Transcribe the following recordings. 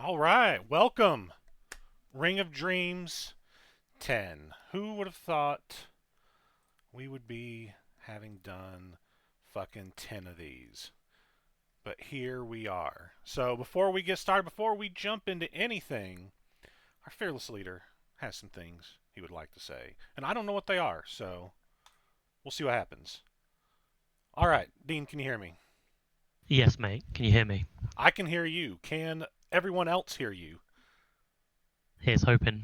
All right, welcome. Ring of Dreams 10. Who would have thought we would be having done fucking 10 of these? But here we are. So before we get started, before we jump into anything, our fearless leader has some things he would like to say. And I don't know what they are, so we'll see what happens. All right, Dean, can you hear me? Yes, mate. Can you hear me? I can hear you. Can everyone else hear you? Here's hoping.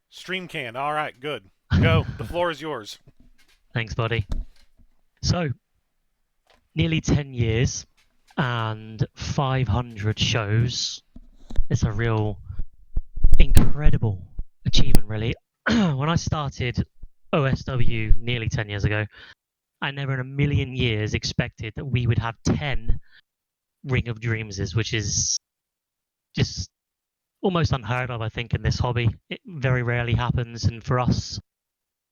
Stream can. All right, good. Go. The floor is yours. Thanks, buddy. So, nearly 10 years and 500 shows. It's a real incredible achievement, really. When I started OSW nearly 10 years ago, I never in a million years expected that we would have 10 Ring of Dreamses, which is just almost unheard of, I think, in this hobby. It very rarely happens, and for us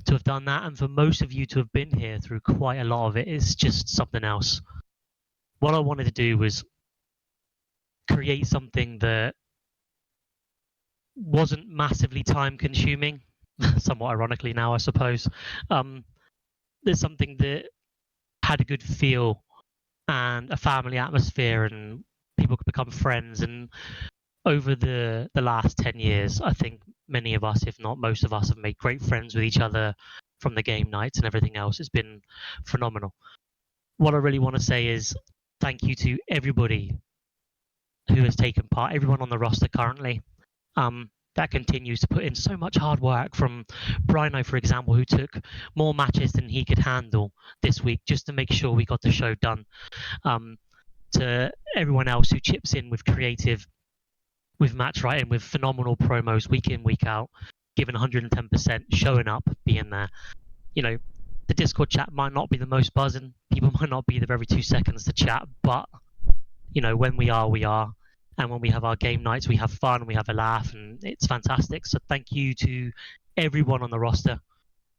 to have done that, and for most of you to have been here through quite a lot of it, is just something else. What I wanted to do was create something that wasn't massively time consuming, somewhat ironically now, I suppose. Um, there's something that had a good feel and a family atmosphere, and people could become friends. And over the last 10 years, I think many of us, if not most of us, have made great friends with each other from the game nights and everything else. It's been phenomenal. What I really want to say is thank you to everybody who has taken part, everyone on the roster currently. That continues to put in so much hard work, from Brino, for example, who took more matches than he could handle this week just to make sure we got the show done. Um, to everyone else who chips in with creative, with match writing, with phenomenal promos week in, week out, giving 110%, showing up, being there. You know, the Discord chat might not be the most buzzing. People might not be there every 2 seconds to chat, but when we are, we are. And when we have our game nights, we have fun, we have a laugh, and it's fantastic. So thank you to everyone on the roster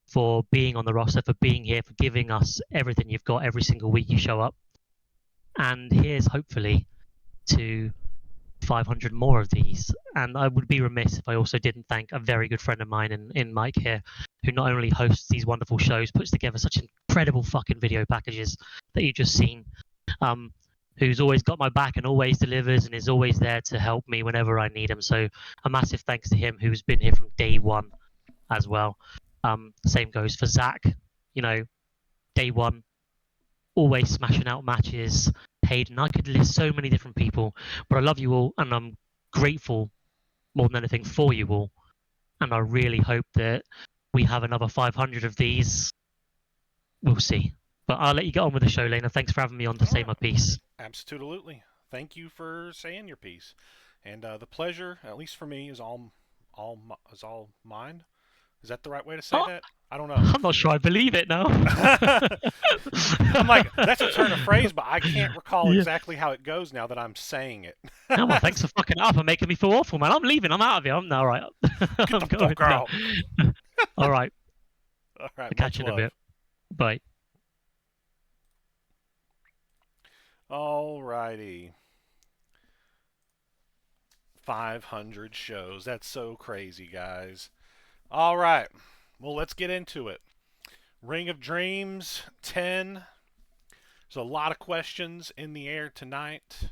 for being on the roster, for being here, for giving us everything you've got every single week you show up. And here's hopefully to 500 more of these. And I would be remiss if I also didn't thank a very good friend of mine in Mike here, who not only hosts these wonderful shows, puts together such incredible fucking video packages that you've just seen. Um, who's always got my back and always delivers and is always there to help me whenever I need him. So a massive thanks to him, who's been here from day one as well. Same goes for Zach. You know, day one, always smashing out matches. Hayden, I could list so many different people, but I love you all, and I'm grateful more than anything for you all. And I really hope that we have another 500 of these. We'll see. But I'll let you get on with the show, Lena. Thanks for having me on to All say right. my piece. Absolutely. Thank you for saying your piece. And the pleasure, at least for me, is all mine. Is that the right way to say Oh, that? I don't know. I'm not sure I believe it now. I'm like, that's a turn of phrase, but I can't recall Yeah. exactly how it goes now that I'm saying it. Oh, well, thanks for fucking up and making me feel awful, man. I'm leaving. I'm out of here. I'm all right. Get I'm the going fuck now. out. All right. All right, I'll catch much you in a love. bit. Bye. All righty. 500 shows. That's so crazy, guys. All right. Well, let's get into it. Ring of Dreams 10. There's a lot of questions in the air tonight,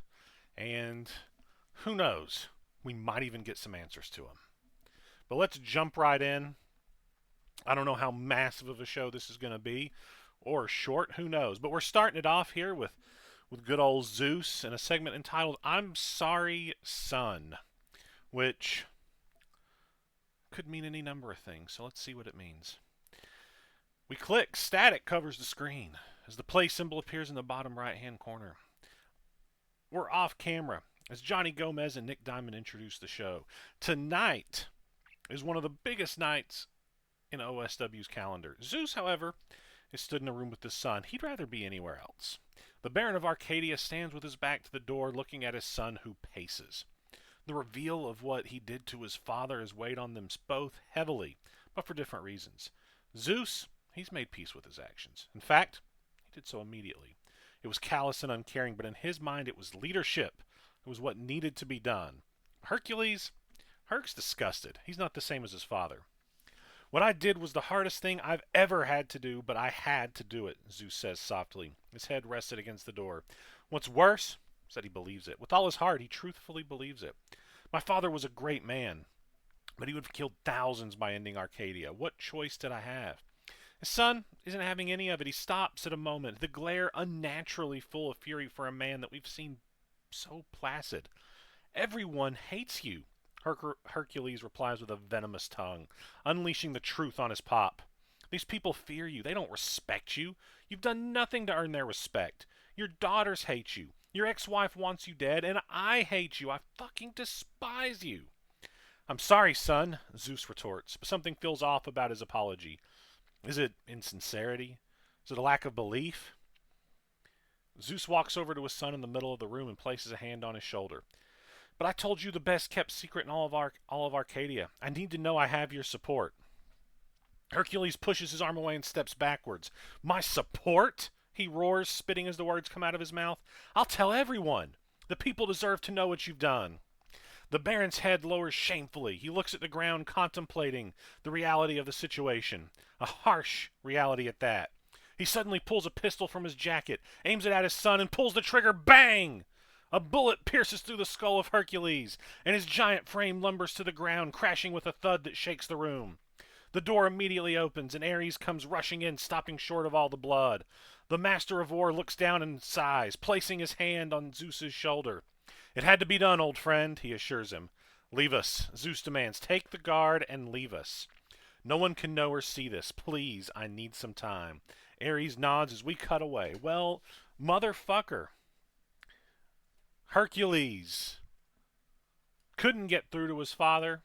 and who knows? We might even get some answers to them. But let's jump right in. I don't know how massive of a show this is going to be, or short, who knows? But we're starting it off here with good old Zeus in a segment entitled "I'm Sorry, Son," which could mean any number of things. So let's see what it means. We click. Static covers the screen as the play symbol appears in the bottom right-hand corner. We're off camera as Johnny Gomez and Nick Diamond introduce the show. Tonight is one of the biggest nights in OSW's calendar. Zeus, however, is stood in a room with his son. He'd rather be anywhere else. The Baron of Arcadia stands with his back to the door, looking at his son, who paces. The reveal of what he did to his father has weighed on them both heavily, but for different reasons. Zeus, he's made peace with his actions. In fact, he did so immediately. It was callous and uncaring, but in his mind it was leadership It was what needed to be done. Herc's disgusted. He's not the same as his father. What I did was the hardest thing I've ever had to do, but I had to do it, Zeus says softly. His head rested against the door. What's worse, said he believes it. With all his heart, he truthfully believes it. My father was a great man, but he would have killed thousands by ending Arcadia. What choice did I have? His son isn't having any of it. He stops at a moment, the glare unnaturally full of fury for a man that we've seen so placid. Everyone hates you, Hercules replies with a venomous tongue, unleashing the truth on his pop. These people fear you. They don't respect you. You've done nothing to earn their respect. Your daughters hate you. Your ex-wife wants you dead, and I hate you. I fucking despise you. I'm sorry, son, Zeus retorts, but something feels off about his apology. Is it insincerity? Is it a lack of belief? Zeus walks over to his son in the middle of the room and places a hand on his shoulder. But I told you the best kept secret in all of Arcadia. I need to know I have your support. Hercules pushes his arm away and steps backwards. My support? He roars, spitting as the words come out of his mouth. I'll tell everyone. The people deserve to know what you've done. The Baron's head lowers shamefully. He looks at the ground, contemplating the reality of the situation. A harsh reality at that. He suddenly pulls a pistol from his jacket, aims it at his son, and pulls the trigger. Bang! A bullet pierces through the skull of Hercules, and his giant frame lumbers to the ground, crashing with a thud that shakes the room. The door immediately opens, and Ares comes rushing in, stopping short of all the blood. The Master of War looks down and sighs, placing his hand on Zeus's shoulder. It had to be done, old friend, he assures him. Leave us, Zeus demands. Take the guard and leave us. No one can know or see this. Please, I need some time. Ares nods as we cut away. Well, motherfucker. Hercules couldn't get through to his father.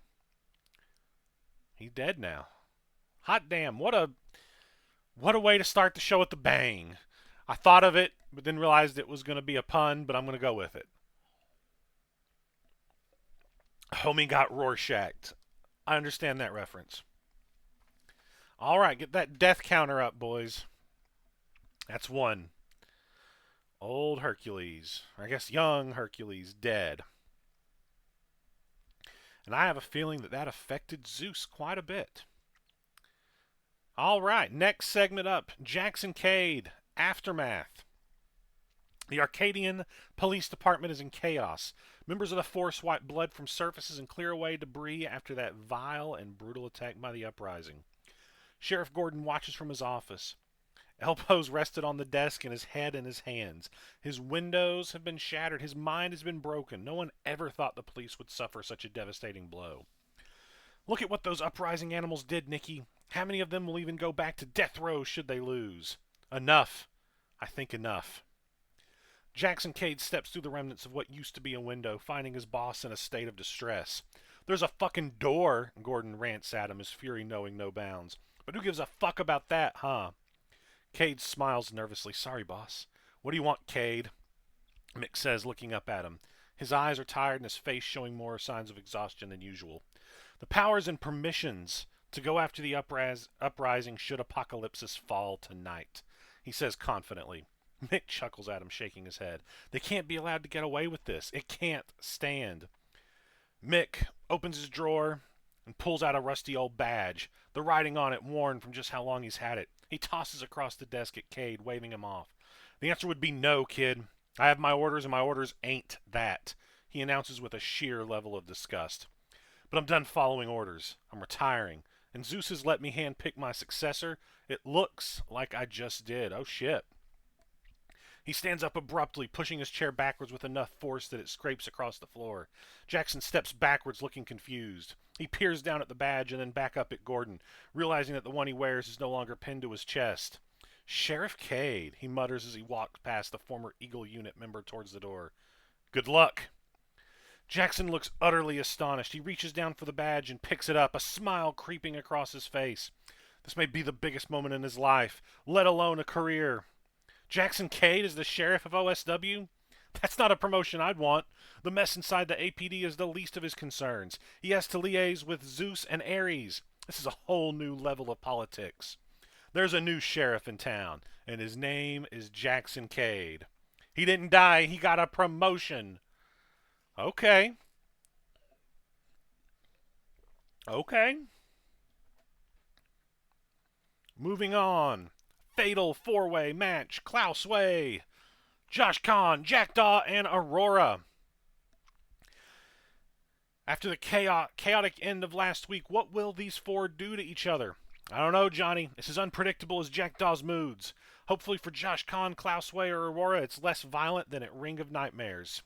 He's dead now. Hot damn, what a way to start the show at the bang. I thought of it, but then realized it was going to be a pun, but I'm going to go with it. Homie got Rorschached. I understand that reference. All right, get that death counter up, boys. That's one. Old Hercules, or I guess young Hercules, dead. And I have a feeling that that affected Zeus quite a bit. All right, next segment up, Jackson Cade, Aftermath. The Arcadian Police Department is in chaos. Members of the force wipe blood from surfaces and clear away debris after that vile and brutal attack by the uprising. Sheriff Gordon watches from his office. Elbows rested on the desk and his head in his hands. His windows have been shattered. His mind has been broken. No one ever thought the police would suffer such a devastating blow. Look at what those uprising animals did, Nicky. How many of them will even go back to death row should they lose? Enough. I think enough. Jackson Cade steps through the remnants of what used to be a window, finding his boss in a state of distress. There's a fucking door, Gordon rants at him, his fury knowing no bounds. But who gives a fuck about that, huh? Cade smiles nervously. Sorry, boss. What do you want, Cade? Mick says, looking up at him. His eyes are tired and his face showing more signs of exhaustion than usual. The powers and permissions to go after the uprising should apocalypsis fall tonight, he says confidently. Mick chuckles at him, shaking his head. They can't be allowed to get away with this. It can't stand. Mick opens his drawer and pulls out a rusty old badge, the writing on it worn from just how long he's had it. He tosses across the desk at Cade, waving him off. The answer would be no, kid. I have my orders, and my orders ain't that, he announces with a sheer level of disgust. But I'm done following orders. I'm retiring. And Zeus has let me handpick my successor. It looks like I just did. Oh, shit. He stands up abruptly, pushing his chair backwards with enough force that it scrapes across the floor. Jackson steps backwards, looking confused. He peers down at the badge and then back up at Gordon, realizing that the one he wears is no longer pinned to his chest. Sheriff Cade, he mutters as he walks past the former Eagle Unit member towards the door. Good luck. Jackson looks utterly astonished. He reaches down for the badge and picks it up, a smile creeping across his face. This may be the biggest moment in his life, let alone a career. Jackson Cade is the sheriff of OSW? That's not a promotion I'd want. The mess inside the APD is the least of his concerns. He has to liaise with Zeus and Ares. This is a whole new level of politics. There's a new sheriff in town, and his name is Jackson Cade. He didn't die, he got a promotion. Okay. Okay. Moving on. Fatal four-way match. Klaus Way, Josh Kahn, Jackdaw, and Aurora. After the chaotic end of last week, what will these four do to each other? I don't know, Johnny. It's as unpredictable as Jackdaw's moods. Hopefully for Josh Kahn, Klaus Way, or Aurora, it's less violent than at Ring of Nightmares.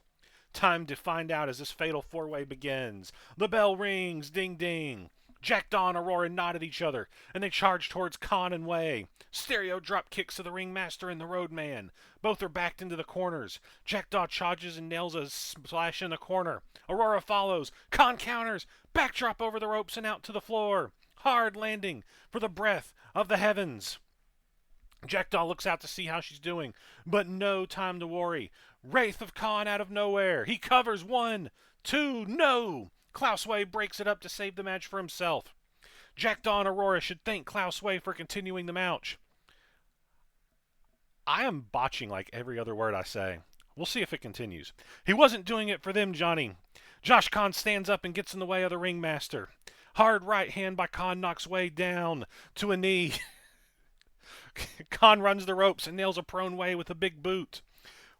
Time to find out as this fatal four-way begins. The bell rings, ding ding. Jackdaw and Aurora nod at each other, and they charge towards Khan and Way. Stereo drop kicks to the ringmaster and the roadman. Both are backed into the corners. Jackdaw charges and nails a splash in the corner. Aurora follows. Khan counters. Backdrop over the ropes and out to the floor. Hard landing for the breath of the heavens. Jackdaw looks out to see how she's doing, but no time to worry. Wraith of Khan out of nowhere. He covers. 1, 2, no! Klaus Way breaks it up to save the match for himself. Jackdaw and Aurora should thank Klaus Way for continuing the match. I am botching like every other word I say. We'll see if it continues. He wasn't doing it for them, Johnny. Josh Kahn stands up and gets in the way of the ringmaster. Hard right hand by Kahn knocks Way down to a knee. Kahn runs the ropes and nails a prone Way with a big boot.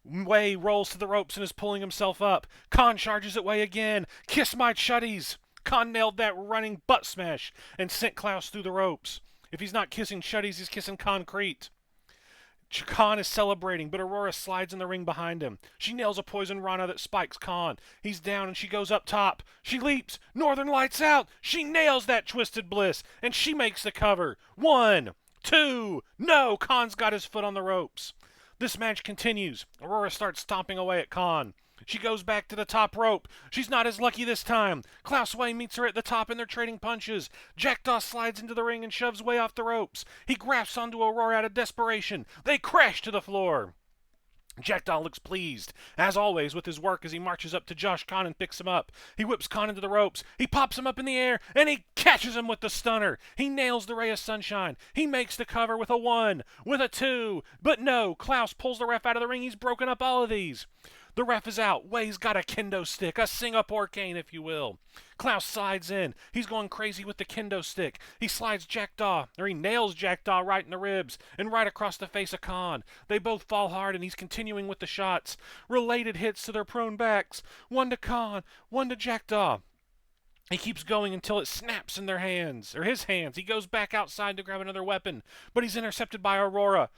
Way rolls to the ropes and is pulling himself up. Kahn charges at Way again. Kiss my chutties. Kahn nailed that running butt smash and sent Klaus through the ropes. If he's not kissing chutties, he's kissing concrete. Kahn is celebrating, but Aurora slides in the ring behind him. She nails a poison rana that spikes Kahn. He's down and she goes up top. She leaps. Northern Lights out. She nails that Twisted Bliss, and she makes the cover. 1, 2, no! Kahn's got his foot on the ropes. This match continues. Aurora starts stomping away at Kahn. She goes back to the top rope. She's not as lucky this time. Klaus Way meets her at the top and they're trading punches. Jackdaw slides into the ring and shoves Way off the ropes. He grasps onto Aurora out of desperation. They crash to the floor. Jackdaw looks pleased, as always, with his work as he marches up to Josh Kahn and picks him up. He whips Kahn into the ropes. He pops him up in the air, and he catches him with the stunner. He nails the ray of sunshine. He makes the cover with a 1, with a 2. But no, Klaus pulls the ref out of the ring. He's broken up all of these. The ref is out. Way's got a kendo stick, a Singapore cane, if you will. Klaus slides in. He's going crazy with the kendo stick. He nails Jackdaw right in the ribs and right across the face of Kahn. They both fall hard, and he's continuing with the shots. Related hits to their prone backs. 1 to Kahn, 1 to Jackdaw. He keeps going until it snaps in their hands, or his hands. He goes back outside to grab another weapon, but he's intercepted by Aurora.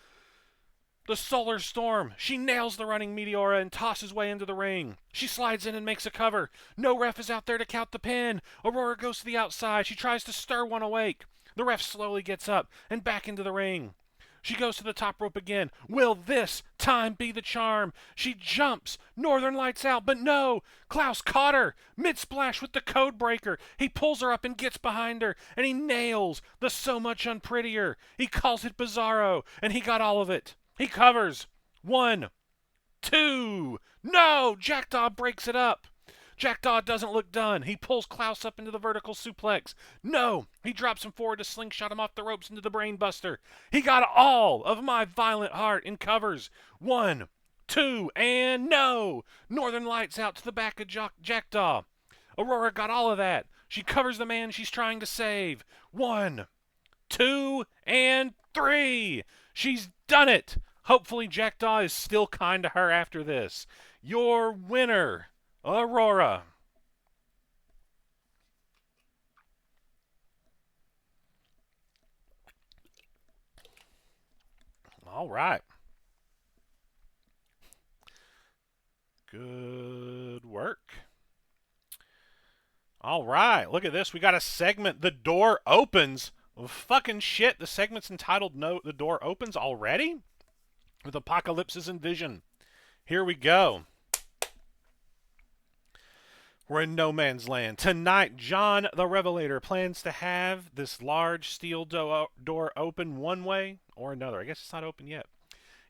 The Solar Storm. She nails the running Meteora and tosses Way into the ring. She slides in and makes a cover. No ref is out there to count the pin. Aurora goes to the outside. She tries to stir one awake. The ref slowly gets up and back into the ring. She goes to the top rope again. Will this time be the charm? She jumps. Northern Lights out, but no. Klaus caught her. Mid-splash with the code breaker. He pulls her up and gets behind her, and he nails the so much unprettier. He calls it Bizarro, and he got all of it. He covers. 1, 2. No! Jackdaw breaks it up. Jackdaw doesn't look done. He pulls Klaus up into the vertical suplex. No! He drops him forward to slingshot him off the ropes into the brainbuster. He got all of my violent heart and covers. 1, 2, and no! Northern Lights out to the back of Jackdaw. Aurora got all of that. She covers the man she's trying to save. 1, 2, and 3. She's done it. Hopefully Jackdaw is still kind to her after this. Your winner, Aurora. All right. Good work. All right. Look at this. We got a segment. The door opens. Oh, fucking shit. The segment's entitled No, The Door Opens already? With apocalypses and vision. Here we go. We're in no man's land. Tonight, John the Revelator plans to have this large steel door open one way or another. I guess it's not open yet.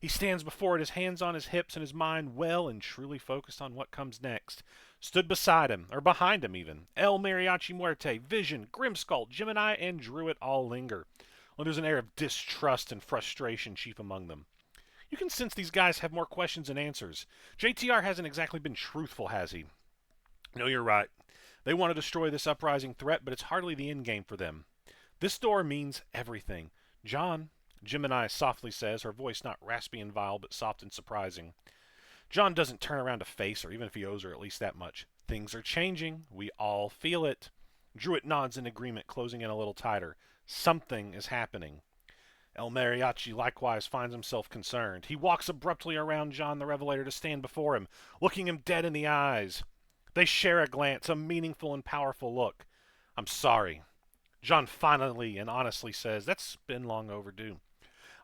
He stands before it, his hands on his hips and his mind well and truly focused on what comes next. Stood beside him, or behind him even, El Mariachi Muerte, Vision, Grimskull, Gemini, and Druid all linger. Well, there's an air of distrust and frustration chief among them. You can sense these guys have more questions than answers. JTR hasn't exactly been truthful, has he? No, you're right. They want to destroy this uprising threat, but it's hardly the end game for them. This door means everything. John, Gemini softly says, her voice not raspy and vile, but soft and surprising. John doesn't turn around to face her, even if he owes her at least that much. Things are changing. We all feel it. Druitt nods in agreement, closing in a little tighter. Something is happening. El Mariachi likewise finds himself concerned. He walks abruptly around John the Revelator to stand before him, looking him dead in the eyes. They share a glance, a meaningful and powerful look. I'm sorry. John finally and honestly says, that's been long overdue.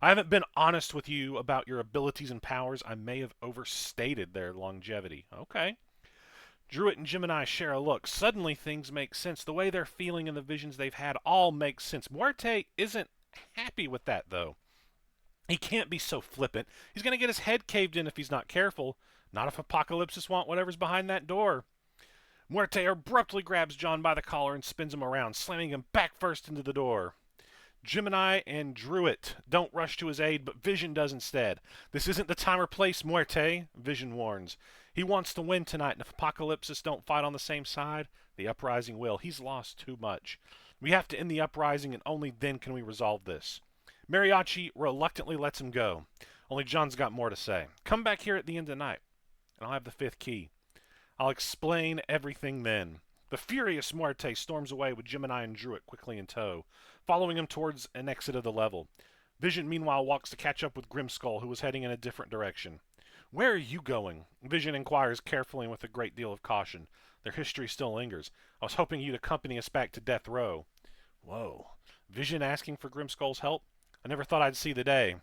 I haven't been honest with you about your abilities and powers. I may have overstated their longevity. Okay. Druitt and Gemini share a look. Suddenly things make sense. The way they're feeling and the visions they've had all make sense. Muerte isn't happy with that, though. He can't be so flippant. He's going to get his head caved in if he's not careful. Not if Apocalypsis want whatever's behind that door. Muerte abruptly grabs John by the collar and spins him around, slamming him back first into the door. Gemini and Druitt don't rush to his aid, but Vision does instead. This isn't the time or place, Muerte, Vision warns. He wants to win tonight, and if Apocalypsis don't fight on the same side, the uprising will. He's lost too much. We have to end the uprising, and only then can we resolve this. Mariachi reluctantly lets him go. Only John's got more to say. Come back here at the end of the night, and I'll have the fifth key. I'll explain everything then. The furious Muerte storms away with Gemini and Druitt quickly in tow, following him towards an exit of the level. Vision meanwhile walks to catch up with Grimskull, who was heading in a different direction. Where are you going? Vision inquires carefully and with a great deal of caution. Their history still lingers. I was hoping you'd accompany us back to Death Row. Whoa. Vision asking for Grimskull's help? I never thought I'd see the day.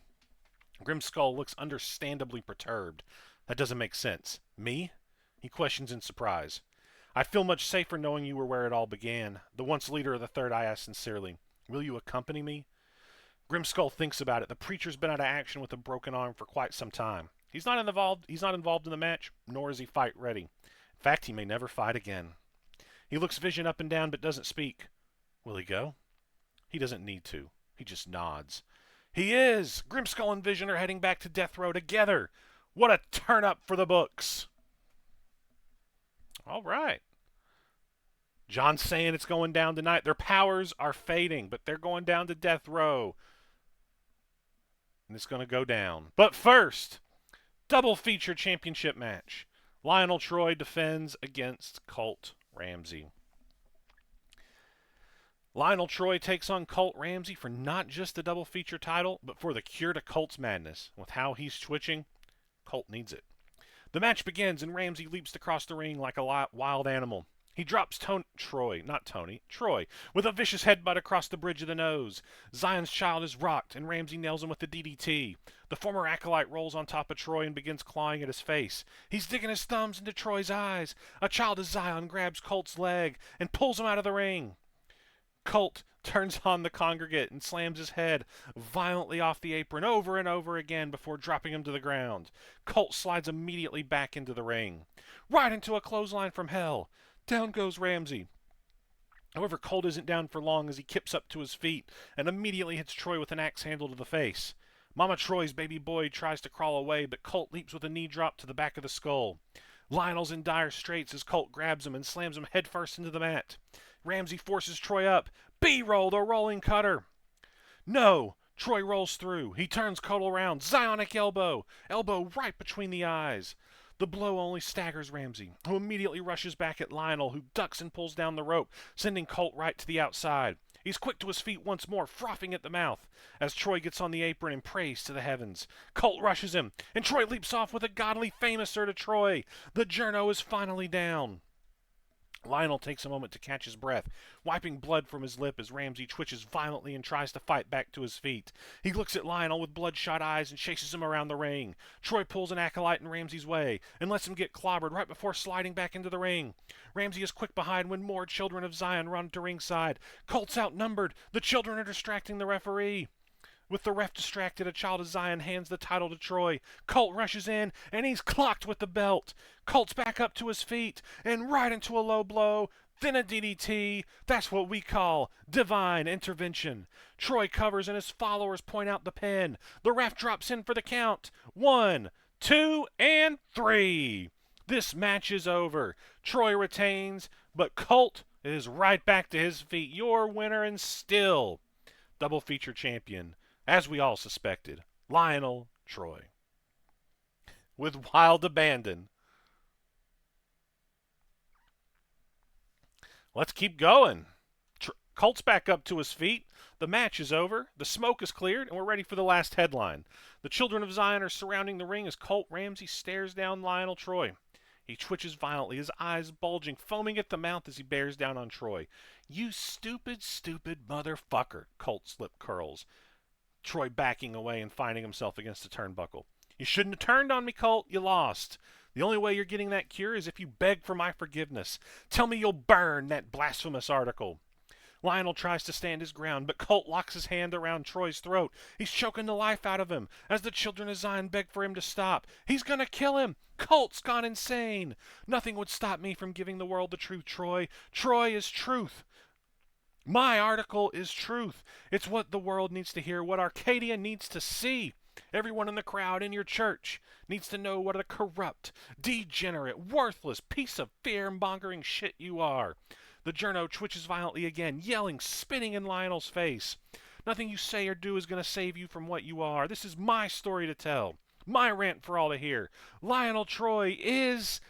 Grimskull looks understandably perturbed. That doesn't make sense. Me? He questions in surprise. I feel much safer knowing you were where it all began. The once leader of the Third, I ask sincerely. Will you accompany me? Grimskull thinks about it. The preacher's been out of action with a broken arm for quite some time. He's not involved in the match, nor is he fight ready. In fact, he may never fight again. He looks Vision up and down but doesn't speak. Will he go? He doesn't need to. He just nods. He is! Grimskull and Vision are heading back to Death Row together. What a turn up for the books. All right. John's saying it's going down tonight. Their powers are fading, but they're going down to Death Row. And it's going to go down. But first, double feature championship match. Lionel Troy defends against Colt Ramsey. Lionel Troy takes on Colt Ramsey for not just the double feature title, but for the cure to Colt's madness. With how he's twitching, Colt needs it. The match begins and Ramsey leaps across the ring like a wild animal. He drops Troy with a vicious headbutt across the bridge of the nose. Zion's child is rocked, and Ramsey nails him with the DDT. The former acolyte rolls on top of Troy and begins clawing at his face. He's digging his thumbs into Troy's eyes. A child of Zion grabs Colt's leg and pulls him out of the ring. Colt turns on the congregate and slams his head violently off the apron over and over again before dropping him to the ground. Colt slides immediately back into the ring. Right into a clothesline from hell. Down goes Ramsey. However, Colt isn't down for long as he kips up to his feet and immediately hits Troy with an axe handle to the face. Mama Troy's baby boy tries to crawl away, but Colt leaps with a knee drop to the back of the skull. Lionel's in dire straits as Colt grabs him and slams him headfirst into the mat. Ramsey forces Troy up. B-roll, the rolling cutter. No! Troy rolls through. He turns Colt around. Zionic elbow. Elbow right between the eyes. The blow only staggers Ramsey, who immediately rushes back at Lionel, who ducks and pulls down the rope, sending Colt right to the outside. He's quick to his feet once more, frothing at the mouth, as Troy gets on the apron and prays to the heavens. Colt rushes him, and Troy leaps off with a godly famouser to Troy. The journo is finally down. Lionel takes a moment to catch his breath, wiping blood from his lip as Ramsey twitches violently and tries to fight back to his feet. He looks at Lionel with bloodshot eyes and chases him around the ring. Troy pulls an acolyte in Ramsey's way and lets him get clobbered right before sliding back into the ring. Ramsey is quick behind when more children of Zion run to ringside. Colt's outnumbered. The children are distracting the referee. With the ref distracted, a child of Zion hands the title to Troy. Colt rushes in, and he's clocked with the belt. Colt's back up to his feet, and right into a low blow, then a DDT. That's what we call divine intervention. Troy covers, and his followers point out the pin. The ref drops in for the count. 1, 2, and 3. This match is over. Troy retains, but Colt is right back to his feet. Your winner and still double feature champion, as we all suspected, Lionel Troy. With wild abandon. Let's keep going. Colt's back up to his feet. The match is over. The smoke is cleared, and we're ready for the last headline. The children of Zion are surrounding the ring as Colt Ramsey stares down Lionel Troy. He twitches violently, his eyes bulging, foaming at the mouth as he bears down on Troy. You stupid, stupid motherfucker, Colt's lip curls. Troy backing away and finding himself against the turnbuckle. You shouldn't have turned on me, Colt. You lost. The only way you're getting that cure is if you beg for my forgiveness. Tell me you'll burn that blasphemous article. Lionel tries to stand his ground, but Colt locks his hand around Troy's throat. He's choking the life out of him as the children of Zion beg for him to stop. He's gonna kill him. Colt's gone insane. Nothing would stop me from giving the world the truth, Troy. Troy is truth. My article is truth. It's what the world needs to hear, what Arcadia needs to see. Everyone in the crowd in your church needs to know what a corrupt, degenerate, worthless piece of fear-mongering shit you are. The journo twitches violently again, yelling, spitting in Lionel's face. Nothing you say or do is going to save you from what you are. This is my story to tell. My rant for all to hear. Lionel Troy is...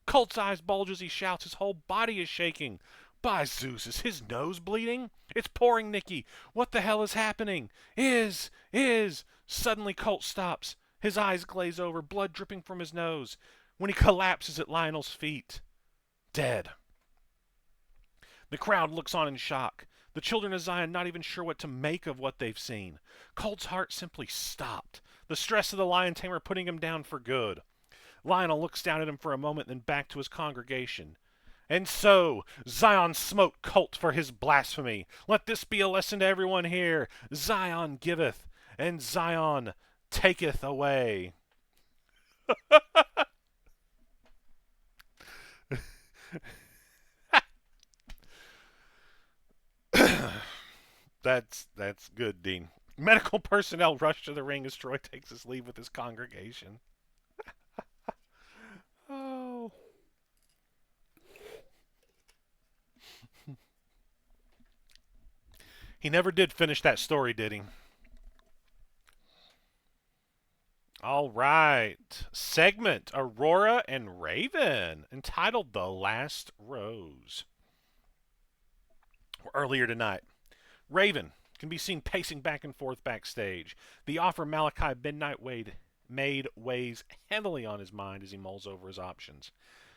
Colt's eyes bulge as he shouts. His whole body is shaking. By Zeus, is his nose bleeding? It's pouring, Nikki. What the hell is happening? Suddenly Colt stops. His eyes glaze over, blood dripping from his nose, when he collapses at Lionel's feet. Dead. The crowd looks on in shock. The children of Zion not even sure what to make of what they've seen. Colt's heart simply stopped. The stress of the lion tamer putting him down for good. Lionel looks down at him for a moment, then back to his congregation. And so, Zion smote Colt for his blasphemy. Let this be a lesson to everyone here. Zion giveth, and Zion taketh away. That's good, Dean. Medical personnel rush to the ring as Troy takes his leave with his congregation. Oh. He never did finish that story, did he? All right. Segment Aurora and Raven, entitled The Last Rose. Earlier tonight, Raven can be seen pacing back and forth backstage. The offer Malachi Midnight Wade made weighs heavily on his mind as he mulls over his options.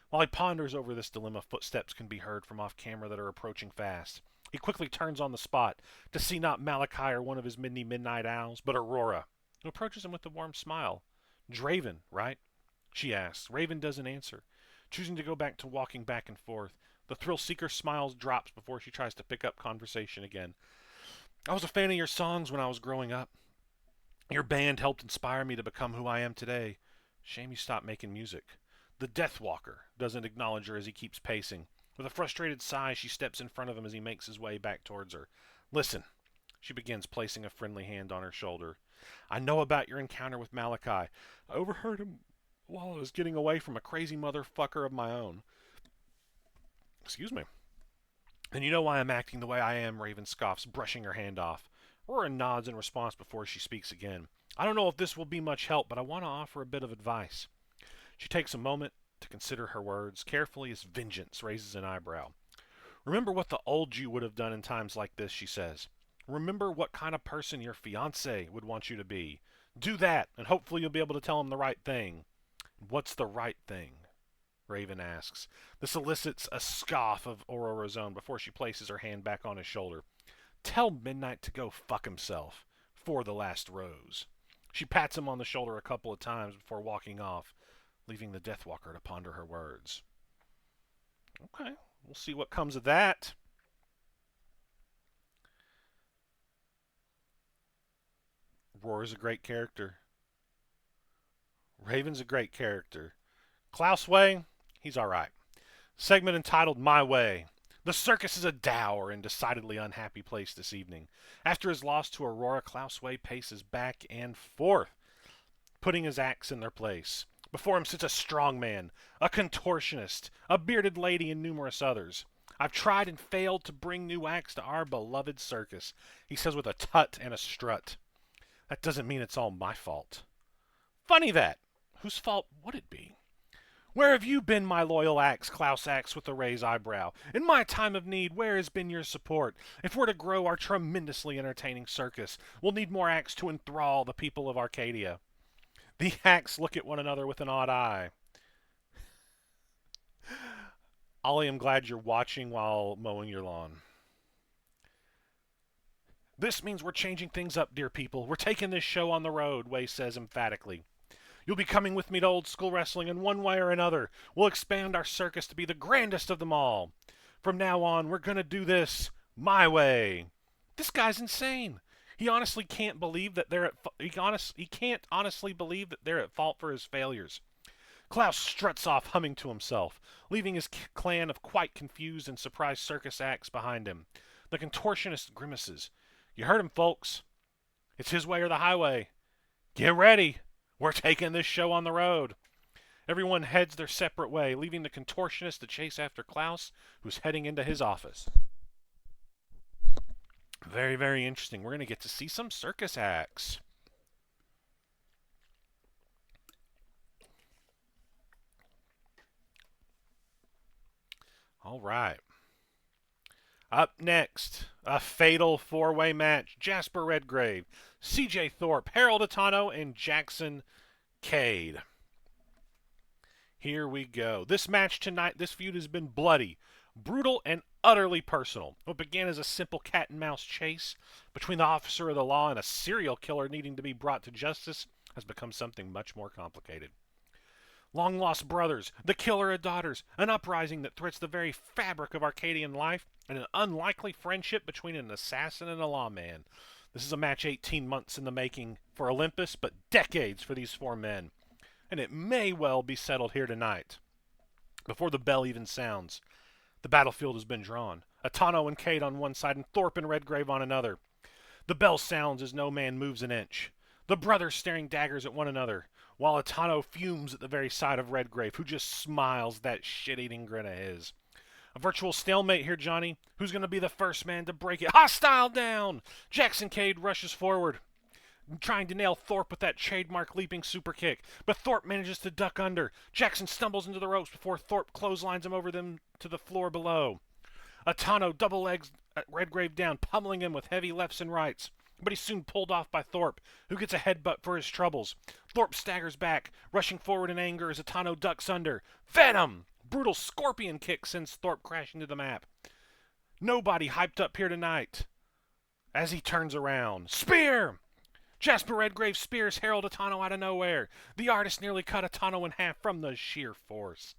While he ponders over this dilemma, footsteps can be heard from off camera that are approaching fast. He quickly turns on the spot to see not Malachi or one of his many midnight owls, but Aurora, who approaches him with a warm smile. Draven, right? She asks. Raven doesn't answer, choosing to go back to walking back and forth. The thrill-seeker smiles drops before she tries to pick up conversation again. I was a fan of your songs when I was growing up. Your band helped inspire me to become who I am today. Shame you stopped making music. The Deathwalker doesn't acknowledge her as he keeps pacing. With a frustrated sigh, she steps in front of him as he makes his way back towards her. Listen, she begins, placing a friendly hand on her shoulder. I know about your encounter with Malachi. I overheard him while I was getting away from a crazy motherfucker of my own. Excuse me. And you know why I'm acting the way I am, Raven scoffs, brushing her hand off. Aurora nods in response before she speaks again. I don't know if this will be much help, but I want to offer a bit of advice. She takes a moment to consider her words carefully as Vengeance raises an eyebrow. Remember what the old you would have done in times like this, she says. Remember what kind of person your fiancé would want you to be. Do that, and hopefully you'll be able to tell him the right thing. What's the right thing? Raven asks. This elicits a scoff of Aurora's own before she places her hand back on his shoulder. Tell Midnight to go fuck himself for the last rose. She pats him on the shoulder a couple of times before walking off, leaving the Deathwalker to ponder her words. Okay, we'll see what comes of that. Roar's a great character. Raven's a great character. Klaus Way, he's alright. Segment entitled My Way. The circus is a dour and decidedly unhappy place this evening. After his loss to Aurora, Klaus Way paces back and forth, putting his acts in their place. Before him sits a strong man, a contortionist, a bearded lady, and numerous others. I've tried and failed to bring new acts to our beloved circus, he says with a tut and a strut. That doesn't mean it's all my fault. Funny that. Whose fault would it be? Where have you been, my loyal axe? Klaus asks with a raised eyebrow. In my time of need, where has been your support? If we're to grow our tremendously entertaining circus, we'll need more acts to enthrall the people of Arcadia. The acts look at one another with an odd eye. Ollie, I'm glad you're watching while mowing your lawn. This means we're changing things up, dear people. We're taking this show on the road, Way says emphatically. You'll be coming with me to old school wrestling in one way or another. We'll expand our circus to be the grandest of them all. From now on, we're going to do this my way. This guy's insane. He honestly can't believe that he can't honestly believe that they're at fault for his failures. Klaus struts off humming to himself, leaving his clan of quite confused and surprised circus acts behind him. The contortionist grimaces. You heard him, folks. It's his way or the highway. Get ready. We're taking this show on the road. Everyone heads their separate way, leaving the contortionist to chase after Klaus, who's heading into his office. Very, very interesting. We're going to get to see some circus acts. All right. Up next, a fatal four-way match. Jasper Redgrave, CJ Thorpe, Harold Atano, and Jackson Cade. Here we go. This match tonight, this feud has been bloody, brutal, and utterly personal. What began as a simple cat and mouse chase between the officer of the law and a serial killer needing to be brought to justice has become something much more complicated. Long-lost brothers, the killer of daughters, an uprising that threats the very fabric of Arcadian life, and an unlikely friendship between an assassin and a lawman. This is a match 18 months in the making for Olympus, but decades for these four men. And it may well be settled here tonight. Before the bell even sounds, the battlefield has been drawn. Atano and Cade on one side and Thorpe and Redgrave on another. The bell sounds as no man moves an inch. The brothers staring daggers at one another, while Atano fumes at the very sight of Redgrave, who just smiles that shit-eating grin of his. A virtual stalemate here, Johnny. Who's going to be the first man to break it? Hostile down! Jackson Cade rushes forward, trying to nail Thorpe with that trademark leaping super kick, but Thorpe manages to duck under. Jackson stumbles into the ropes before Thorpe clotheslines him over them to the floor below. Atano double legs Redgrave down, pummeling him with heavy lefts and rights. But he's soon pulled off by Thorpe, who gets a headbutt for his troubles. Thorpe staggers back, rushing forward in anger as Atano ducks under. Venom! Brutal scorpion kick sends Thorpe crashing to the mat. Nobody hyped up here tonight. As he turns around. Spear! Jasper Redgrave spears Harold Atano out of nowhere. The artist nearly cut Atano in half from the sheer force.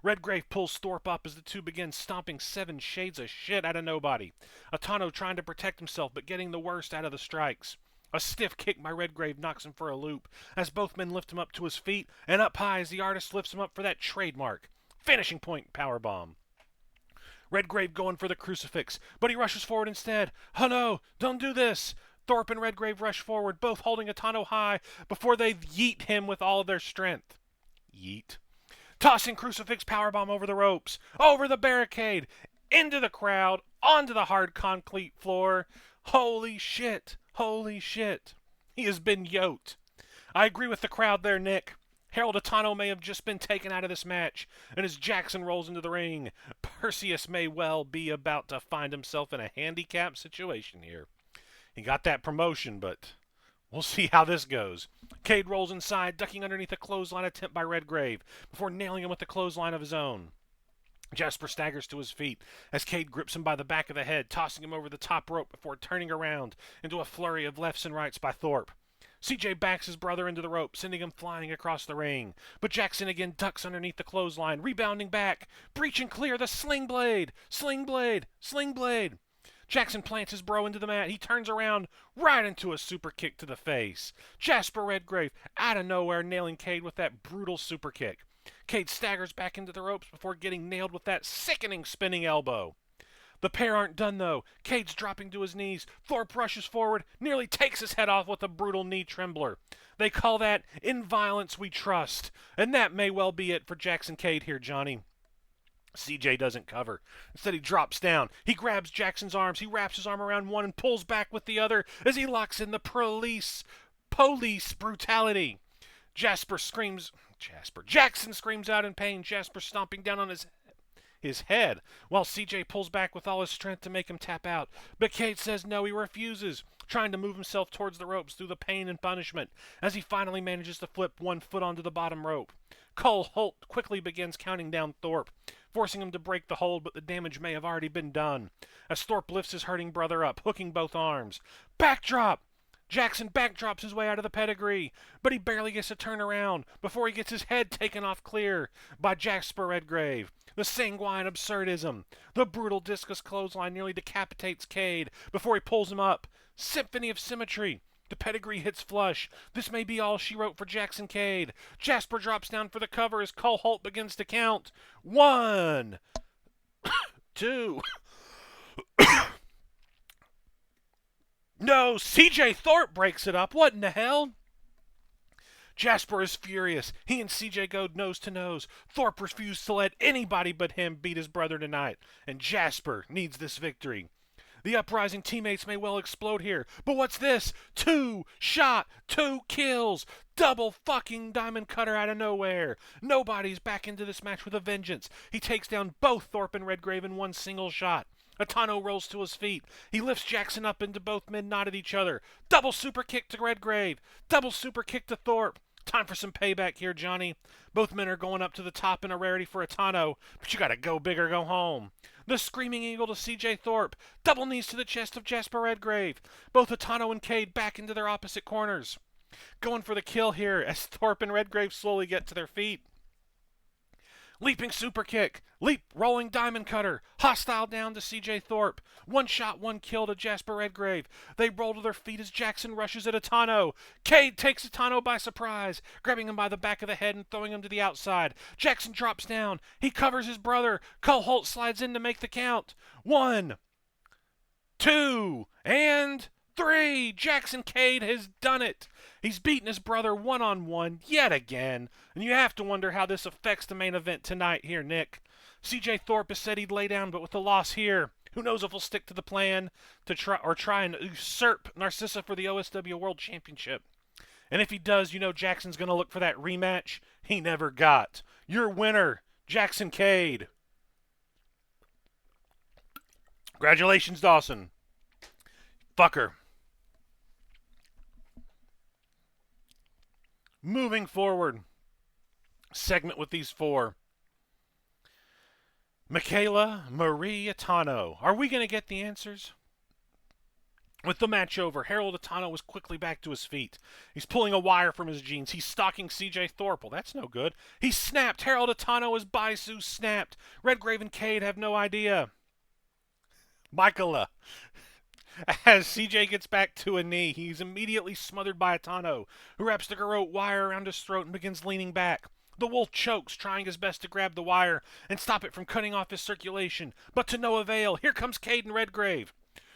Redgrave pulls Thorpe up as the two begin stomping seven shades of shit out of nobody. Atano trying to protect himself but getting the worst out of the strikes. A stiff kick by Redgrave knocks him for a loop as both men lift him up to his feet and up high as the artist lifts him up for that trademark finishing point powerbomb. Redgrave going for the crucifix, but he rushes forward instead. Oh no, don't do this! Thorpe and Redgrave rush forward, both holding Atano high before they yeet him with all of their strength. Yeet. Tossing crucifix powerbomb over the ropes, over the barricade, into the crowd, onto the hard concrete floor. Holy shit, holy shit. He has been yoked. I agree with the crowd there, Nick. Harold Atano may have just been taken out of this match, and as Jackson rolls into the ring, Perseus may well be about to find himself in a handicap situation here. He got that promotion, but we'll see how this goes. Cade rolls inside, ducking underneath a clothesline attempt by Redgrave, before nailing him with a clothesline of his own. Jasper staggers to his feet as Cade grips him by the back of the head, tossing him over the top rope before turning around into a flurry of lefts and rights by Thorpe. CJ backs his brother into the rope, sending him flying across the ring. But Jackson again ducks underneath the clothesline, rebounding back. Breach and clear the sling blade! Sling blade! Sling blade! Jackson plants his bro into the mat. He turns around right into a super kick to the face. Jasper Redgrave out of nowhere nailing Cade with that brutal super kick. Cade staggers back into the ropes before getting nailed with that sickening spinning elbow. The pair aren't done though. Cade's dropping to his knees. Thorpe rushes forward, nearly takes his head off with a brutal knee trembler. They call that in violence we trust. And that may well be it for Jackson Cade here, Johnny. CJ doesn't cover. Instead, he drops down. He grabs Jackson's arms. He wraps his arm around one and pulls back with the other as he locks in the police brutality. Jackson screams out in pain. Jasper stomping down on his head, while CJ pulls back with all his strength to make him tap out. But Cade says no, he refuses, trying to move himself towards the ropes through the pain and punishment as he finally manages to flip one foot onto the bottom rope. Cole Holt quickly begins counting down Thorpe, forcing him to break the hold, but the damage may have already been done. As Thorpe lifts his hurting brother up, hooking both arms. Backdrop! Jackson backdrops his way out of the pedigree, but he barely gets to turn around before he gets his head taken off clear by Jasper Redgrave. The sanguine absurdism. The brutal discus clothesline nearly decapitates Cade before he pulls him up. Symphony of symmetry. The pedigree hits flush. This may be all she wrote for Jackson Cade. Jasper drops down for the cover as Cole Holt begins to count. 1, 2. No, CJ Thorpe breaks it up. What in the hell? Jasper is furious. He and CJ go nose to nose. Thorpe refused to let anybody but him beat his brother tonight, and Jasper needs this victory. The uprising teammates may well explode here, but what's this? 2 shot, 2 kills, double fucking diamond cutter out of nowhere. Nobody's back into this match with a vengeance. He takes down both Thorpe and Redgrave in one single shot. Atano rolls to his feet. He lifts Jackson up into both men nod at each other. Double super kick to Redgrave. Double super kick to Thorpe. Time for some payback here, Johnny. Both men are going up to the top in a rarity for Atano, but you gotta go big or go home. The Screaming Eagle to CJ Thorpe. Double knees to the chest of Jasper Redgrave. Both Atano and Cade back into their opposite corners. Going for the kill here as Thorpe and Redgrave slowly get to their feet. Leaping super kick. Leap, rolling diamond cutter. Hostile down to CJ Thorpe. 1 shot, 1 kill to Jasper Redgrave. They roll to their feet as Jackson rushes at Atano. Cade takes Atano by surprise, grabbing him by the back of the head and throwing him to the outside. Jackson drops down. He covers his brother. Cole Holt slides in to make the count. 1, 2, and 3. Jackson Cade has done it. He's beaten his brother one-on-one yet again. And you have to wonder how this affects the main event tonight here, Nick. CJ Thorpe has said he'd lay down, but with the loss here, who knows if he'll stick to the plan to try and usurp Narcissa for the OSW World Championship. And if he does, you know Jackson's going to look for that rematch he never got. Your winner, Jackson Cade. Congratulations, Dawson. Fucker. Moving forward, segment with these 4. Michaela Marie Atano. Are we going to get the answers? With the match over, Harold Atano was quickly back to his feet. He's pulling a wire from his jeans. He's stalking CJ Thorpe. Well, that's no good. He snapped. Harold Atano, his biceps snapped. Redgrave and Cade have no idea. Michaela. As CJ gets back to a knee, he's immediately smothered by Atano, who wraps the garrote wire around his throat and begins leaning back. The wolf chokes, trying his best to grab the wire and stop it from cutting off his circulation, but to no avail. Here comes Cade and Redgrave.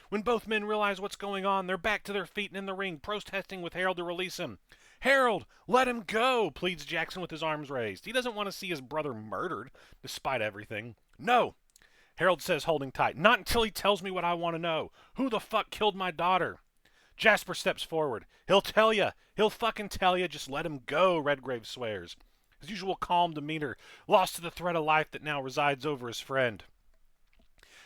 When both men realize what's going on, they're back to their feet and in the ring, protesting with Harold to release him. Harold, let him go, pleads Jackson with his arms raised. He doesn't want to see his brother murdered, despite everything. No, Harold says, holding tight. Not until he tells me what I want to know. Who the fuck killed my daughter? Jasper steps forward. He'll tell you. He'll fucking tell you. Just let him go, Redgrave swears. His usual calm demeanor, lost to the threat of life that now resides over his friend.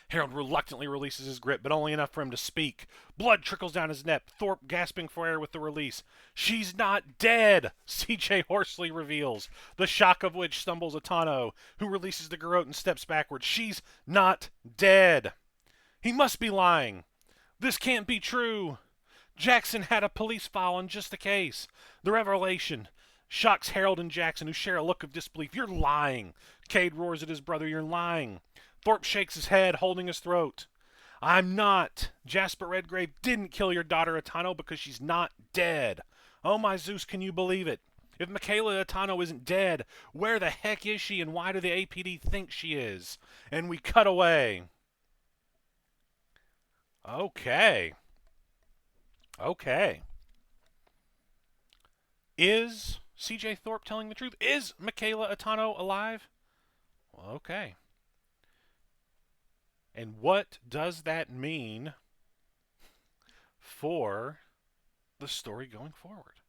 Harold reluctantly releases his grip, but only enough for him to speak. Blood trickles down his neck, Thorpe gasping for air with the release. She's not dead, CJ hoarsely reveals, the shock of which stumbles Atano, who releases the garrote and steps backward. She's not dead. He must be lying. This can't be true. Jackson had a police file on just the case. The revelation shocks Harold and Jackson, who share a look of disbelief. You're lying. Cade roars at his brother. You're lying. Thorpe shakes his head, holding his throat. I'm not. Jasper Redgrave didn't kill your daughter Atano because she's not dead. Oh my Zeus, can you believe it? If Michaela Atano isn't dead, where the heck is she and why do the APD think she is? And we cut away. Okay. Is CJ Thorpe telling the truth? Is Michaela Atano alive? Well, okay. And what does that mean for the story going forward?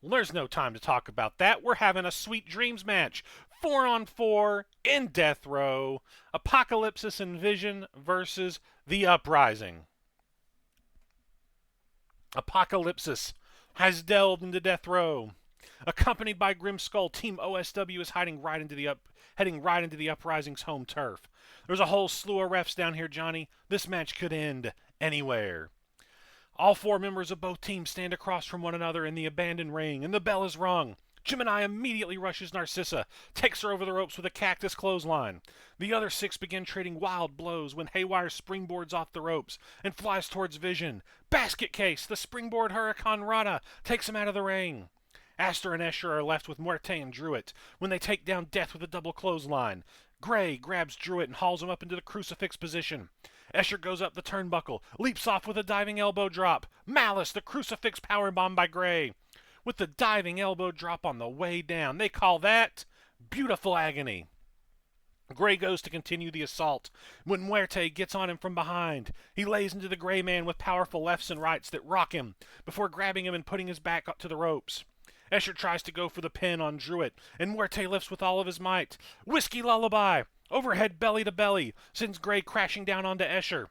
Well, there's no time to talk about that. We're having a Sweet Dreams match. 4-on-4 in Death Row. Apocalypsis and Vision versus The Uprising. Apocalypsis has delved into Death Row. Accompanied by Grimskull, Team OSW is heading right into the Uprising's home turf. There's a whole slew of refs down here, Johnny. This match could end anywhere. All four members of both teams stand across from one another in the abandoned ring, and the bell is rung. Gemini immediately rushes Narcissa, takes her over the ropes with a cactus clothesline. The other six begin trading wild blows when Haywire springboards off the ropes and flies towards Vision. Basket case, the springboard Hurricane Rana takes him out of the ring. Aster and Escher are left with Muerte and Druitt when they take down Death with a double clothesline. Gray grabs Druitt and hauls him up into the crucifix position. Escher goes up the turnbuckle, leaps off with a diving elbow drop. Malice, the crucifix powerbomb by Gray. With the diving elbow drop on the way down. They call that beautiful agony. Gray goes to continue the assault when Muerte gets on him from behind. He lays into the Gray man with powerful lefts and rights that rock him before grabbing him and putting his back up to the ropes. Escher tries to go for the pin on Druitt, and Muerte lifts with all of his might. Whiskey Lullaby, overhead belly to belly, sends Gray crashing down onto Escher.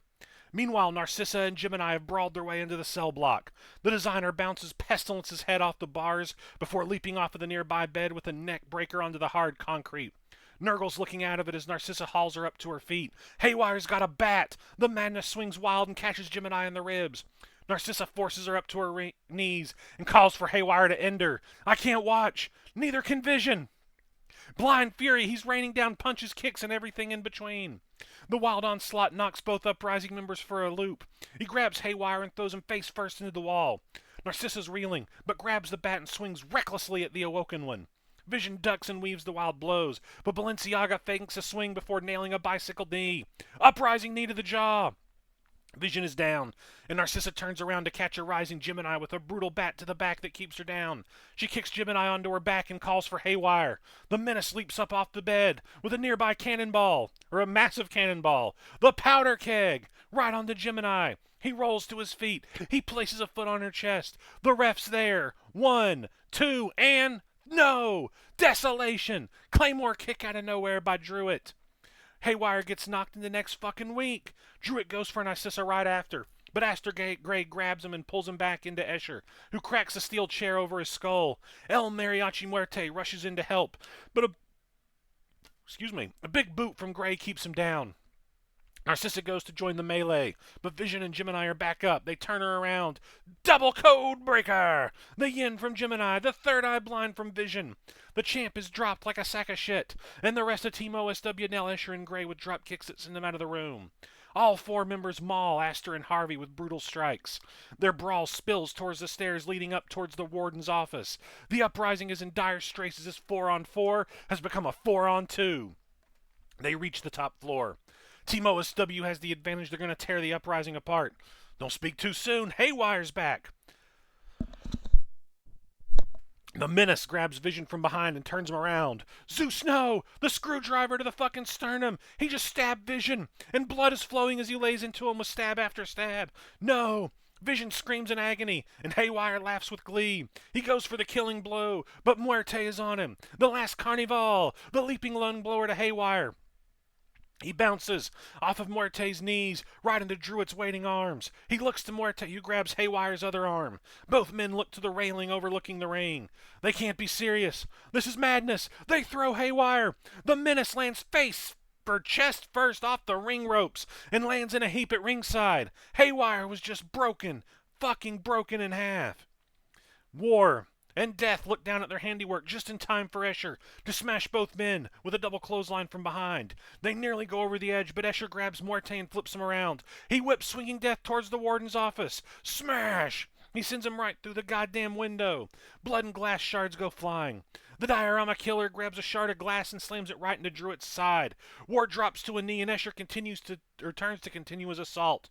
Meanwhile, Narcissa and Gemini have brawled their way into the cell block. The designer bounces Pestilence's head off the bars before leaping off of the nearby bed with a neck breaker onto the hard concrete. Nurgle's looking out of it as Narcissa hauls her up to her feet. Haywire's got a bat. The madness swings wild and catches Gemini in the ribs. Narcissa forces her up to her knees and calls for Haywire to end her. I can't watch. Neither can Vision. Blind Fury, he's raining down punches, kicks, and everything in between. The wild onslaught knocks both Uprising members for a loop. He grabs Haywire and throws him face first into the wall. Narcissa's reeling, but grabs the bat and swings recklessly at the awoken one. Vision ducks and weaves the wild blows, but Balenciaga fakes a swing before nailing a bicycle knee. Uprising knee to the jaw. Vision is down, and Narcissa turns around to catch a rising Gemini with a brutal bat to the back that keeps her down. She kicks Gemini onto her back and calls for Haywire. The menace leaps up off the bed with a nearby cannonball, or a massive cannonball. The powder keg, right onto Gemini. He rolls to his feet. He places a foot on her chest. The ref's there. 1, 2, and no! Desolation! Claymore kick out of nowhere by Druitt. Haywire gets knocked in the next fucking week. Druitt goes for Narcissa right after, but Aster Gray grabs him and pulls him back into Escher, who cracks a steel chair over his skull. El Mariachi Muerte rushes in to help, but a big boot from Gray keeps him down. Narcissa goes to join the melee, but Vision and Gemini are back up. They turn her around. Double code breaker! The yin from Gemini, the third eye blind from Vision. The champ is dropped like a sack of shit, and the rest of Team OSW nail Escher and Gray with drop kicks that send them out of the room. All four members maul Aster and Harvey with brutal strikes. Their brawl spills towards the stairs leading up towards the warden's office. The Uprising is in dire straits as this 4-on-4 has become a 4-on-2. They reach the top floor. Team OSW has the advantage. They're going to tear the Uprising apart. Don't speak too soon. Haywire's back. The menace grabs Vision from behind and turns him around. Zeus, no! The screwdriver to the fucking sternum. He just stabbed Vision, and blood is flowing as he lays into him with stab after stab. No! Vision screams in agony, and Haywire laughs with glee. He goes for the killing blow, but Muerte is on him. The last Carnival, the leaping lung blower to Haywire. He bounces off of Muerte's knees right into Druitt's waiting arms. He looks to Muerte, who grabs Haywire's other arm. Both men look to the railing overlooking the ring. They can't be serious. This is madness. They throw Haywire. The menace lands face or chest first off the ring ropes and lands in a heap at ringside. Haywire was just fucking broken in half. War and Death look down at their handiwork just in time for Escher to smash both men with a double clothesline from behind. They nearly go over the edge, but Escher grabs Muerte and flips him around. He whips swinging Death towards the warden's office. Smash! He sends him right through the goddamn window. Blood and glass shards go flying. The diorama killer grabs a shard of glass and slams it right into Druitt's side. War drops to a knee and Escher turns to continue his assault.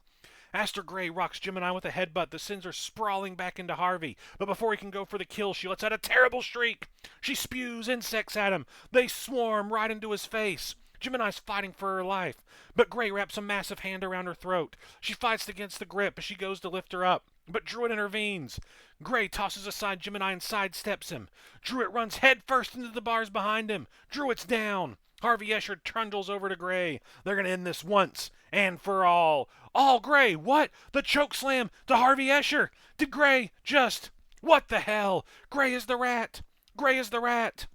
Aster Gray rocks Gemini with a headbutt that sends her sprawling back into Harvey. But before he can go for the kill, she lets out a terrible shriek. She spews insects at him. They swarm right into his face. Gemini's fighting for her life, but Gray wraps a massive hand around her throat. She fights against the grip as she goes to lift her up, but Druid intervenes. Gray tosses aside Gemini and sidesteps him. Druid runs headfirst into the bars behind him. Druid's down. Harvey Escher trundles over to Gray. They're going to end this once and for all. All Gray. What? The choke slam to Harvey Escher. Did Gray just... What the hell? Gray is the rat. Gray is the rat.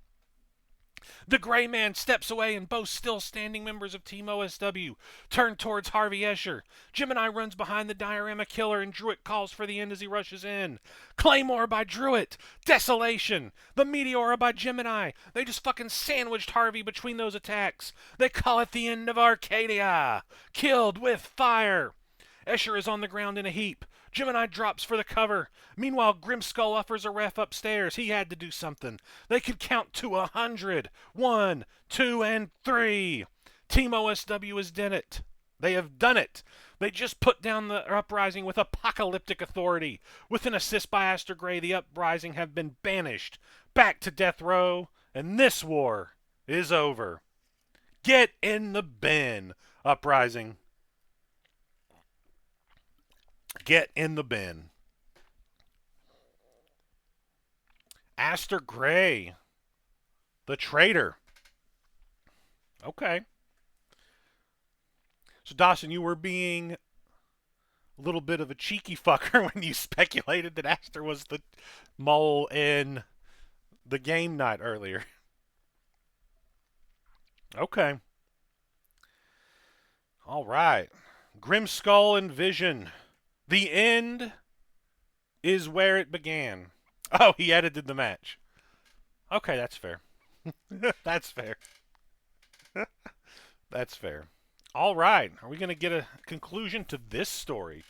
The Gray Man steps away and both still standing members of Team OSW turn towards Harvey Escher. Gemini runs behind the Diorama Killer and Druid calls for the end as he rushes in. Claymore by Druid. Desolation. The Meteora by Gemini. They just fucking sandwiched Harvey between those attacks. They call it the end of Arcadia. Killed with fire. Escher is on the ground in a heap. Gemini drops for the cover. Meanwhile, Grimskull offers a ref upstairs. He had to do something. They could count to 100. 1, 2, and 3. Team OSW has done it. They have done it. They just put down the uprising with apocalyptic authority. With an assist by Aster Gray, the uprising have been banished back to death row, and this war is over. Get in the bin, uprising. Get in the bin. Aster Gray, the traitor. Okay. So, Dawson, you were being a little bit of a cheeky fucker when you speculated that Aster was the mole in the game night earlier. Okay. All right. Grimskull and Vision. The end is where it began. Oh, he edited the match. Okay, that's fair. That's fair. That's fair. All right. Are we going to get a conclusion to this story?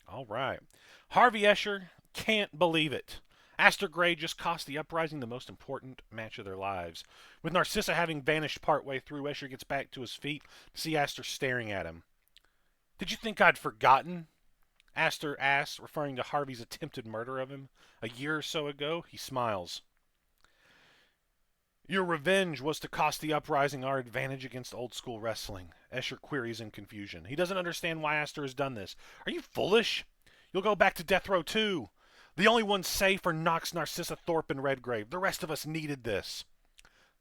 All right. Harvey Escher can't believe it. Aster Gray just cost the Uprising the most important match of their lives. With Narcissa having vanished partway through, Escher gets back to his feet to see Aster staring at him. Did you think I'd forgotten? Aster asks, referring to Harvey's attempted murder of him a year or so ago. He smiles. Your revenge was to cost the Uprising our advantage against old school wrestling, Escher queries in confusion. He doesn't understand why Aster has done this. Are you foolish? You'll go back to death row too. The only ones safe are Nox, Narcissa, Thorpe, and Redgrave. The rest of us needed this.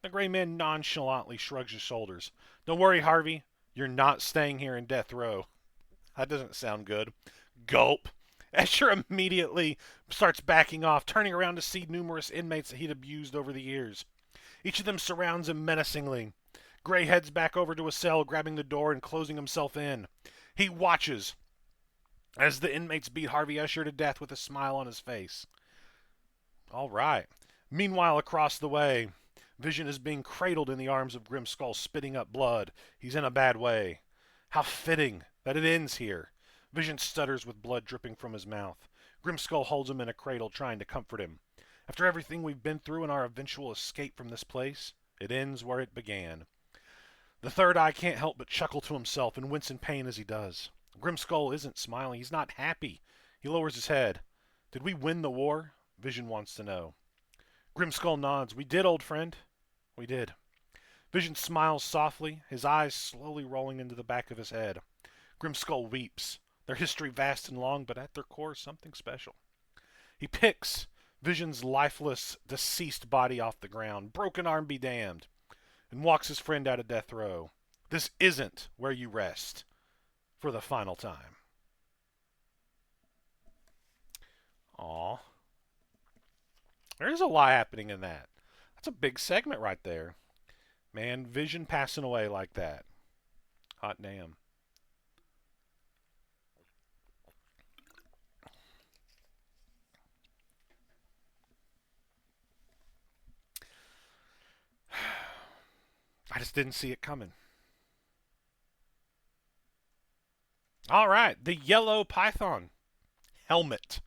The Gray Man nonchalantly shrugs his shoulders. Don't worry, Harvey. You're not staying here in death row. That doesn't sound good. Gulp. Escher immediately starts backing off, turning around to see numerous inmates that he'd abused over the years. Each of them surrounds him menacingly. Gray heads back over to his cell, grabbing the door and closing himself in. He watches as the inmates beat Harvey Escher to death with a smile on his face. All right. Meanwhile, across the way, Vision is being cradled in the arms of Grimskull, spitting up blood. He's in a bad way. How fitting that it ends here. Vision stutters with blood dripping from his mouth. Grimskull holds him in a cradle, trying to comfort him. After everything we've been through and our eventual escape from this place, it ends where it began. The third eye can't help but chuckle to himself and wince in pain as he does. Grimskull isn't smiling. He's not happy. He lowers his head. Did we win the war? Vision wants to know. Grimskull nods. We did, old friend. We did. Vision smiles softly, his eyes slowly rolling into the back of his head. Grimskull weeps. Their history vast and long, but at their core something special. He picks Vision's lifeless, deceased body off the ground, broken arm be damned, and walks his friend out of death row. This isn't where you rest for the final time. Aw. There is a lot happening in that. That's a big segment right there. Man, Vision passing away like that. Hot damn. I just didn't see it coming. All right, the yellow python helmet.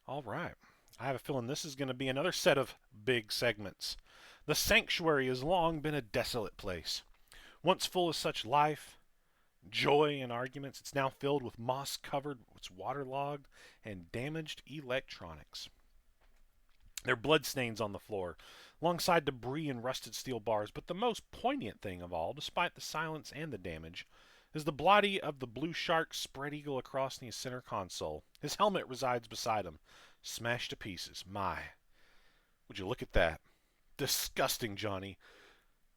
All right. I have a feeling this is going to be another set of big segments. The sanctuary has long been a desolate place, Once full of such life, joy, and arguments, it's now filled with moss covered, it's waterlogged, and damaged electronics. There are bloodstains on the floor, alongside debris and rusted steel bars, but the most poignant thing of all, despite the silence and the damage, is the body of the blue shark spread eagle across the center console. His helmet resides beside him, smashed to pieces. My, would you look at that? Disgusting, Johnny.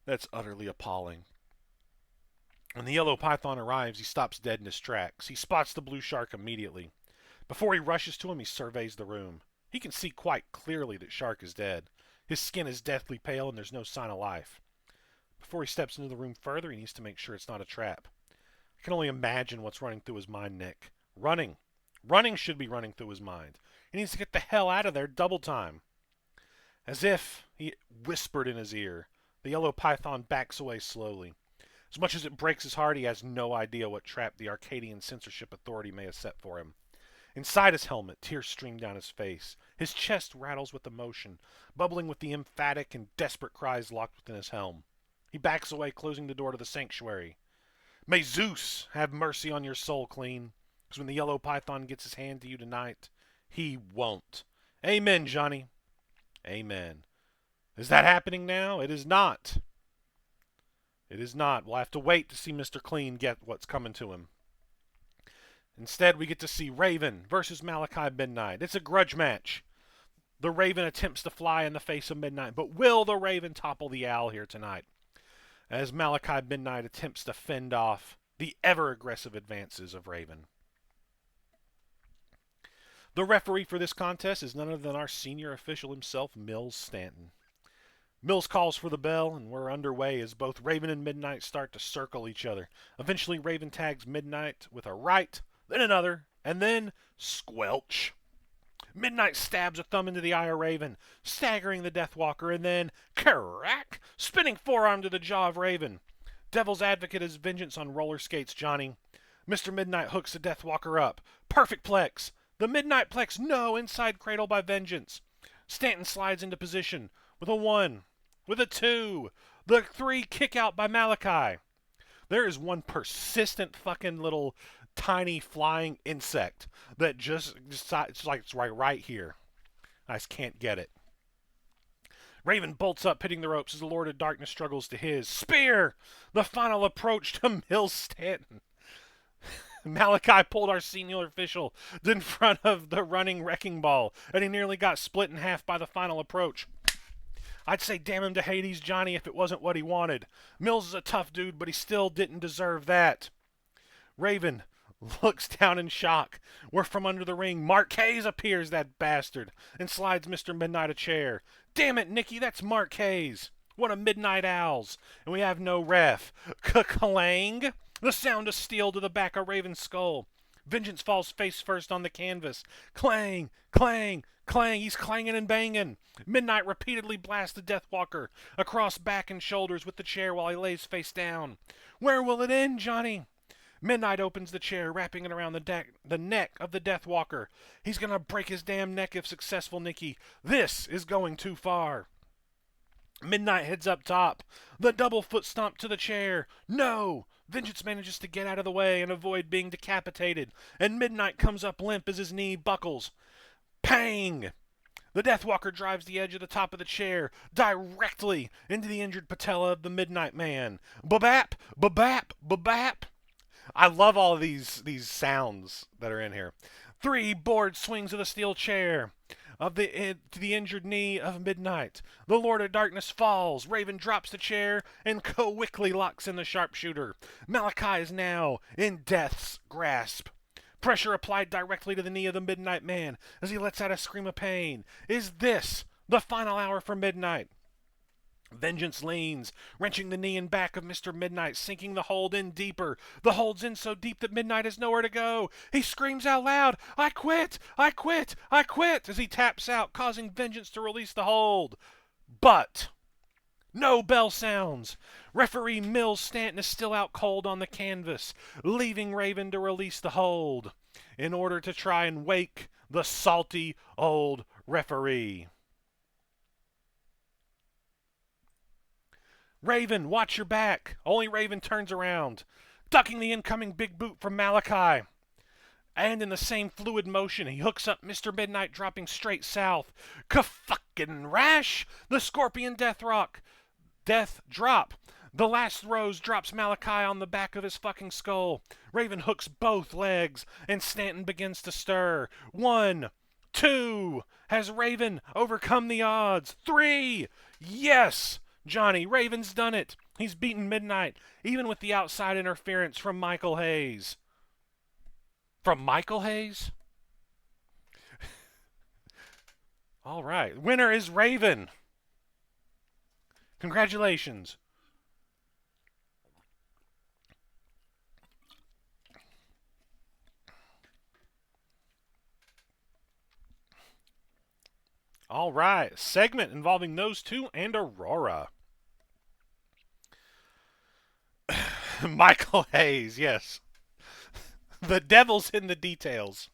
That's utterly appalling. When the yellow python arrives, he stops dead in his tracks. He spots the blue shark immediately. Before he rushes to him, he surveys the room. He can see quite clearly that Shark is dead. His skin is deathly pale and there's no sign of life. Before he steps into the room further, he needs to make sure it's not a trap. I can only imagine what's running through his mind, Nick. Running. Running should be running through his mind. He needs to get the hell out of there double time. As if he whispered in his ear, the yellow python backs away slowly. As much as it breaks his heart, he has no idea what trap the Arcadian censorship authority may have set for him. Inside his helmet, tears stream down his face. His chest rattles with emotion, bubbling with the emphatic and desperate cries locked within his helm. He backs away, closing the door to the sanctuary. May Zeus have mercy on your soul, Clean, because when the yellow python gets his hand to you tonight, he won't. Amen, Johnny. Amen. Is that happening now? It is not. It is not. We'll have to wait to see Mr. Clean get what's coming to him. Instead, we get to see Raven versus Malachi Midnight. It's a grudge match. The Raven attempts to fly in the face of Midnight, but will the Raven topple the Owl here tonight? As Malachi Midnight attempts to fend off the ever-aggressive advances of Raven. The referee for this contest is none other than our senior official himself, Mills Stanton. Mills calls for the bell, and we're underway as both Raven and Midnight start to circle each other. Eventually, Raven tags Midnight with a right, then another, and then squelch. Midnight stabs a thumb into the eye of Raven, staggering the Deathwalker, and then crack, spinning forearm to the jaw of Raven. Devil's Advocate is vengeance on roller skates, Johnny. Mr. Midnight hooks the Deathwalker up. Perfect plex. The Midnight plex, no, inside cradle by vengeance. Stanton slides into position with a 1, with a 2, the 3 kick out by Malachi. There is one persistent fucking little tiny flying insect that just it's like it's right here. I just can't get it. Raven bolts up, hitting the ropes as the Lord of Darkness struggles to his spear. The final approach to Mills Stanton. Malachi pulled our senior official in front of the running wrecking ball, and he nearly got split in half by the final approach. I'd say damn him to Hades, Johnny, if it wasn't what he wanted. Mills is a tough dude, but he still didn't deserve that. Raven looks down in shock, where from under the ring, Mark Hayes appears, that bastard, and slides Mr. Midnight a chair. Damn it, Nicky, that's Mark Hayes. One of Midnight Owls, and we have no ref. Clang! The sound of steel to the back of Raven's skull. Vengeance falls face first on the canvas. Clang! Clang! Clang! He's clanging and banging. Midnight repeatedly blasts the Deathwalker across back and shoulders with the chair while he lays face down. Where will it end, Johnny? Midnight opens the chair, wrapping it around the neck of the Deathwalker. He's gonna break his damn neck if successful, Nicky. This is going too far. Midnight heads up top. The double foot stomp to the chair. No! Vengeance manages to get out of the way and avoid being decapitated, and Midnight comes up limp as his knee buckles. Pang! The Deathwalker drives the edge of the top of the chair directly into the injured patella of the Midnight Man. Babap! Babap! Babap! I love all of these sounds that are in here. 3 board swings of the steel chair to the injured knee of Midnight. The Lord of Darkness falls. Raven drops the chair and quickly locks in the sharpshooter. Malachi is now in death's grasp. Pressure applied directly to the knee of the Midnight Man as he lets out a scream of pain. Is this the final hour for Midnight? Vengeance leans, wrenching the knee and back of Mr. Midnight, sinking the hold in deeper. The hold's in so deep that Midnight has nowhere to go. He screams out loud, I quit! I quit! I quit! As he taps out, causing Vengeance to release the hold. But no bell sounds. Referee Mills Stanton is still out cold on the canvas, leaving Raven to release the hold in order to try and wake the salty old referee. Raven, watch your back. Only Raven turns around, ducking the incoming big boot from Malachi. And in the same fluid motion, he hooks up Mr. Midnight, dropping straight south. Ka-fucking rash! The Scorpion Death drop. The last rose drops Malachi on the back of his fucking skull. Raven hooks both legs, and Stanton begins to stir. 1, 2. Has Raven overcome the odds? 3. Yes! Johnny, Raven's done it. He's beaten Midnight, even with the outside interference from Michael Hayes. From Michael Hayes? All right. Winner is Raven. Congratulations. All right. Segment involving those two and Aurora. Michael Hayes, yes. The devil's in the details.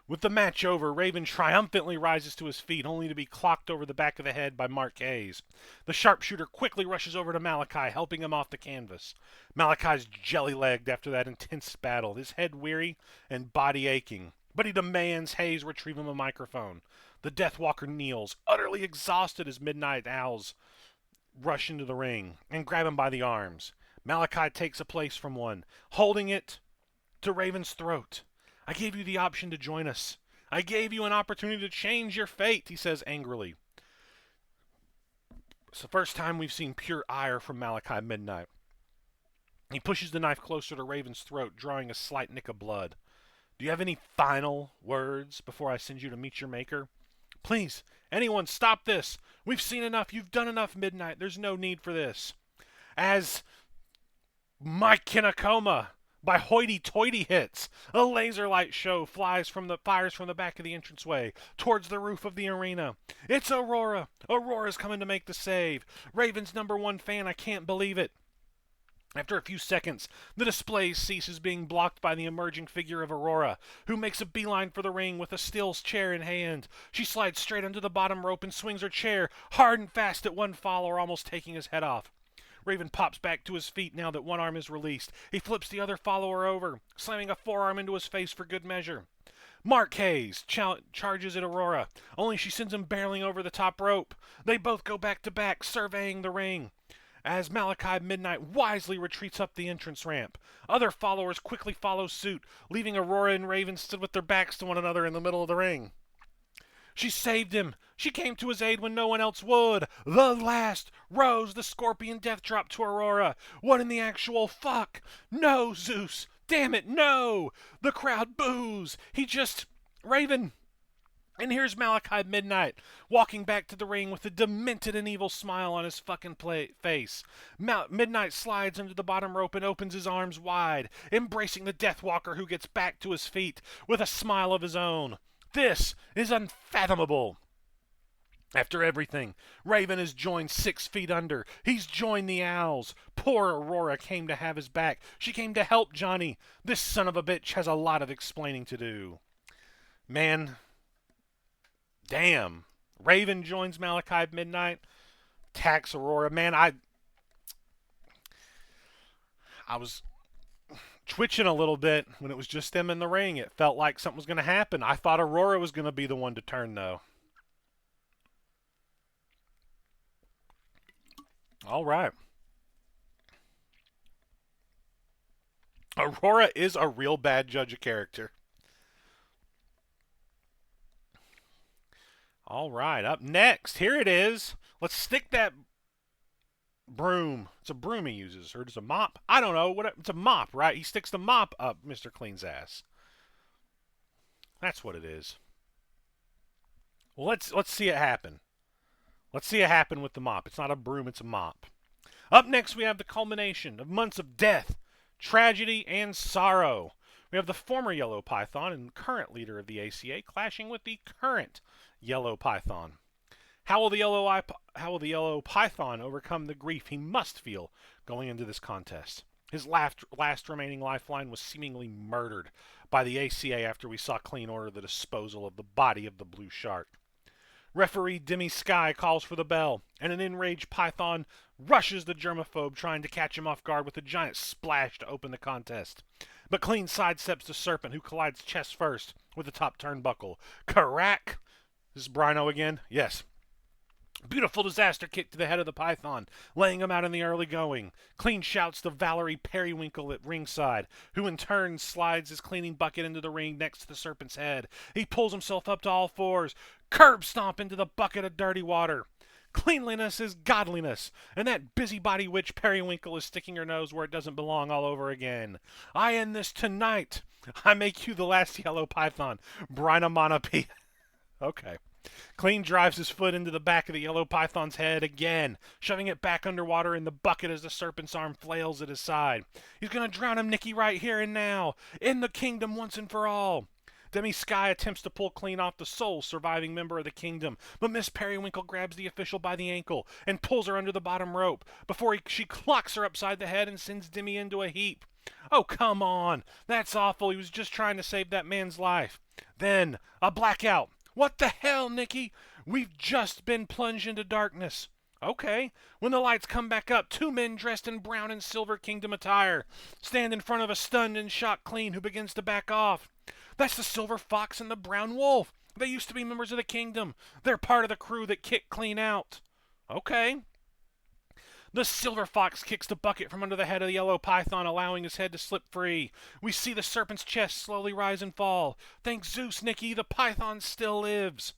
With the match over, Raven triumphantly rises to his feet, only to be clocked over the back of the head by Mark Hayes. The sharpshooter quickly rushes over to Malachi, helping him off the canvas. Malachi's jelly-legged after that intense battle, his head weary and body aching. But he demands Hayes retrieve him a microphone. The Deathwalker kneels, utterly exhausted as Midnight Owls rush into the ring and grab him by the arms. Malachi takes a place from one, holding it to Raven's throat. I gave you the option to join us. I gave you an opportunity to change your fate, he says angrily. It's the first time we've seen pure ire from Malachi Midnight. He pushes the knife closer to Raven's throat, drawing a slight nick of blood. Do you have any final words before I send you to meet your maker? Please, anyone, stop this. We've seen enough. You've done enough, Midnight. There's no need for this. As Mike Kinakoma by hoity-toity hits, a laser light show fires from the back of the entranceway towards the roof of the arena. It's Aurora. Aurora's coming to make the save. Raven's #1 fan. I can't believe it. After a few seconds, the display ceases, being blocked by the emerging figure of Aurora, who makes a beeline for the ring with a steel chair in hand. She slides straight under the bottom rope and swings her chair hard and fast at one follower, almost taking his head off. Raven pops back to his feet now that one arm is released. He flips the other follower over, slamming a forearm into his face for good measure. Mark Hayes charges at Aurora, only she sends him barreling over the top rope. They both go back to back, surveying the ring, as Malachi Midnight wisely retreats up the entrance ramp. Other followers quickly follow suit, leaving Aurora and Raven stood with their backs to one another in the middle of the ring. She saved him. She came to his aid when no one else would. The last rose, the Scorpion Death drop to Aurora. What in the actual fuck? No, Zeus. Damn it, no. The crowd boos. Raven. And here's Malachi Midnight, walking back to the ring with a demented and evil smile on his fucking face. Midnight slides under the bottom rope and opens his arms wide, embracing the Deathwalker, who gets back to his feet with a smile of his own. This is unfathomable. After everything, Raven has joined 6 feet under. He's joined the Owls. Poor Aurora came to have his back. She came to help Johnny. This son of a bitch has a lot of explaining to do. Man, damn. Raven joins Malachi Midnight, attacks Aurora. Man, I was twitching a little bit when it was just them in the ring. It felt like something was going to happen. I thought Aurora was going to be the one to turn, though. All right. Aurora is a real bad judge of character. All right, up next, here it is. Let's stick that broom. It's a broom he uses, or it's a mop. I don't know. It's a mop, right? He sticks the mop up Mr. Clean's ass. That's what it is. Well, let's see it happen. Let's see it happen with the mop. It's not a broom, it's a mop. Up next, we have the culmination of months of death, tragedy, and sorrow. We have the former Yellow Python and current leader of the ACA clashing with the current Yellow Python. How will the Yellow Python overcome the grief he must feel going into this contest? His last remaining lifeline was seemingly murdered by the ACA after we saw Clean order the disposal of the body of the Blue Shark. Referee Demi Sky calls for the bell, and an enraged python rushes the germaphobe, trying to catch him off guard with a giant splash to open the contest. But Clean sidesteps the serpent, who collides chest first with the top turnbuckle. Crack! This is Brino again? Yes. Beautiful disaster kick to the head of the python, laying him out in the early going. Clean shouts to Valerie Periwinkle at ringside, who in turn slides his cleaning bucket into the ring next to the serpent's head. He pulls himself up to all fours, curb stomp into the bucket of dirty water. Cleanliness is godliness, and that busybody witch Periwinkle is sticking her nose where it doesn't belong all over again. I end this tonight. I make you the last yellow python. Brinomonope. Okay. Clean drives his foot into the back of the yellow python's head again, shoving it back underwater in the bucket as the serpent's arm flails at his side. He's gonna drown him, Nicky, right here and now. In the kingdom once and for all. Demi Sky attempts to pull Clean off the sole surviving member of the kingdom, but Miss Periwinkle grabs the official by the ankle and pulls her under the bottom rope before she clocks her upside the head and sends Demi into a heap. Oh, come on. That's awful. He was just trying to save that man's life. Then, a blackout. What the hell, Nicky? We've just been plunged into darkness. Okay. When the lights come back up, two men dressed in brown and silver kingdom attire stand in front of a stunned and shocked Clean, who begins to back off. That's the Silver Fox and the Brown Wolf. They used to be members of the kingdom. They're part of the crew that kicked Clean out. Okay. The Silver Fox kicks the bucket from under the head of the yellow python, allowing his head to slip free. We see the serpent's chest slowly rise and fall. Thank Zeus, Nicky, the python still lives.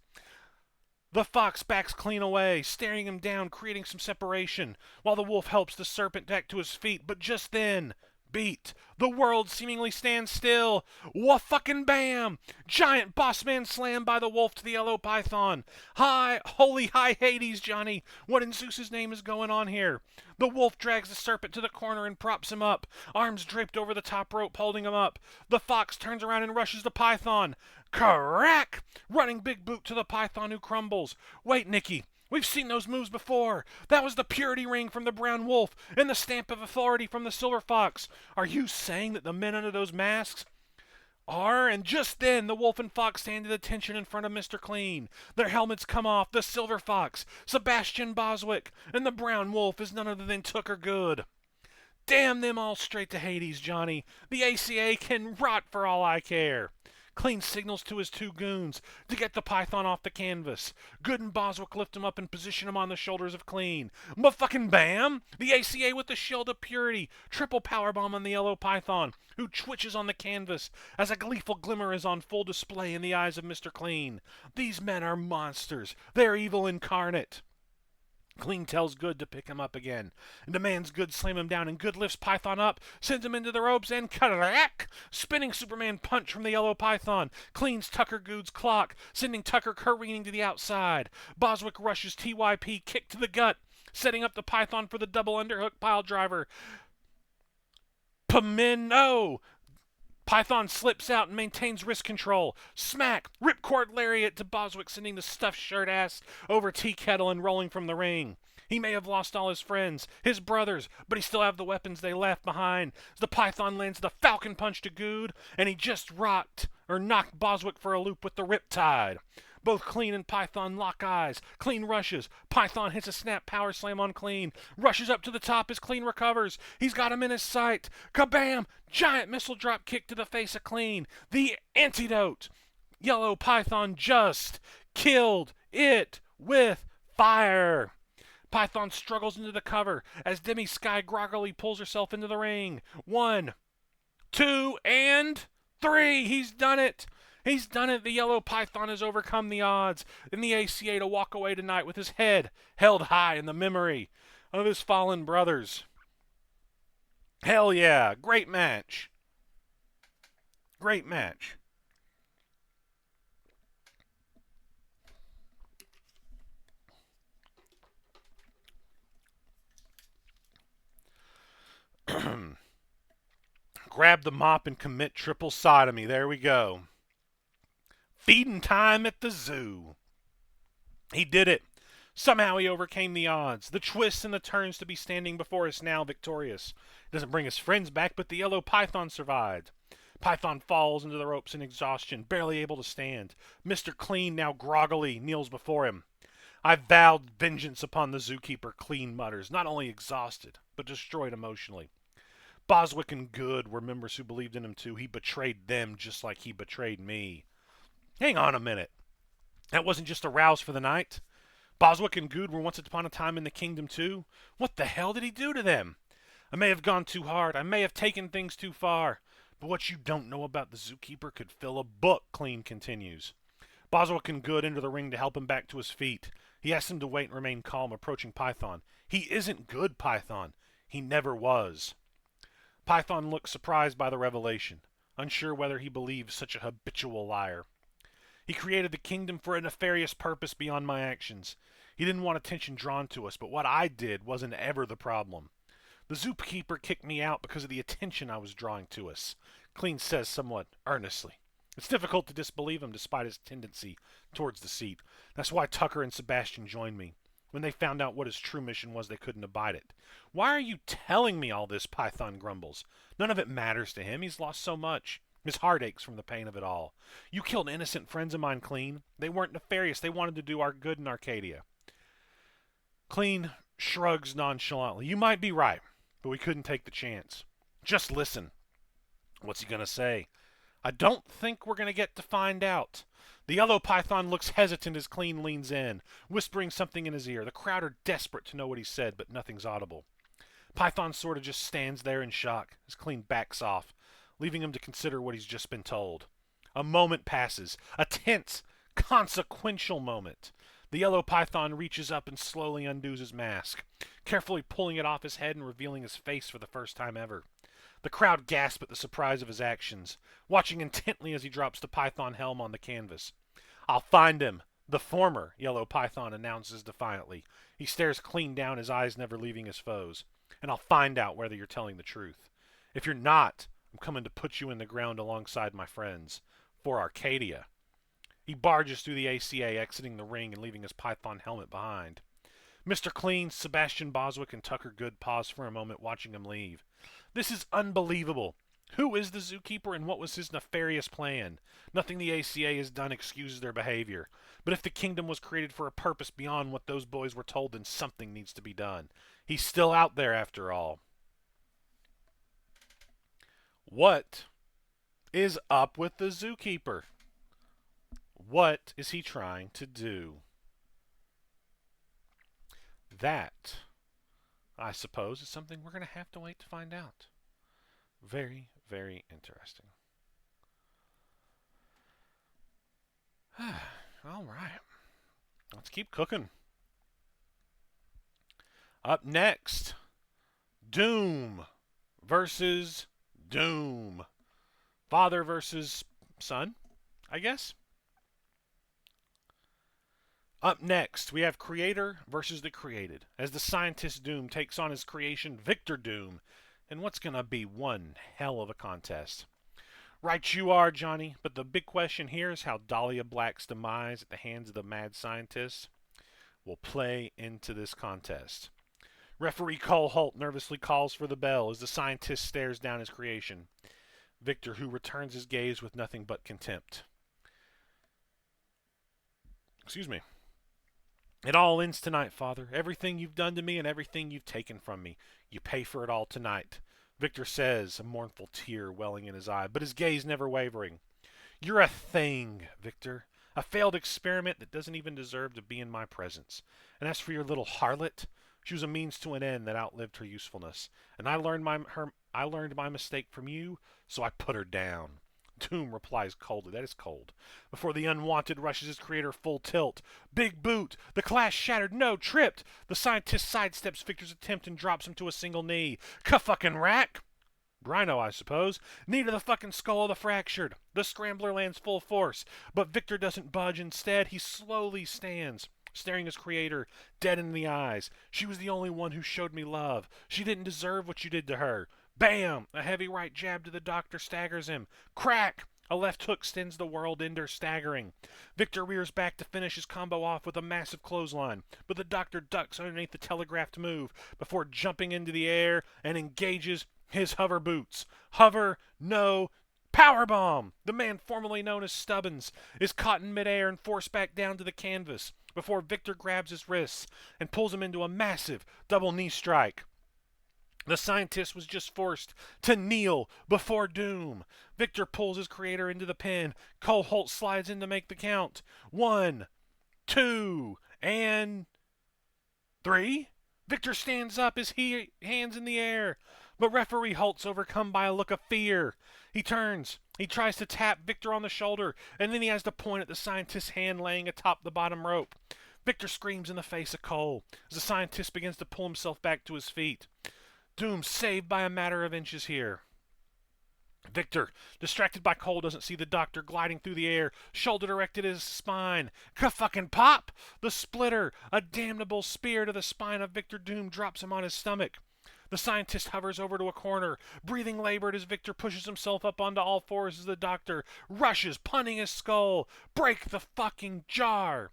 The fox backs Clean away, staring him down, creating some separation, while the wolf helps the serpent back to his feet. But just then, beat. The world seemingly stands still. Wa-fucking-bam! Giant bossman slam by the wolf to the yellow python. Holy high Hades, Johnny. What in Zeus's name is going on here? The wolf drags the serpent to the corner and props him up, arms draped over the top rope holding him up. The fox turns around and rushes the python. Crack! Running big boot to the python, who crumbles. Wait, Nicky. We've seen those moves before. That was the purity ring from the brown wolf and the stamp of authority from the silver fox. Are you saying that the men under those masks are? And just then, the wolf and fox stand at attention in front of Mr. Clean. Their helmets come off. The silver fox, Sebastian Boswick, and the brown wolf is none other than Tooker Good. Damn them all straight to Hades, Johnny. The ACA can rot for all I care. Clean signals to his two goons to get the python off the canvas. Good and Boswick lift him up and position him on the shoulders of Clean. But fucking bam! The ACA with the shield of purity. Triple powerbomb on the yellow python, who twitches on the canvas as a gleeful glimmer is on full display in the eyes of Mr. Clean. These men are monsters. They're evil incarnate. Clean tells Good to pick him up again, and demands Good slam him down, and Good lifts Python up, sends him into the ropes, and crack! Spinning Superman punch from the yellow python cleans Tucker Good's clock, sending Tucker careening to the outside. Boswick rushes TYP, kick to the gut, setting up the python for the double underhook pile driver. Pamino! Python slips out and maintains wrist control. Smack! Ripcord lariat to Boswick, sending the stuffed shirt ass over tea kettle and rolling from the ring. He may have lost all his friends, his brothers, but he still have the weapons they left behind. As the python lands the falcon punch to Good, and he just knocked Boswick for a loop with the riptide. Both Clean and Python lock eyes. Clean rushes. Python hits a snap power slam on Clean. Rushes up to the top as Clean recovers. He's got him in his sight. Kabam! Giant missile drop kick to the face of Clean. The antidote. Yellow Python just killed it with fire. Python struggles into the cover as Demi Sky groggily pulls herself into the ring. 1, 2, and 3. He's done it. He's done it. The yellow python has overcome the odds in the ACA to walk away tonight with his head held high in the memory of his fallen brothers. Hell yeah. Great match. Great match. Grab the mop and commit triple sodomy. There we go. Feeding time at the zoo. He did it. Somehow he overcame the odds, the twists and the turns to be standing before us now victorious. He doesn't bring his friends back, but the yellow python survived. Python falls into the ropes in exhaustion, barely able to stand. Mr. Clean, now groggily, kneels before him. I vowed vengeance upon the zookeeper, Clean mutters, not only exhausted, but destroyed emotionally. Boswick and Good were members who believed in him too. He betrayed them just like he betrayed me. Hang on a minute. That wasn't just a rouse for the night. Boswick and Good were once upon a time in the kingdom too. What the hell did he do to them? I may have gone too hard. I may have taken things too far. But what you don't know about the zookeeper could fill a book, Clean continues. Boswick and Good enter the ring to help him back to his feet. He asks him to wait and remain calm, approaching Python. He isn't good, Python. He never was. Python looks surprised by the revelation, unsure whether he believes such a habitual liar. He created the kingdom for a nefarious purpose beyond my actions. He didn't want attention drawn to us, but what I did wasn't ever the problem. The zookeeper kicked me out because of the attention I was drawing to us, Clean says somewhat earnestly. It's difficult to disbelieve him despite his tendency towards deceit. That's why Tucker and Sebastian joined me. When they found out what his true mission was, they couldn't abide it. Why are you telling me all this? Python grumbles. None of it matters to him. He's lost so much. His heart aches from the pain of it all. You killed innocent friends of mine, Clean. They weren't nefarious. They wanted to do our good in Arcadia. Clean shrugs nonchalantly. You might be right, but we couldn't take the chance. Just listen. What's he going to say? I don't think we're going to get to find out. The yellow python looks hesitant as Clean leans in, whispering something in his ear. The crowd are desperate to know what he said, but nothing's audible. Python sort of just stands there in shock as Clean backs off, leaving him to consider what he's just been told. A moment passes, a tense, consequential moment. The yellow python reaches up and slowly undoes his mask, carefully pulling it off his head and revealing his face for the first time ever. The crowd gasp at the surprise of his actions, watching intently as he drops the python helm on the canvas. I'll find him, the former yellow python announces defiantly. He stares Clean down, his eyes never leaving his foes. And I'll find out whether you're telling the truth. If you're not, I'm coming to put you in the ground alongside my friends. For Arcadia. He barges through the ACA, exiting the ring and leaving his python helmet behind. Mr. Clean, Sebastian Boswick, and Tucker Good pause for a moment, watching him leave. This is unbelievable. Who is the zookeeper and what was his nefarious plan? Nothing the ACA has done excuses their behavior. But if the kingdom was created for a purpose beyond what those boys were told, then something needs to be done. He's still out there after all. What is up with the zookeeper? What is he trying to do? That, I suppose, is something we're going to have to wait to find out. Very, very interesting. All right. Let's keep cooking. Up next, Doom versus Doom. Father versus son, I guess. Up next, we have Creator versus the Created, as the scientist Doom takes on his creation, Victor Doom, in what's going to be one hell of a contest. Right you are, Johnny, but the big question here is how Dahlia Black's demise at the hands of the mad scientist will play into this contest. Referee Cole Holt nervously calls for the bell as the scientist stares down his creation. Victor, who returns his gaze with nothing but contempt. Excuse me. It all ends tonight, Father. Everything you've done to me and everything you've taken from me. You pay for it all tonight. Victor says, a mournful tear welling in his eye, but his gaze never wavering. You're a thing, Victor. A failed experiment that doesn't even deserve to be in my presence. And as for your little harlot, she was a means to an end that outlived her usefulness. And I learned my mistake from you, so I put her down. Doom replies coldly. That is cold. Before the unwanted rushes his creator full tilt. Big boot. The class shattered. No, tripped. The scientist sidesteps Victor's attempt and drops him to a single knee. Ka-fucking rack. Rhino, I suppose. Knee to the fucking skull of the fractured. The scrambler lands full force. But Victor doesn't budge. Instead, he slowly stands, staring his creator dead in the eyes. She was the only one who showed me love. She didn't deserve what you did to her. Bam! A heavy right jab to the doctor staggers him. Crack! A left hook sends the world ender staggering. Victor rears back to finish his combo off with a massive clothesline, but the doctor ducks underneath the telegraphed move before jumping into the air and engages his hover boots. Hover, no, Powerbomb! The man formerly known as Stubbins is caught in midair and forced back down to the canvas before Victor grabs his wrists and pulls him into a massive double knee strike. The scientist was just forced to kneel before doom. Victor pulls his creator into the pin. Cole Holt slides in to make the count. 1, 2, and 3. Victor stands up, his hands in the air. But referee Holt's overcome by a look of fear. He turns. He tries to tap Victor on the shoulder, and then he has to point at the scientist's hand laying atop the bottom rope. Victor screams in the face of Cole as the scientist begins to pull himself back to his feet. Doom saved by a matter of inches here. Victor, distracted by Cole, doesn't see the doctor gliding through the air, shoulder directed at his spine. Ka-fucking pop! The splitter, a damnable spear to the spine of Victor Doom, drops him on his stomach. The scientist hovers over to a corner, breathing labored as Victor pushes himself up onto all fours as the doctor rushes, punning his skull. Break the fucking jar!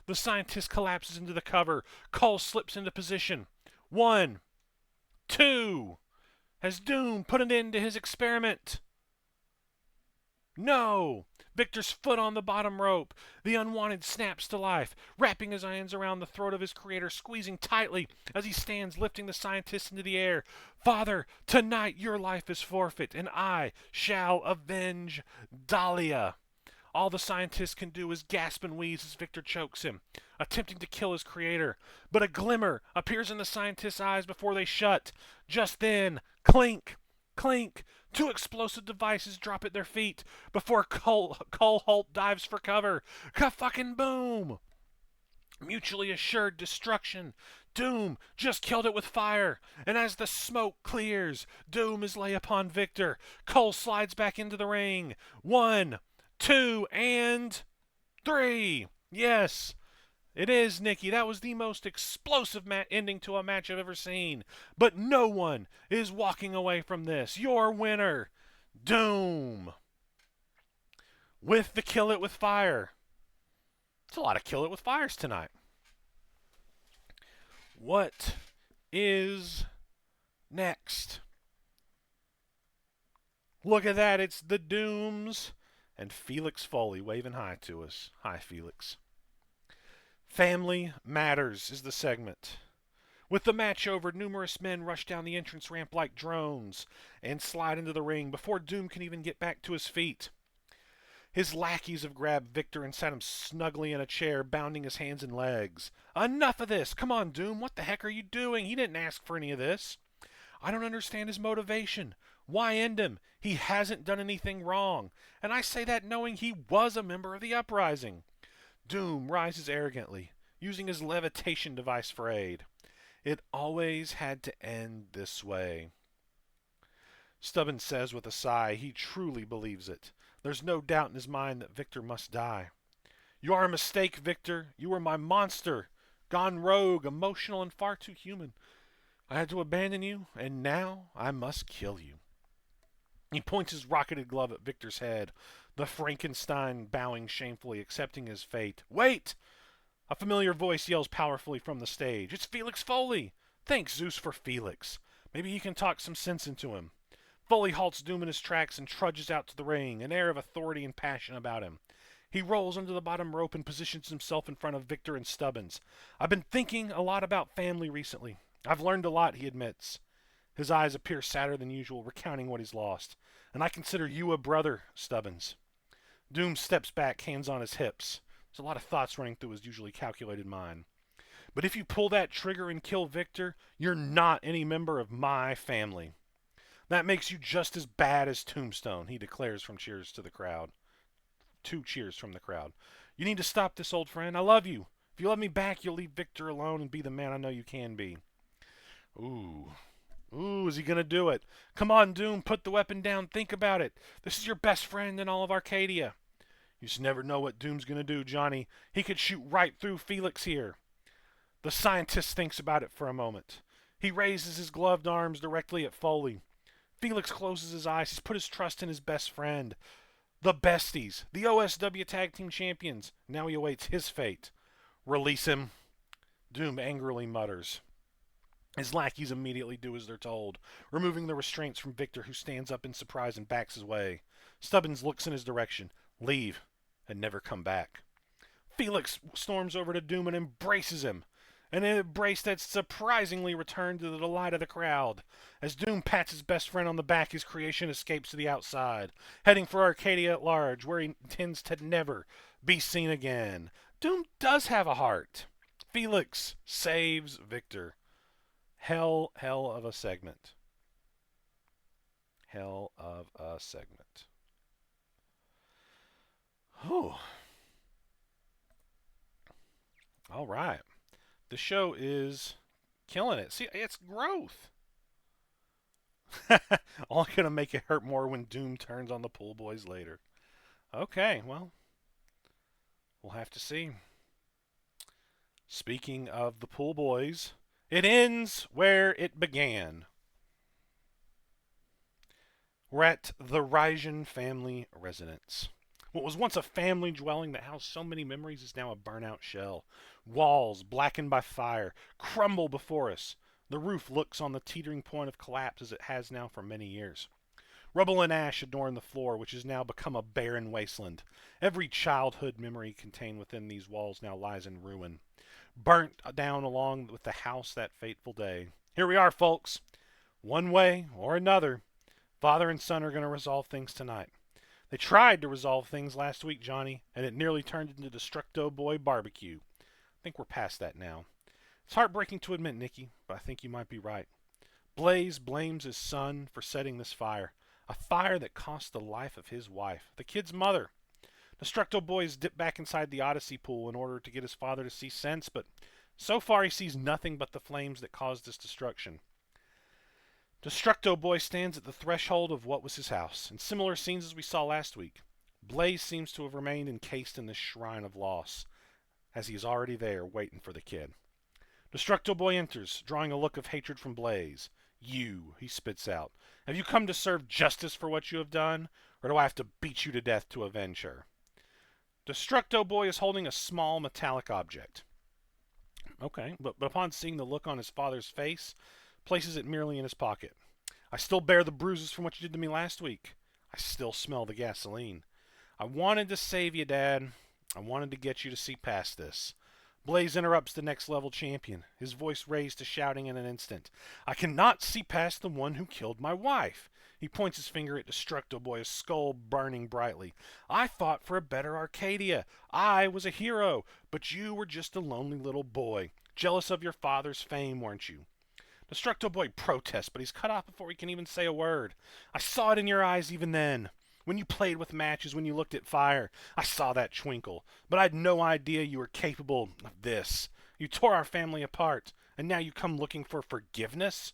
The scientist collapses into the cover. Cole slips into position. 1, 2. Has Doom put an end to his experiment? No! Victor's foot on the bottom rope. The unwanted snaps to life, wrapping his hands around the throat of his creator, squeezing tightly as he stands, lifting the scientist into the air. Father, tonight your life is forfeit, and I shall avenge Dahlia. All the scientist can do is gasp and wheeze as Victor chokes him, attempting to kill his creator. But a glimmer appears in the scientist's eyes before they shut. Just then, clink, clink, 2 explosive devices drop at their feet before Cole Holt dives for cover. Ka-fucking boom! Mutually assured destruction. Doom just killed it with fire, and as the smoke clears, Doom is lay upon Victor. Cole slides back into the ring. 1, 2, and 3. Yes, it is, Nikki. That was the most explosive ending to a match I've ever seen. But no one is walking away from this. Your winner, Doom. With the Kill It With Fire. It's a lot of Kill It With Fires tonight. What is next? Look at that. It's the Dooms and Felix Foley waving hi to us. Hi, Felix. Family Matters is the segment. With the match over, numerous men rush down the entrance ramp like drones and slide into the ring before Doom can even get back to his feet. His lackeys have grabbed Victor and sat him snugly in a chair, bounding his hands and legs. Enough of this! Come on, Doom, what the heck are you doing? He didn't ask for any of this. I don't understand his motivation. Why end him? He hasn't done anything wrong. And I say that knowing he was a member of the Uprising. Doom rises arrogantly, using his levitation device for aid. It always had to end this way. Stubbins says with a sigh he truly believes it. There's no doubt in his mind that Victor must die. You are a mistake, Victor. You were my monster. Gone rogue, emotional, and far too human. I had to abandon you, and now I must kill you. He points his rocketed glove at Victor's head, the Frankenstein bowing shamefully, accepting his fate. Wait! A familiar voice yells powerfully from the stage. It's Felix Foley! Thank Zeus for Felix. Maybe he can talk some sense into him. Foley halts Doom in his tracks and trudges out to the ring, an air of authority and passion about him. He rolls under the bottom rope and positions himself in front of Victor and Stubbins. I've been thinking a lot about family recently. I've learned a lot, he admits. His eyes appear sadder than usual, recounting what he's lost. And I consider you a brother, Stubbins. Doom steps back, hands on his hips. There's a lot of thoughts running through his usually calculated mind. But if you pull that trigger and kill Victor, you're not any member of my family. That makes you just as bad as Tombstone, he declares from cheers to the crowd. 2 cheers from the crowd. You need to stop this, old friend. I love you. If you love me back, you'll leave Victor alone and be the man I know you can be. Ooh. Ooh, is he going to do it? Come on, Doom, put the weapon down. Think about it. This is your best friend in all of Arcadia. You just never know what Doom's going to do, Johnny. He could shoot right through Felix here. The scientist thinks about it for a moment. He raises his gloved arms directly at Foley. Felix closes his eyes. He's put his trust in his best friend. The Besties, the OSW Tag Team Champions. Now he awaits his fate. Release him. Doom angrily mutters. His lackeys immediately do as they're told, removing the restraints from Victor, who stands up in surprise and backs his way. Stubbins looks in his direction. Leave and never come back. Felix storms over to Doom and embraces him. An embrace that surprisingly returned to the delight of the crowd. As Doom pats his best friend on the back, his creation escapes to the outside, heading for Arcadia at large, where he intends to never be seen again. Doom does have a heart. Felix saves Victor. Hell of a segment. Hell of a segment. Oh, all right. The show is killing it. See, it's growth. All gonna make it hurt more when Doom turns on the pool boys later. Okay, well, we'll have to see. Speaking of the pool boys, it ends where it began. We're at the Ryjan family residence. What was once a family dwelling that housed so many memories is now a burnout shell. Walls, blackened by fire, crumble before us. The roof looks on the teetering point of collapse as it has now for many years. Rubble and ash adorn the floor, which has now become a barren wasteland. Every childhood memory contained within these walls now lies in ruin, burnt down along with the house that fateful day. Here we are, folks. One way or another, father and son are going to resolve things tonight. They tried to resolve things last week, Johnny, and it nearly turned into Destructo Boy barbecue. I think we're past that now. It's heartbreaking to admit, Nikki, but I think you might be right. Blaze blames his son for setting this fire. A fire that cost the life of his wife, the kid's mother. Destructo Boy has dipped back inside the Odyssey pool in order to get his father to see sense, but so far he sees nothing but the flames that caused this destruction. Destructo Boy stands at the threshold of what was his house, in similar scenes as we saw last week. Blaze seems to have remained encased in this shrine of loss, as he is already there waiting for the kid. Destructo Boy enters, drawing a look of hatred from Blaze. You, he spits out, have you come to serve justice for what you have done, or do I have to beat you to death to avenge her? Destructo Boy is holding a small metallic object. Okay, but upon seeing the look on his father's face, places it merely in his pocket. I still bear the bruises from what you did to me last week. I still smell the gasoline. I wanted to save you, Dad. I wanted to get you to see past this. Blaze interrupts the next level champion, his voice raised to shouting in an instant. I cannot see past the one who killed my wife. He points his finger at Destructo Boy, his skull burning brightly. I fought for a better Arcadia. I was a hero, but you were just a lonely little boy, jealous of your father's fame, weren't you? Destructo Boy protests, but he's cut off before he can even say a word. I saw it in your eyes even then. When you played with matches, when you looked at fire, I saw that twinkle. But I had no idea you were capable of this. You tore our family apart, and now you come looking for forgiveness?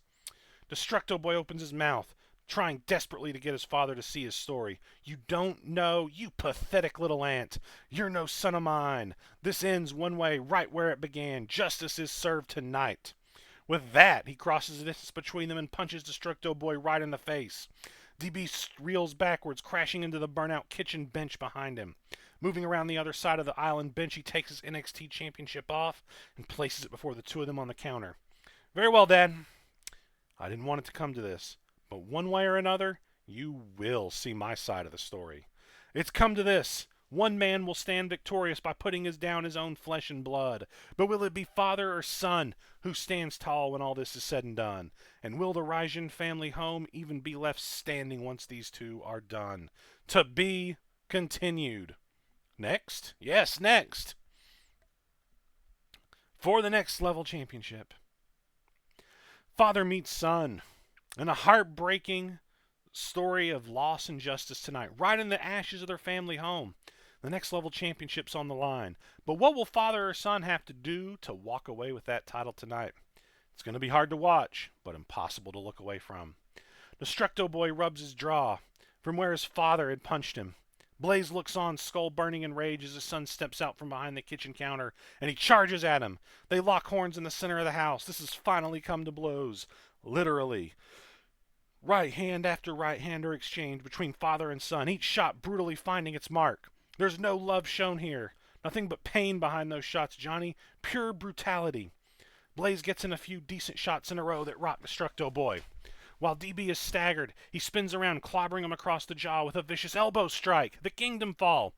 Destructo Boy opens his mouth, trying desperately to get his father to see his story. You don't know, you pathetic little ant. You're no son of mine. This ends one way, right where it began. Justice is served tonight. With that, he crosses the distance between them and punches Destructo Boy right in the face. DB reels backwards, crashing into the burnout kitchen bench behind him. Moving around the other side of the island bench, he takes his NXT championship off and places it before the two of them on the counter. Very well, Dad. I didn't want it to come to this, but one way or another, you will see my side of the story. It's come to this. One man will stand victorious by putting down his own flesh and blood. But will it be father or son who stands tall when all this is said and done? And will the Ryjan family home even be left standing once these two are done? To be continued. Next? Yes, next. For the next level championship. Father meets son. And a heartbreaking story of loss and justice tonight. Right in the ashes of their family home. The next level championship's on the line. But what will father or son have to do to walk away with that title tonight? It's going to be hard to watch, but impossible to look away from. Destructo Boy rubs his jaw from where his father had punched him. Blaze looks on, skull burning in rage, as his son steps out from behind the kitchen counter, and he charges at him. They lock horns in the center of the house. This has finally come to blows. Literally. Right hand after right hand are exchanged between father and son, each shot brutally finding its mark. There's no love shown here. Nothing but pain behind those shots, Johnny. Pure brutality. Blaze gets in a few decent shots in a row that rock Destructo Boy. While DB is staggered, he spins around, clobbering him across the jaw with a vicious elbow strike. The Kingdom Fall.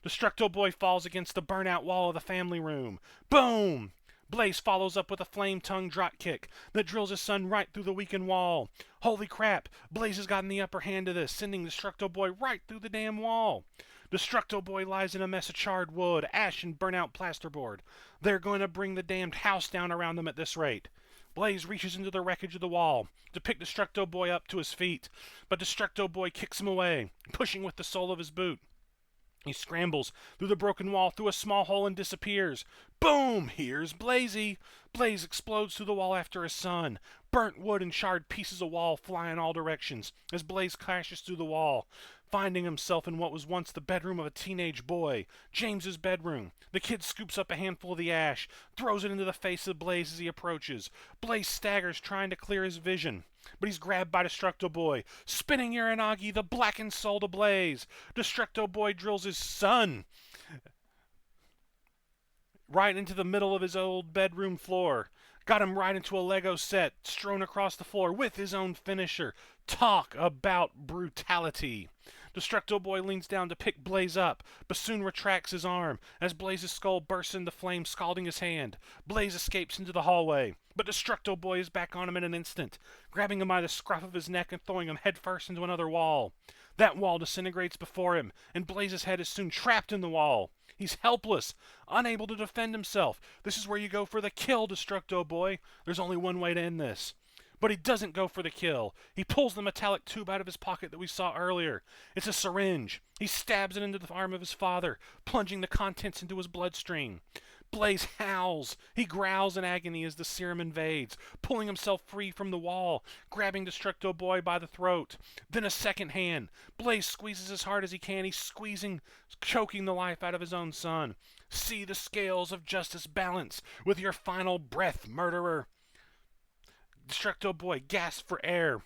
Destructo Boy falls against the burnout wall of the family room. Boom! Blaze follows up with a flame tongue drop kick that drills his son right through the weakened wall. Holy crap, Blaze has gotten the upper hand of this, sending Destructo Boy right through the damn wall. Destructo Boy lies in a mess of charred wood, ash, and burnt-out plasterboard. They're going to bring the damned house down around them at this rate. Blaze reaches into the wreckage of the wall to pick Destructo Boy up to his feet, but Destructo Boy kicks him away, pushing with the sole of his boot. He scrambles through the broken wall through a small hole and disappears. Boom! Here's Blazy. Blaze explodes through the wall after his son. Burnt wood and charred pieces of wall fly in all directions as Blaze crashes through the wall, finding himself in what was once the bedroom of a teenage boy, James's bedroom. The kid scoops up a handful of the ash, throws it into the face of Blaze as he approaches. Blaze staggers, trying to clear his vision, but he's grabbed by Destructo Boy, spinning Uranagi, the blackened soul to Blaze. Destructo Boy drills his son right into the middle of his old bedroom floor. Got him right into a Lego set strewn across the floor with his own finisher. Talk about brutality. Destructo Boy leans down to pick Blaze up, but soon retracts his arm as Blaze's skull bursts into flame, scalding his hand. Blaze escapes into the hallway, but Destructo Boy is back on him in an instant, grabbing him by the scruff of his neck and throwing him headfirst into another wall. That wall disintegrates before him, and Blaze's head is soon trapped in the wall. He's helpless, unable to defend himself. This is where you go for the kill, Destructo Boy. There's only one way to end this. But he doesn't go for the kill. He pulls the metallic tube out of his pocket that we saw earlier. It's a syringe. He stabs it into the arm of his father, plunging the contents into his bloodstream. Blaze howls. He growls in agony as the serum invades, pulling himself free from the wall, grabbing Destructo Boy by the throat. Then a second hand. Blaze squeezes as hard as he can. He's squeezing, choking the life out of his own son. See the scales of justice balance with your final breath, murderer. Destructo Boy gasps for air,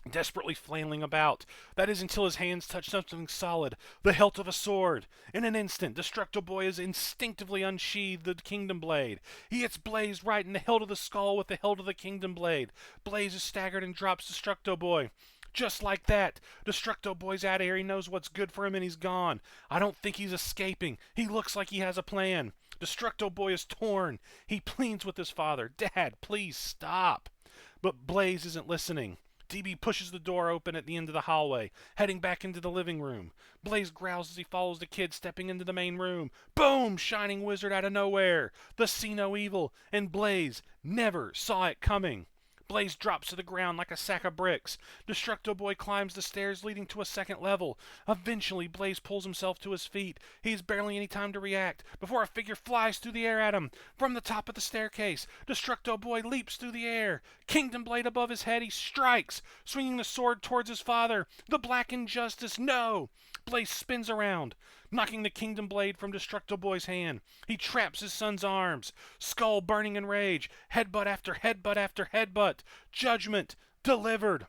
desperately flailing about. That is until his hands touch something solid, the hilt of a sword. In an instant, Destructo Boy has instinctively unsheathed the Kingdom Blade. He hits Blaze right in the hilt of the skull with the hilt of the Kingdom Blade. Blaze is staggered and drops Destructo Boy. Just like that, Destructo Boy's out of here. He knows what's good for him and he's gone. I don't think he's escaping. He looks like he has a plan. Destructo Boy is torn. He pleads with his father, "Dad, please stop." But Blaze isn't listening. DB pushes the door open at the end of the hallway, heading back into the living room. Blaze growls as he follows the kid stepping into the main room. Boom! Shining wizard out of nowhere. The see no evil, and Blaze never saw it coming. Blaze drops to the ground like a sack of bricks. Destructo Boy climbs the stairs leading to a second level. Eventually, Blaze pulls himself to his feet. He has barely any time to react before a figure flies through the air at him. From the top of the staircase, Destructo Boy leaps through the air. Kingdom Blade above his head, he strikes, swinging the sword towards his father. The Black Injustice, no! Blaze spins around, knocking the Kingdom Blade from Destructo Boy's hand. He traps his son's arms, skull burning in rage, headbutt after headbutt after headbutt. Judgment delivered.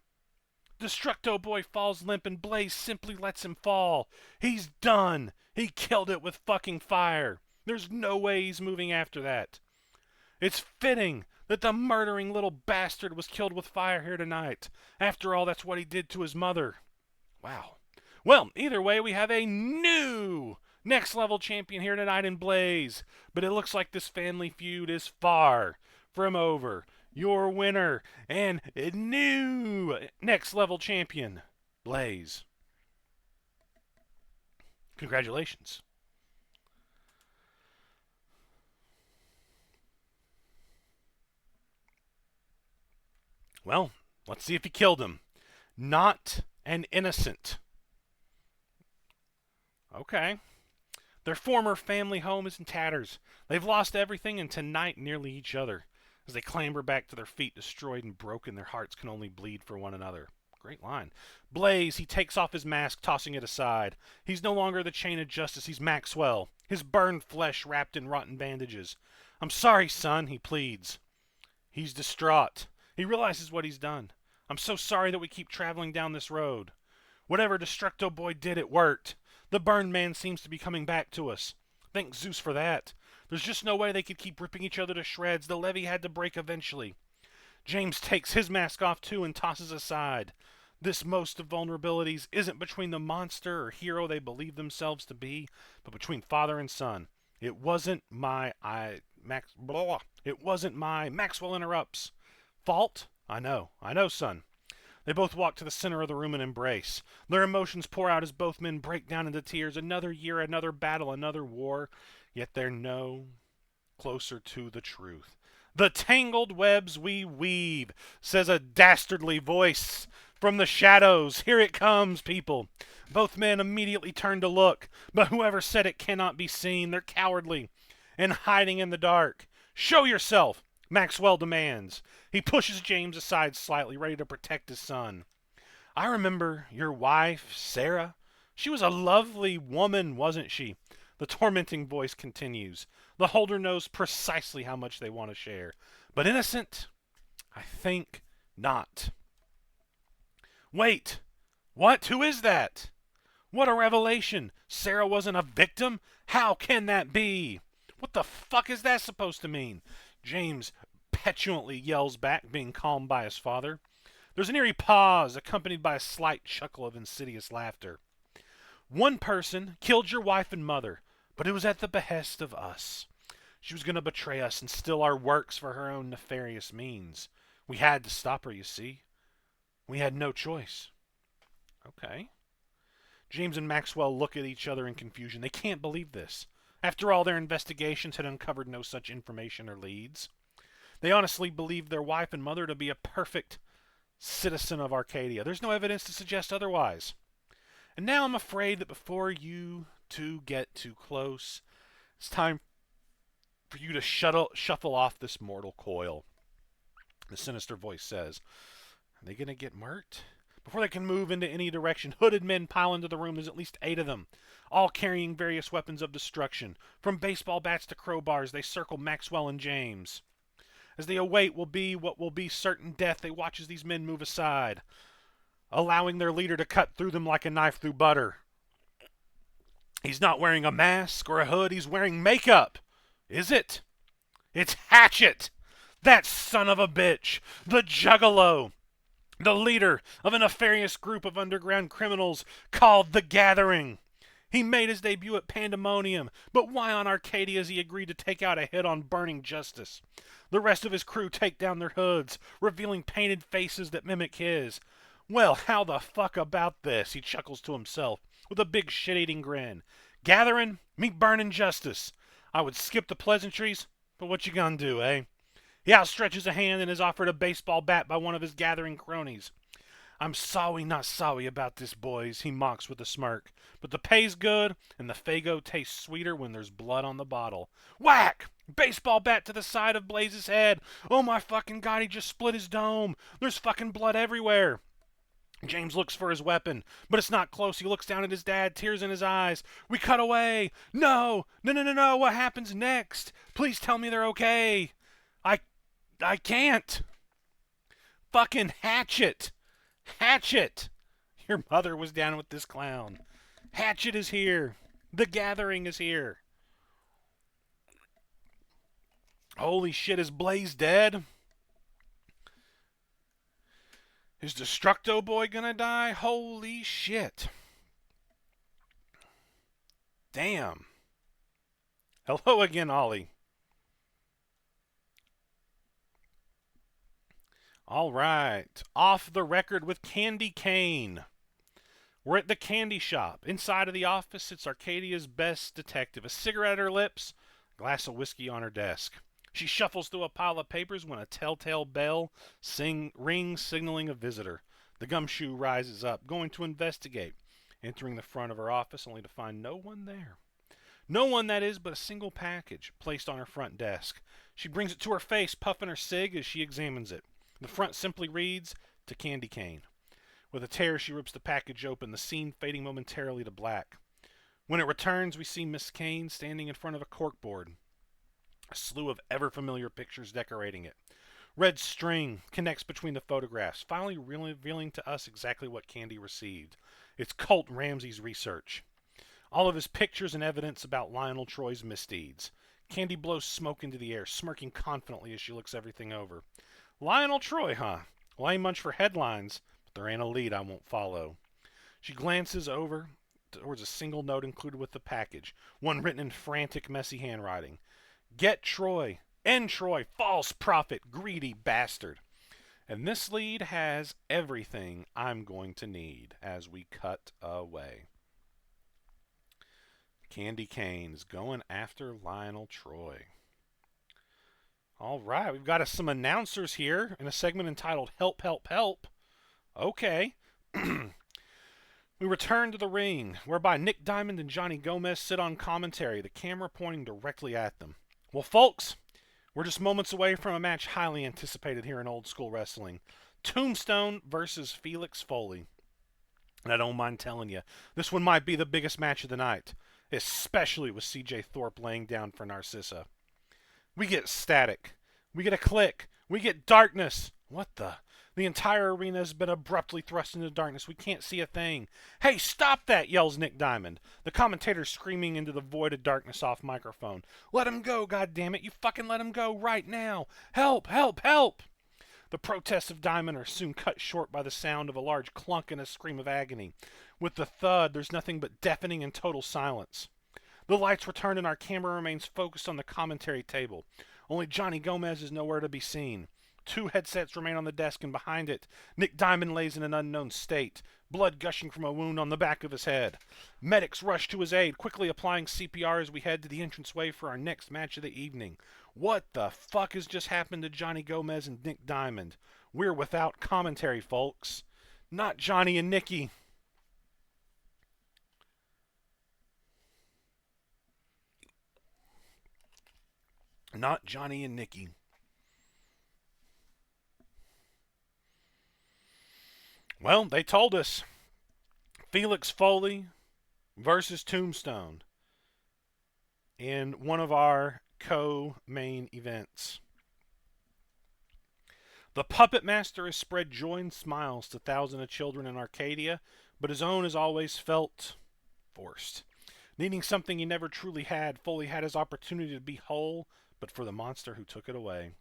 Destructo Boy falls limp and Blaze simply lets him fall. He's done. He killed it with fucking fire. There's no way he's moving after that. It's fitting that the murdering little bastard was killed with fire here tonight. After all, that's what he did to his mother. Wow. Well, either way, we have a new next level champion here tonight in Blaze. But it looks like this family feud is far from over. Your winner and new next level champion, Blaze. Congratulations. Well, let's see if he killed him. Not an innocent. Okay. Their former family home is in tatters. They've lost everything and tonight nearly each other. As they clamber back to their feet, destroyed and broken, their hearts can only bleed for one another. Great line. Blaze, he takes off his mask, tossing it aside. He's no longer the chain of justice, he's Maxwell, his burned flesh wrapped in rotten bandages. "I'm sorry, son," he pleads. He's distraught. He realizes what he's done. "I'm so sorry that we keep traveling down this road. Whatever Destructo Boy did, it worked. The burned man seems to be coming back to us. Thank Zeus for that. There's just no way they could keep ripping each other to shreds. The levee had to break eventually." James takes his mask off too and tosses aside. This most of vulnerabilities isn't between the monster or hero they believe themselves to be, but between father and son. It wasn't my It wasn't my Maxwell interrupts. Fault? I know, son. They both walk to the center of the room and embrace. Their emotions pour out as both men break down into tears. Another year, another battle, another war. Yet they're no closer to the truth. The tangled webs we weave, says a dastardly voice from the shadows. Here it comes, people. Both men immediately turn to look, but whoever said it cannot be seen. They're cowardly and hiding in the dark. Show yourself, Maxwell demands. He pushes James aside slightly, ready to protect his son. I remember your wife, Sarah. She was a lovely woman, wasn't she? The tormenting voice continues. The holder knows precisely how much they want to share. But innocent? I think not. Wait! What? Who is that? What a revelation! Sarah wasn't a victim? How can that be? What the fuck is that supposed to mean? James petulantly yells back, being calmed by his father. There's an eerie pause, accompanied by a slight chuckle of insidious laughter. One person killed your wife and mother, but it was at the behest of us. She was going to betray us and steal our works for her own nefarious means. We had to stop her, you see. We had no choice. Okay. James and Maxwell look at each other in confusion. They can't believe this. After all, their investigations had uncovered no such information or leads. They honestly believed their wife and mother to be a perfect citizen of Arcadia. There's no evidence to suggest otherwise. And now I'm afraid that before you two get too close, it's time for you to shuffle off this mortal coil. The sinister voice says, Are they going to get murked? Before they can move into any direction, hooded men pile into the room. There's at least 8 of them, all carrying various weapons of destruction. From baseball bats to crowbars, they circle Maxwell and James. As they await what will be certain death, they watch as these men move aside, allowing their leader to cut through them like a knife through butter. He's not wearing a mask or a hood, he's wearing makeup. Is it? It's Hatchet! That son of a bitch! The Juggalo! The leader of a nefarious group of underground criminals called The Gathering. He made his debut at Pandemonium, but why on Arcadia has he agreed to take out a hit on Burning Justice? The rest of his crew take down their hoods, revealing painted faces that mimic his. Well, how the fuck about this? He chuckles to himself with a big shit-eating grin. Gathering? Meet Burning Justice. I would skip the pleasantries, but what you gonna do, eh? He outstretches a hand and is offered a baseball bat by one of his Gathering cronies. I'm sorry, not sorry about this, boys, he mocks with a smirk. But the pay's good, and the Fago tastes sweeter when there's blood on the bottle. Whack! Baseball bat to the side of Blaze's head. Oh my fucking god, he just split his dome. There's fucking blood everywhere. James looks for his weapon, but it's not close. He looks down at his dad, tears in his eyes. We cut away. No, no. What happens next? Please tell me they're okay. I can't. Fucking Hatchet. Hatchet! Your mother was down with this clown. Hatchet is here. The Gathering is here. Holy shit, is Blaze dead? Is Destructo Boy gonna die? Holy shit. Damn. Hello again, Ollie. All right. Off the record with Candy Cane. We're at the candy shop. Inside of the office sits Arcadia's best detective. A cigarette at her lips, a glass of whiskey on her desk. She shuffles through a pile of papers when a telltale bell rings, signaling a visitor. The gumshoe rises up, going to investigate, entering the front of her office only to find no one there. No one, that is, but a single package placed on her front desk. She brings it to her face, puffing her cig as she examines it. The front simply reads, To Candy Cane. With a tear, she rips the package open, the scene fading momentarily to black. When it returns, we see Miss Kane standing in front of a corkboard. A slew of ever-familiar pictures decorating it. Red string connects between the photographs, finally revealing to us exactly what Candy received. It's Colt Ramsey's research. All of his pictures and evidence about Lionel Troy's misdeeds. Candy blows smoke into the air, smirking confidently as she looks everything over. Lionel Troy, huh? Lame munch for headlines, but there ain't a lead I won't follow. She glances over towards a single note included with the package, one written in frantic, messy handwriting. Get Troy. End Troy. False prophet. Greedy bastard. And this lead has everything I'm going to need as we cut away. Candy Cane's going after Lionel Troy. All right, we've got some announcers here in a segment entitled Help, Help, Help. Okay. We return to the ring, whereby Nick Diamond and Johnny Gomez sit on commentary, the camera pointing directly at them. Well, folks, we're just moments away from a match highly anticipated here in old school wrestling. Tombstone versus Felix Foley. And I don't mind telling you, this one might be the biggest match of the night, especially with CJ Thorpe laying down for Narcissa. We get static. We get a click. We get darkness. What the? The entire arena has been abruptly thrust into darkness. We can't see a thing. Hey, stop that, yells Nick Diamond. The commentator screaming into the void of darkness off microphone. Let him go, goddammit. You fucking let him go right now. Help, help, help. The protests of Diamond are soon cut short by the sound of a large clunk and a scream of agony. With the thud, there's nothing but deafening and total silence. The lights return and our camera remains focused on the commentary table. Only Johnny Gomez is nowhere to be seen. Two headsets remain on the desk, and behind it, Nick Diamond lays in an unknown state, blood gushing from a wound on the back of his head. Medics rush to his aid, quickly applying CPR as we head to the entranceway for our next match of the evening. What the fuck has just happened to Johnny Gomez and Nick Diamond? We're without commentary, folks. Not Johnny and Nicky. Not Johnny and Nicky. Well, they told us. Felix Foley versus Tombstone in one of our co-main events. The Puppet Master has spread joy and smiles to thousands of children in Arcadia, but his own has always felt forced. Needing something he never truly had, Foley had his opportunity to be whole, but for the monster who took it away.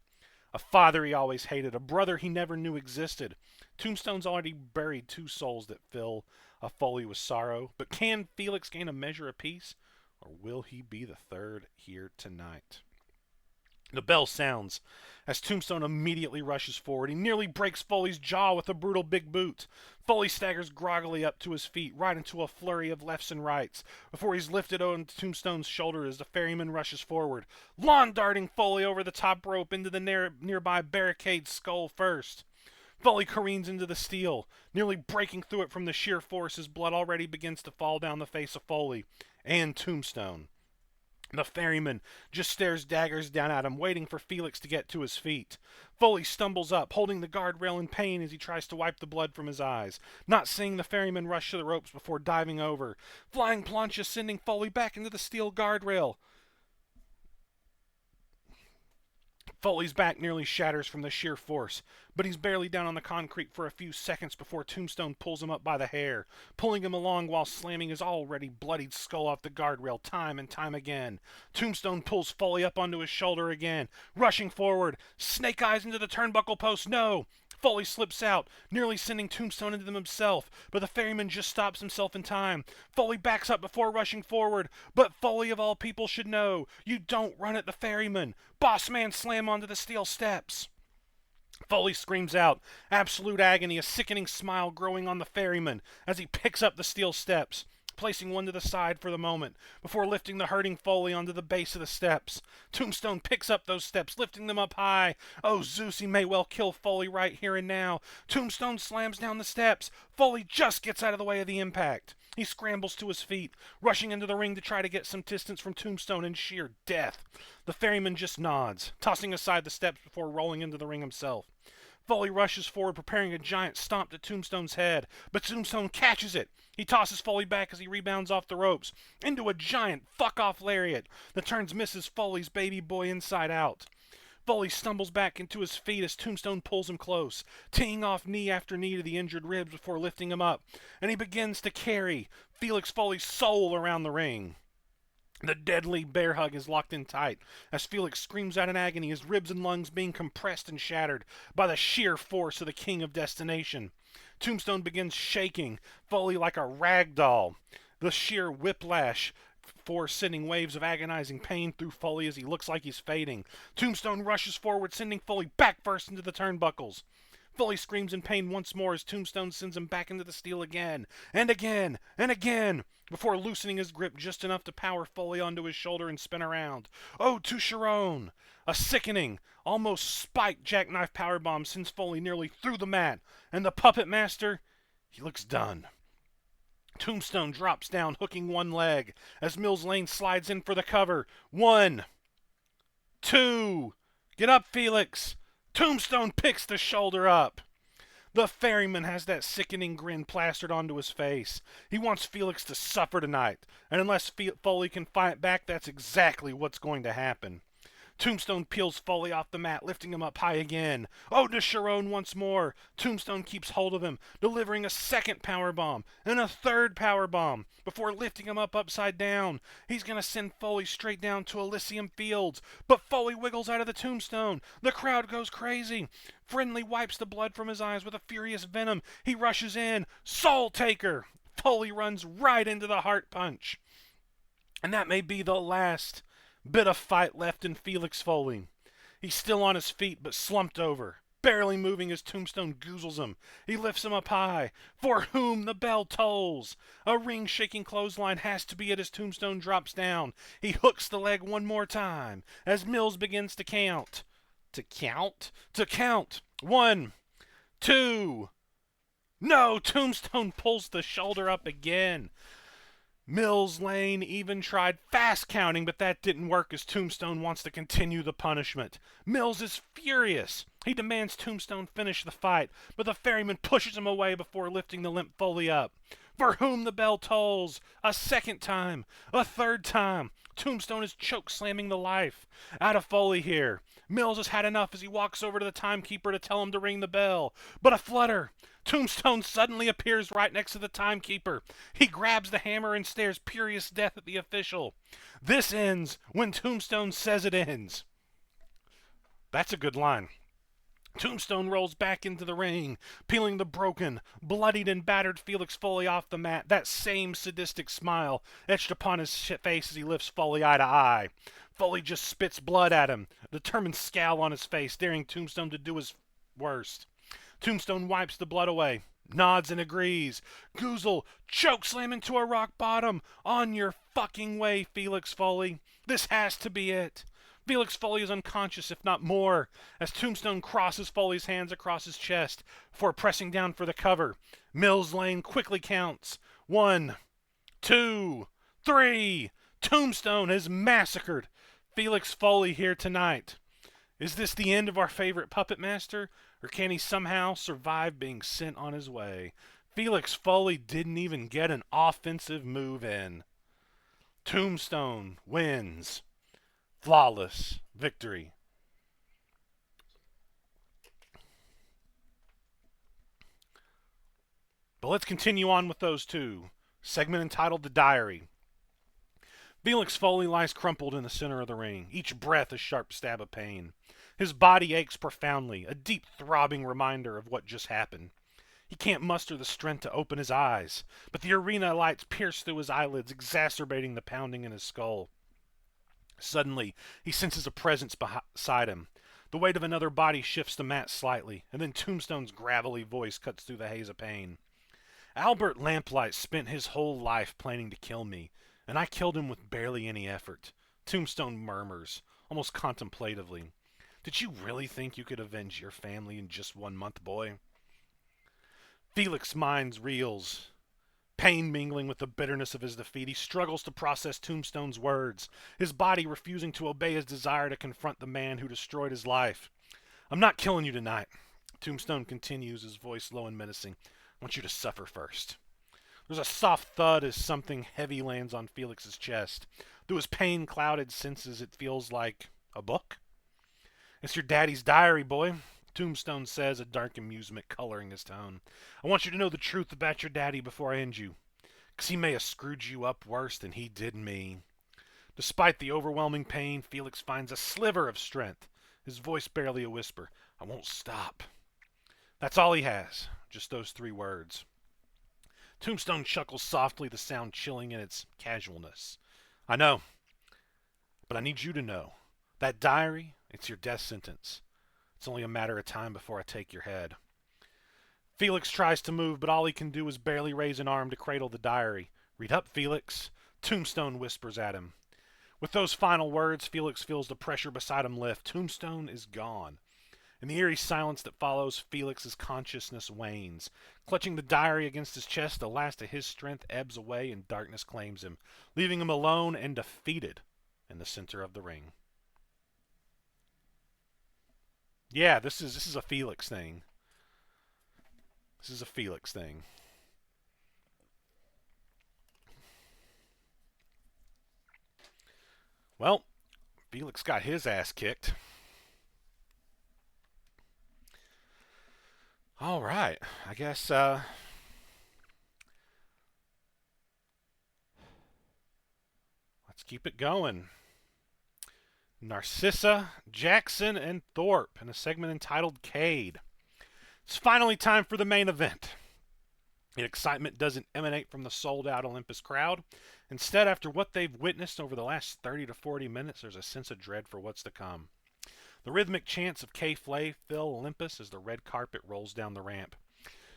A father he always hated, a brother he never knew existed. Tombstone's already buried two souls that fill a Foley with sorrow, but can Felix gain a measure of peace, or will he be the third here tonight? The bell sounds as Tombstone immediately rushes forward. He nearly breaks Foley's jaw with a brutal big boot. Foley staggers groggily up to his feet, right into a flurry of lefts and rights, before he's lifted on Tombstone's shoulder as the ferryman rushes forward, lawn darting Foley over the top rope into the nearby barricade skull first. Foley careens into the steel, nearly breaking through it from the sheer force as blood already begins to fall down the face of Foley and Tombstone. The ferryman just stares daggers down at him, waiting for Felix to get to his feet. Foley stumbles up, holding the guardrail in pain as he tries to wipe the blood from his eyes, not seeing the ferryman rush to the ropes before diving over. Flying plancha sending Foley back into the steel guardrail. Foley's back nearly shatters from the sheer force, but he's barely down on the concrete for a few seconds before Tombstone pulls him up by the hair, pulling him along while slamming his already bloodied skull off the guardrail time and time again. Tombstone pulls Foley up onto his shoulder again, rushing forward, snake eyes into the turnbuckle post, no! Foley slips out, nearly sending Tombstone into them himself, but the ferryman just stops himself in time. Foley backs up before rushing forward, but Foley of all people should know, you don't run at the ferryman. Boss man slam onto the steel steps. Foley screams out, absolute agony, a sickening smile growing on the ferryman as he picks up the steel steps, placing one to the side for the moment, before lifting the hurting Foley onto the base of the steps. Tombstone picks up those steps, lifting them up high. Oh, Zeus, he may well kill Foley right here and now. Tombstone slams down the steps. Foley just gets out of the way of the impact. He scrambles to his feet, rushing into the ring to try to get some distance from Tombstone in sheer death. The ferryman just nods, tossing aside the steps before rolling into the ring himself. Foley rushes forward, preparing a giant stomp to Tombstone's head, but Tombstone catches it. He tosses Foley back as he rebounds off the ropes, into a giant fuck-off lariat that turns Mrs. Foley's baby boy inside out. Foley stumbles back into his feet as Tombstone pulls him close, teeing off knee after knee to the injured ribs before lifting him up, and he begins to carry Felix Foley's soul around the ring. The deadly bear hug is locked in tight as Felix screams out in agony, his ribs and lungs being compressed and shattered by the sheer force of the King of Destination. Tombstone begins shaking, Foley like a rag doll. The sheer whiplash force sending waves of agonizing pain through Foley as he looks like he's fading. Tombstone rushes forward, sending Foley back first into the turnbuckles. Foley screams in pain once more as Tombstone sends him back into the steel again, and again, and again, before loosening his grip just enough to power Foley onto his shoulder and spin around. Oh, to Sharon! A sickening, almost spiked jackknife powerbomb sends Foley nearly through the mat, and the Puppet Master, he looks done. Tombstone drops down, hooking one leg, as Mills Lane slides in for the cover. 1, 2, get up, Felix! Tombstone picks the shoulder up. The ferryman has that sickening grin plastered onto his face. He wants Felix to suffer tonight, and unless Foley can fight back, that's exactly what's going to happen. Tombstone peels Foley off the mat, lifting him up high again. Oh, to Sharon once more. Tombstone keeps hold of him, delivering a second power bomb and a third power bomb before lifting him up upside down. He's going to send Foley straight down to Elysium Fields, but Foley wiggles out of the tombstone. The crowd goes crazy. Friendly wipes the blood from his eyes with a furious venom. He rushes in. Soul Taker! Foley runs right into the heart punch. And that may be the last bit of fight left in Felix Foley. He's still on his feet, but slumped over, barely moving as Tombstone goozles him. He lifts him up high. For whom the bell tolls. A ring-shaking clothesline has to be it as Tombstone drops down. He hooks the leg one more time as Mills begins to count. To count? To count. 1, 2. No! Tombstone pulls the shoulder up again. Mills Lane even tried fast counting, but that didn't work as Tombstone wants to continue the punishment. Mills is furious. He demands Tombstone finish the fight, but the ferryman pushes him away before lifting the limp Foley up. For whom the bell tolls. A second time. A third time. Tombstone is choke slamming the life out of Foley here. Mills has had enough as he walks over to the timekeeper to tell him to ring the bell. But a flutter. Tombstone suddenly appears right next to the timekeeper. He grabs the hammer and stares furious death at the official. This ends when Tombstone says it ends. That's a good line. Tombstone rolls back into the ring, peeling the broken, bloodied, and battered Felix Foley off the mat, that same sadistic smile etched upon his face as he lifts Foley eye to eye. Foley just spits blood at him, a determined scowl on his face, daring Tombstone to do his worst. Tombstone wipes the blood away, nods and agrees. Goozle, chokeslam into a rock bottom. On your fucking way, Felix Foley. This has to be it. Felix Foley is unconscious, if not more, as Tombstone crosses Foley's hands across his chest before pressing down for the cover. Mills Lane quickly counts. 1, 2, 3. Tombstone has massacred Felix Foley here tonight. Is this the end of our favorite puppet master, or can he somehow survive being sent on his way? Felix Foley didn't even get an offensive move in. Tombstone wins. Flawless victory. But let's continue on with those two. Segment entitled The Diary. Felix Foley lies crumpled in the center of the ring, each breath a sharp stab of pain. His body aches profoundly, a deep throbbing reminder of what just happened. He can't muster the strength to open his eyes, but the arena lights pierce through his eyelids, exacerbating the pounding in his skull. Suddenly, he senses a presence beside him. The weight of another body shifts the mat slightly, and then Tombstone's gravelly voice cuts through the haze of pain. Albert Lamplight spent his whole life planning to kill me, and I killed him with barely any effort. Tombstone murmurs, almost contemplatively. Did you really think you could avenge your family in just 1 month, boy? Felix's mind reels. Pain mingling with the bitterness of his defeat, he struggles to process Tombstone's words, his body refusing to obey his desire to confront the man who destroyed his life. I'm not killing you tonight, Tombstone continues, his voice low and menacing. I want you to suffer first. There's a soft thud as something heavy lands on Felix's chest. Through his pain-clouded senses, it feels like a book. It's your daddy's diary, boy, Tombstone says, a dark amusement coloring his tone. I want you to know the truth about your daddy before I end you, 'cause he may have screwed you up worse than he did me. Despite the overwhelming pain, Felix finds a sliver of strength, his voice barely a whisper. I won't stop. That's all he has, just those 3 words. Tombstone chuckles softly, the sound chilling in its casualness. I know, but I need you to know. That diary, it's your death sentence. It's only a matter of time before I take your head. Felix tries to move, but all he can do is barely raise an arm to cradle the diary. Read up, Felix. Tombstone whispers at him. With those final words, Felix feels the pressure beside him lift. Tombstone is gone. In the eerie silence that follows, Felix's consciousness wanes. Clutching the diary against his chest, the last of his strength ebbs away and darkness claims him, leaving him alone and defeated in the center of the ring. Yeah, this is a Felix thing. This is a Felix thing. Well, Felix got his ass kicked. All right, I guess let's keep it going. Narcissa, Jackson, and Thorpe in a segment entitled Cade. It's finally time for the main event. The excitement doesn't emanate from the sold-out Olympus crowd. Instead, after what they've witnessed over the last 30 to 40 minutes, there's a sense of dread for what's to come. The rhythmic chants of K-Flay fill Olympus as the red carpet rolls down the ramp.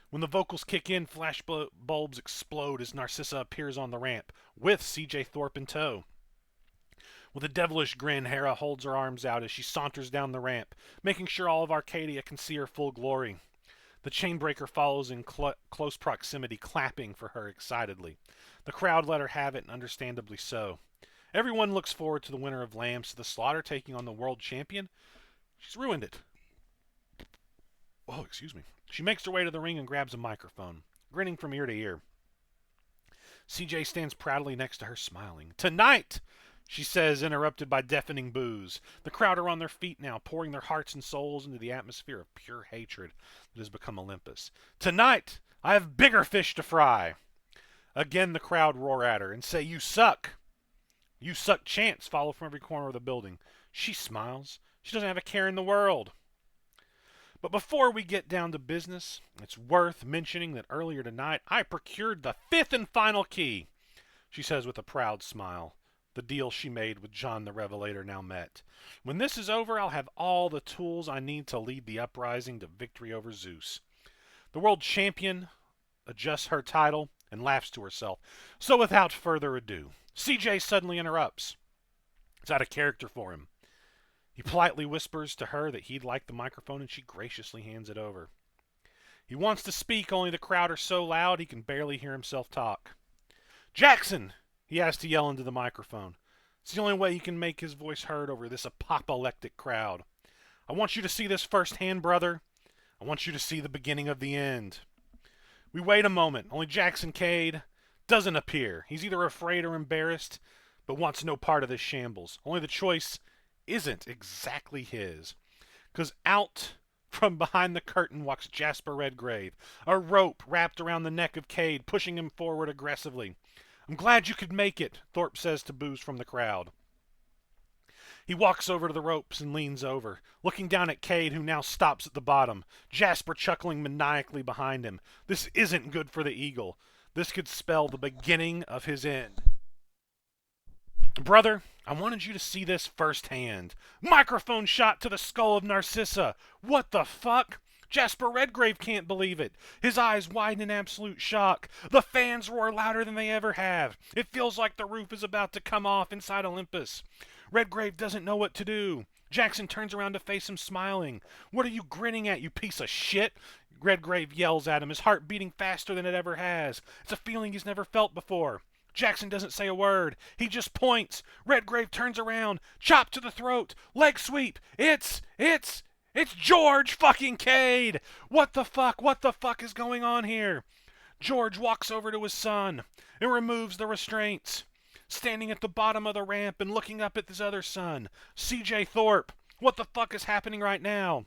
When the vocals kick in, flash bulbs explode as Narcissa appears on the ramp, with CJ Thorpe in tow. With a devilish grin, Hera holds her arms out as she saunters down the ramp, making sure all of Arcadia can see her full glory. The Chainbreaker follows in close proximity, clapping for her excitedly. The crowd let her have it, and understandably so. Everyone looks forward to the winner of Lambs to the Slaughter taking on the world champion. She's ruined it. Oh, excuse me. She makes her way to the ring and grabs a microphone, grinning from ear to ear. CJ stands proudly next to her, smiling. Tonight, she says, interrupted by deafening boos. The crowd are on their feet now, pouring their hearts and souls into the atmosphere of pure hatred that has become Olympus. Tonight, I have bigger fish to fry. Again, the crowd roar at her and say, You suck. You suck chants follow from every corner of the building. She smiles. She doesn't have a care in the world. But before we get down to business, it's worth mentioning that earlier tonight I procured the 5th and final key, she says with a proud smile. The deal she made with John the Revelator now met. When this is over, I'll have all the tools I need to lead the uprising to victory over Zeus. The world champion adjusts her title and laughs to herself. So without further ado, CJ suddenly interrupts. It's out of character for him. He politely whispers to her that he'd like the microphone, and she graciously hands it over. He wants to speak, only the crowd are so loud he can barely hear himself talk. Jackson! He has to yell into the microphone. It's the only way he can make his voice heard over this apoplectic crowd. I want you to see this firsthand, brother. I want you to see the beginning of the end. We wait a moment. Only Jackson Cade doesn't appear. He's either afraid or embarrassed, but wants no part of this shambles. Only the choice isn't exactly his. Because out from behind the curtain walks Jasper Redgrave, a rope wrapped around the neck of Cade, pushing him forward aggressively. I'm glad you could make it, Thorpe says to boos from the crowd. He walks over to the ropes and leans over, looking down at Cade, who now stops at the bottom, Jasper chuckling maniacally behind him. This isn't good for the Eagle. This could spell the beginning of his end. Brother, I wanted you to see this firsthand. Microphone shot to the skull of Narcissa. What the fuck? Jasper Redgrave can't believe it. His eyes widen in absolute shock. The fans roar louder than they ever have. It feels like the roof is about to come off inside Olympus. Redgrave doesn't know what to do. Jackson turns around to face him, smiling. What are you grinning at, you piece of shit? Redgrave yells at him, his heart beating faster than it ever has. It's a feeling he's never felt before. Jackson doesn't say a word. He just points. Redgrave turns around. Chop to the throat. Leg sweep. It's George fucking Cade! What the fuck? What the fuck is going on here? George walks over to his son and removes the restraints. Standing at the bottom of the ramp and looking up at his other son, CJ Thorpe. What the fuck is happening right now?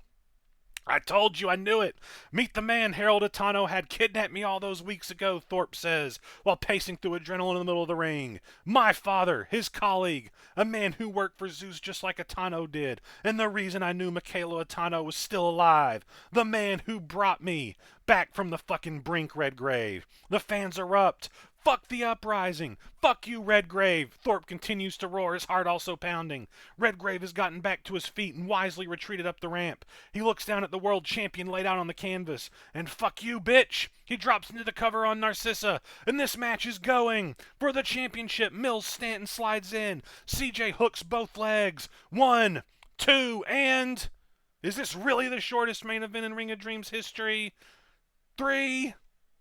I told you, I knew it. Meet the man Harold Atano had kidnapped me all those weeks ago, Thorpe says, while pacing through adrenaline in the middle of the ring. My father, his colleague, a man who worked for Zeus just like Atano did, and the reason I knew Michaela Atano was still alive. The man who brought me back from the fucking brink, Redgrave. The fans erupt. Fuck the uprising! Fuck you, Redgrave! Thorpe continues to roar, his heart also pounding. Redgrave has gotten back to his feet and wisely retreated up the ramp. He looks down at the world champion laid out on the canvas. And fuck you, bitch! He drops into the cover on Narcissa. And this match is going! For the championship, Mills Stanton slides in. CJ hooks both legs. 1, 2, and... Is this really the shortest main event in Ring of Dreams history? 3?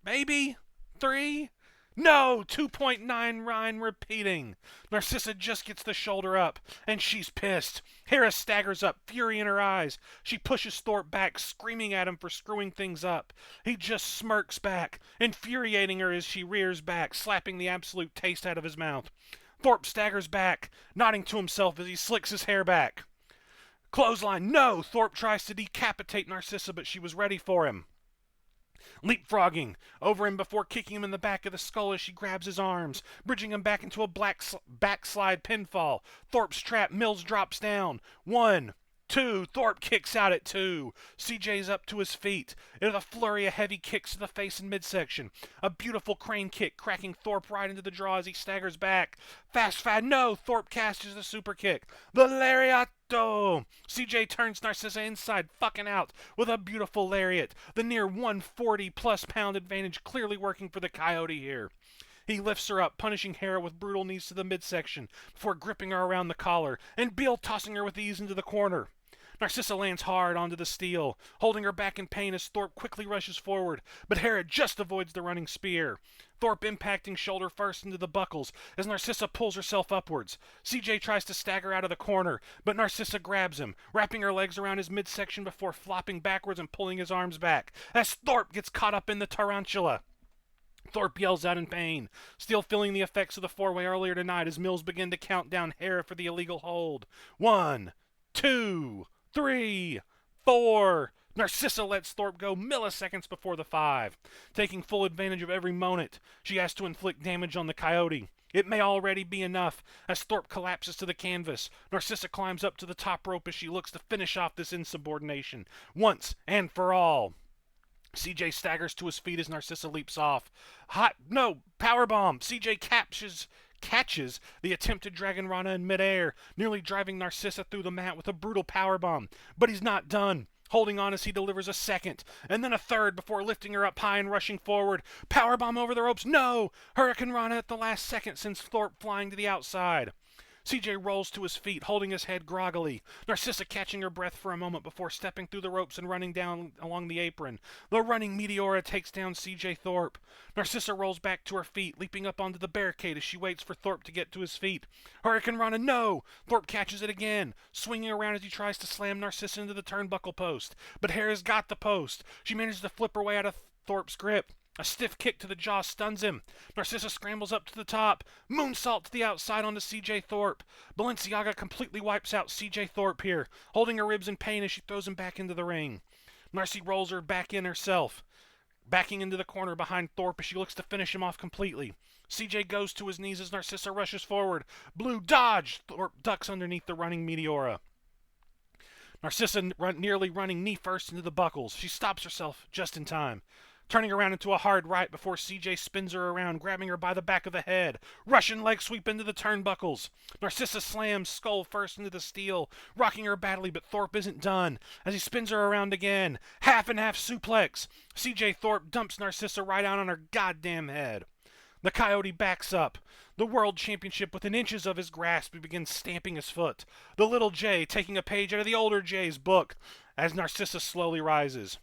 Maybe? 3? No! 2.9 repeating. Narcissa just gets the shoulder up, and she's pissed. Hera staggers up, fury in her eyes. She pushes Thorpe back, screaming at him for screwing things up. He just smirks back, infuriating her as she rears back, slapping the absolute taste out of his mouth. Thorpe staggers back, nodding to himself as he slicks his hair back. Clothesline, no! Thorpe tries to decapitate Narcissa, but she was ready for him. Leapfrogging over him before kicking him in the back of the skull as she grabs his arms, bridging him back into a backslide pinfall. Thorpe's trap, Mills drops down. 1, 2, Thorpe kicks out at 2. CJ's up to his feet. With a flurry of heavy kicks to the face and midsection. A beautiful crane kick, cracking Thorpe right into the draw as he staggers back. No! Thorpe catches the super kick. The lariato! CJ turns Narcissa inside, fucking out, with a beautiful lariat. The near 140-plus pound advantage clearly working for the Coyote here. He lifts her up, punishing Hera with brutal knees to the midsection, before gripping her around the collar, and Beal tossing her with ease into the corner. Narcissa lands hard onto the steel, holding her back in pain as Thorpe quickly rushes forward, but Hera just avoids the running spear. Thorpe impacting shoulder first into the buckles as Narcissa pulls herself upwards. CJ tries to stagger out of the corner, but Narcissa grabs him, wrapping her legs around his midsection before flopping backwards and pulling his arms back, as Thorpe gets caught up in the tarantula. Thorpe yells out in pain, still feeling the effects of the four-way earlier tonight as Mills begin to count down Hera for the illegal hold. 1, 2, 3, 4. Narcissa lets Thorpe go milliseconds before the 5. Taking full advantage of every moment, she has to inflict damage on the Coyote. It may already be enough, as Thorpe collapses to the canvas. Narcissa climbs up to the top rope as she looks to finish off this insubordination, once and for all. CJ staggers to his feet as Narcissa leaps off. Powerbomb! CJ catches the attempted Dragon Rana in midair, nearly driving Narcissa through the mat with a brutal powerbomb. But he's not done, holding on as he delivers a second, and then a third before lifting her up high and rushing forward. Powerbomb over the ropes, no! Hurricane Rana at the last second sends Thorpe flying to the outside. CJ rolls to his feet, holding his head groggily. Narcissa catching her breath for a moment before stepping through the ropes and running down along the apron. The running Meteora takes down CJ Thorpe. Narcissa rolls back to her feet, leaping up onto the barricade as she waits for Thorpe to get to his feet. Hurricane Rana, no! Thorpe catches it again, swinging around as he tries to slam Narcissa into the turnbuckle post. But Hera's got the post. She manages to flip her way out of Thorpe's grip. A stiff kick to the jaw stuns him. Narcissa scrambles up to the top. Moonsault to the outside onto CJ Thorpe. Balenciaga completely wipes out CJ Thorpe here, holding her ribs in pain as she throws him back into the ring. Narcy rolls her back in herself, backing into the corner behind Thorpe as she looks to finish him off completely. CJ goes to his knees as Narcissa rushes forward. Blue dodge! Thorpe ducks underneath the running Meteora. Narcissa nearly running knee first into the buckles. She stops herself just in time, turning around into a hard right before CJ spins her around, grabbing her by the back of the head. Russian leg sweep into the turnbuckles. Narcissa slams skull first into the steel, rocking her badly, but Thorpe isn't done as he spins her around again. Half and half suplex. CJ Thorpe dumps Narcissa right out on her goddamn head. The Coyote backs up. The World Championship within inches of his grasp, he begins stamping his foot. The little J taking a page out of the older J's book as Narcissa slowly rises.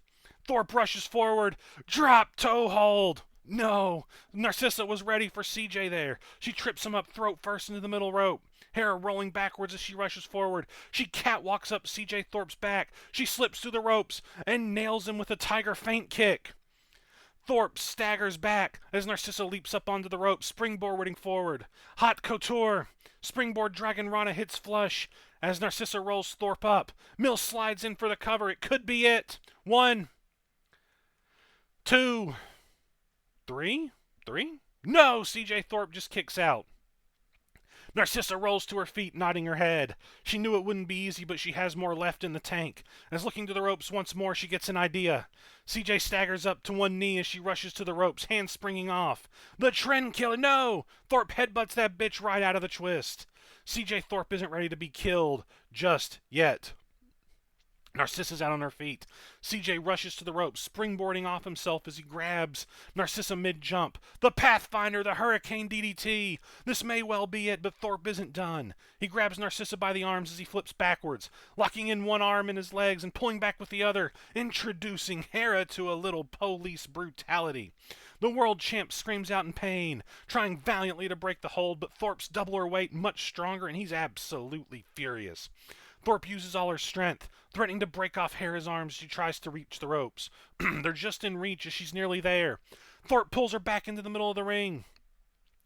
Thorpe rushes forward. Drop toe hold. No. Narcissa was ready for CJ there. She trips him up throat first into the middle rope. Hera rolling backwards as she rushes forward. She catwalks up CJ Thorpe's back. She slips through the ropes and nails him with a tiger feint kick. Thorpe staggers back as Narcissa leaps up onto the rope, springboarding forward. Hot couture. Springboard Dragon Rana hits flush as Narcissa rolls Thorpe up. Mills slides in for the cover. It could be it. 1, 2, 3. 3? No! CJ Thorpe just kicks out. Narcissa rolls to her feet, nodding her head. She knew it wouldn't be easy, but she has more left in the tank. As looking to the ropes once more, she gets an idea. CJ staggers up to one knee as she rushes to the ropes, hands springing off. The trend killer, no! Thorpe headbutts that bitch right out of the twist. CJ Thorpe isn't ready to be killed just yet. Narcissa's out on her feet. CJ rushes to the ropes, springboarding off himself as he grabs Narcissa mid-jump. The Pathfinder, the Hurricane DDT. This may well be it, but Thorpe isn't done. He grabs Narcissa by the arms as he flips backwards, locking in one arm in his legs and pulling back with the other, introducing Hera to a little police brutality. The world champ screams out in pain, trying valiantly to break the hold, but Thorpe's double her weight, much stronger, and he's absolutely furious. Thorpe uses all her strength, threatening to break off Hera's arms as she tries to reach the ropes. They're just in reach as she's nearly there. Thorpe pulls her back into the middle of the ring.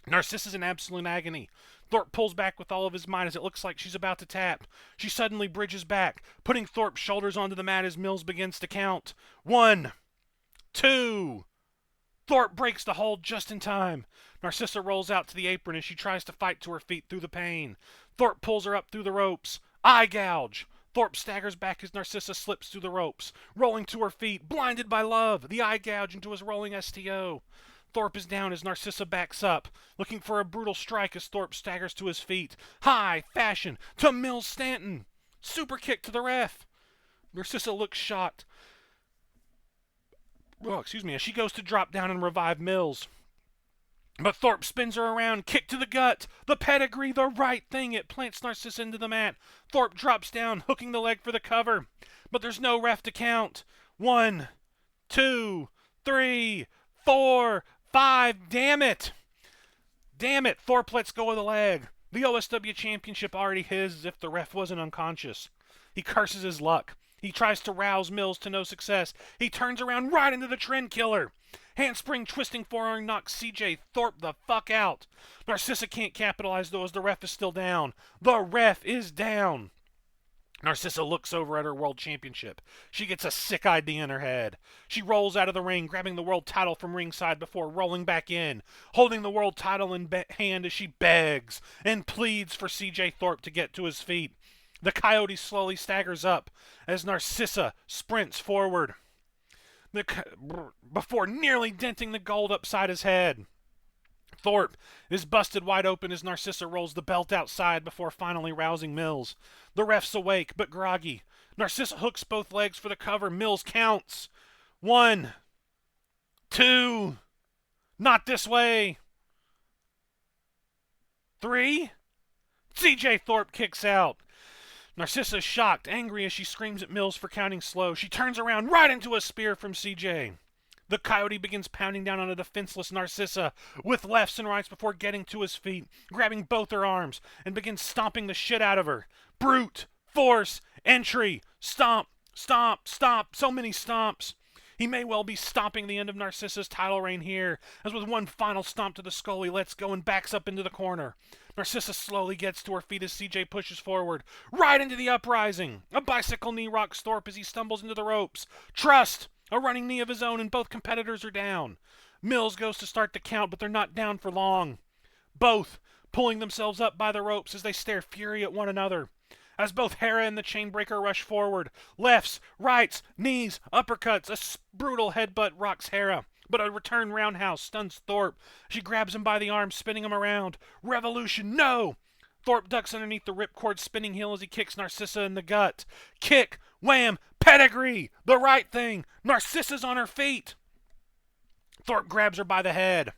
Narcissa's in absolute agony. Thorpe pulls back with all of his might as it looks like she's about to tap. She suddenly bridges back, putting Thorpe's shoulders onto the mat as Mills begins to count. 1, 2... Thorpe breaks the hold just in time. Narcissa rolls out to the apron as she tries to fight to her feet through the pain. Thorpe pulls her up through the ropes. Eye gouge. Thorpe staggers back as Narcissa slips through the ropes, rolling to her feet, blinded by love, the eye gouge into his rolling STO. Thorpe is down as Narcissa backs up, looking for a brutal strike as Thorpe staggers to his feet. High fashion to Mills Stanton. Super kick to the ref. Narcissa looks shocked. As she goes to drop down and revive Mills. But Thorpe spins her around, kick to the gut, the pedigree, the right thing. It plants Narcissa into the mat. Thorpe drops down, hooking the leg for the cover. But there's no ref to count. 1, 2, 3, 4, 5. Damn it! Damn it! Thorpe lets go of the leg. The OSW championship already his as if the ref wasn't unconscious. He curses his luck. He tries to rouse Mills to no success. He turns around right into the trend killer. Handspring twisting forearm knocks CJ Thorpe the fuck out. Narcissa can't capitalize though as the ref is still down. The ref is down. Narcissa looks over at her world championship. She gets a sick idea in her head. She rolls out of the ring, grabbing the world title from ringside before rolling back in, holding the world title in hand as she begs and pleads for CJ Thorpe to get to his feet. The Coyote slowly staggers up as Narcissa sprints forward before nearly denting the gold upside his head. Thorpe is busted wide open as Narcissa rolls the belt outside before finally rousing Mills. The ref's awake, but groggy. Narcissa hooks both legs for the cover. Mills counts. 1, 2, not this way. 3, CJ Thorpe kicks out. Narcissa is shocked, angry as she screams at Mills for counting slow. She turns around right into a spear from CJ. The Coyote begins pounding down on a defenseless Narcissa with lefts and rights before getting to his feet, grabbing both her arms, and begins stomping the shit out of her. Brute, force, entry, stomp, stomp, stomp, so many stomps. He may well be stomping the end of Narcissa's title reign here, as with one final stomp to the skull he lets go and backs up into the corner. Narcissa slowly gets to her feet as CJ pushes forward, right into the uprising. A bicycle knee rocks Thorpe as he stumbles into the ropes. Trust! A running knee of his own and both competitors are down. Mills goes to start the count, but they're not down for long. Both pulling themselves up by the ropes as they stare fury at one another. As both Hera and the Chainbreaker rush forward, lefts, rights, knees, uppercuts, a brutal headbutt rocks Hera, but a return roundhouse stuns Thorpe. She grabs him by the arm, spinning him around. Revolution, no! Thorpe ducks underneath the ripcord spinning heel as he kicks Narcissa in the gut. Kick, wham, pedigree, the right thing. Narcissa's on her feet. Thorpe grabs her by the head,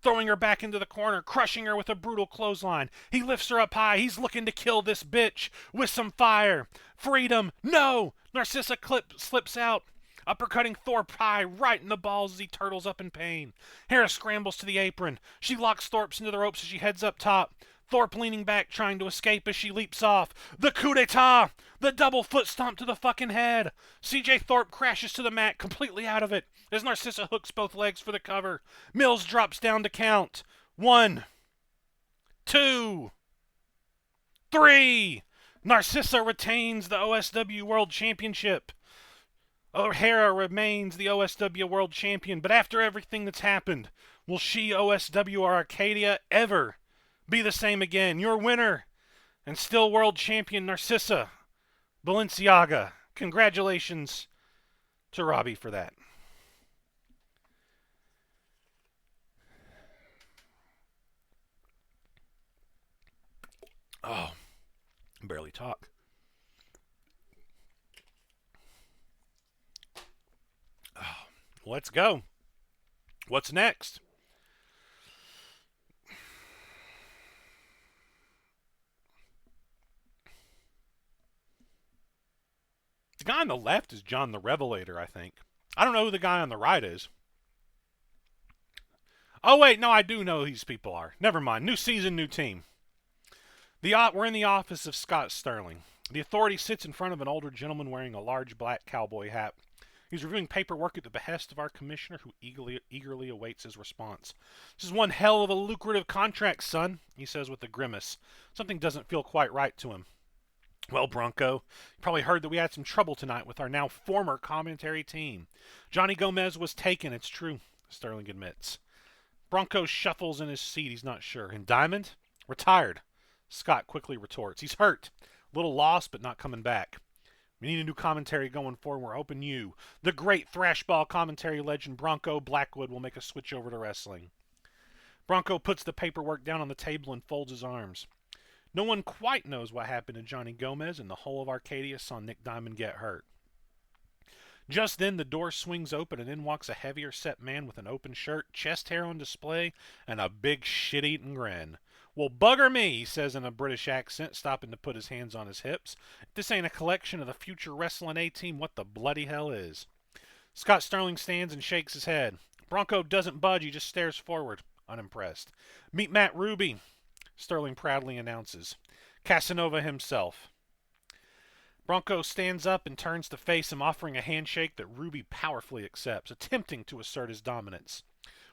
throwing her back into the corner, crushing her with a brutal clothesline. He lifts her up high. He's looking to kill this bitch with some fire. Freedom, no! Narcissa slips out, uppercutting Thorpe high right in the balls as he turtles up in pain. Hera scrambles to the apron. She locks Thorpe into the ropes as she heads up top. Thorpe leaning back, trying to escape as she leaps off. The coup d'etat! The double foot stomp to the fucking head. CJ Thorpe crashes to the mat, completely out of it, as Narcissa hooks both legs for the cover. Mills drops down to count. 1, 2, 3. Narcissa retains the OSW World Championship. O'Hara remains the OSW World Champion, but after everything that's happened, will she, OSW, or Arcadia ever be the same again? Your winner and still World Champion Narcissa Balenciaga. Congratulations to Robbie for that. Oh, barely talk. Oh, let's go. What's next? The guy on the left is John the Revelator, I think. I don't know who the guy on the right is. Oh, wait, no, I do know who these people are. Never mind. New season, new team. We're in the office of Scott Sterling. The authority sits in front of an older gentleman wearing a large black cowboy hat. He's reviewing paperwork at the behest of our commissioner, who eagerly awaits his response. This is one hell of a lucrative contract, son, he says with a grimace. Something doesn't feel quite right to him. Well, Bronco, you probably heard that we had some trouble tonight with our now former commentary team. Johnny Gomez was taken, it's true, Sterling admits. Bronco shuffles in his seat, he's not sure. And Diamond? Retired. Scott quickly retorts. He's hurt. A little lost, but not coming back. We need a new commentary going forward. We're hoping you, the great thrashball commentary legend Bronco Blackwood, will make a switch over to wrestling. Bronco puts the paperwork down on the table and folds his arms. No one quite knows what happened to Johnny Gomez, and the whole of Arcadia saw Nick Diamond get hurt. Just then, the door swings open, and in walks a heavier-set man with an open shirt, chest hair on display, and a big shit-eating grin. Well, bugger me, he says in a British accent, stopping to put his hands on his hips. If this ain't a collection of the future wrestling A-team, what the bloody hell is? Scott Sterling stands and shakes his head. Bronco doesn't budge, he just stares forward, unimpressed. Meet Matt Ruby, Sterling proudly announces. Casanova himself. Bronco stands up and turns to face him, offering a handshake that Ruby powerfully accepts, attempting to assert his dominance.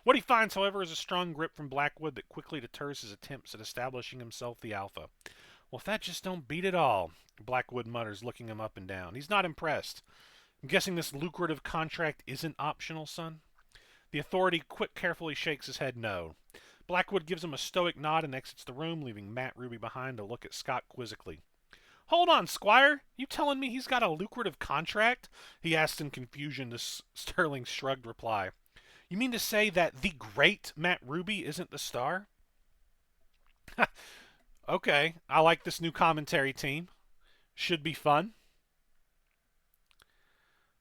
What he finds, however, is a strong grip from Blackwood that quickly deters his attempts at establishing himself the alpha. Well, if that just don't beat it all, Blackwood mutters, looking him up and down. He's not impressed. I'm guessing this lucrative contract isn't optional, son? The authority carefully shakes his head no. Blackwood gives him a stoic nod and exits the room, leaving Matt Ruby behind to look at Scott quizzically. Hold on, Squire. You telling me he's got a lucrative contract? He asked in confusion to Sterling's shrugged reply. You mean to say that the great Matt Ruby isn't the star? Okay, I like this new commentary team. Should be fun.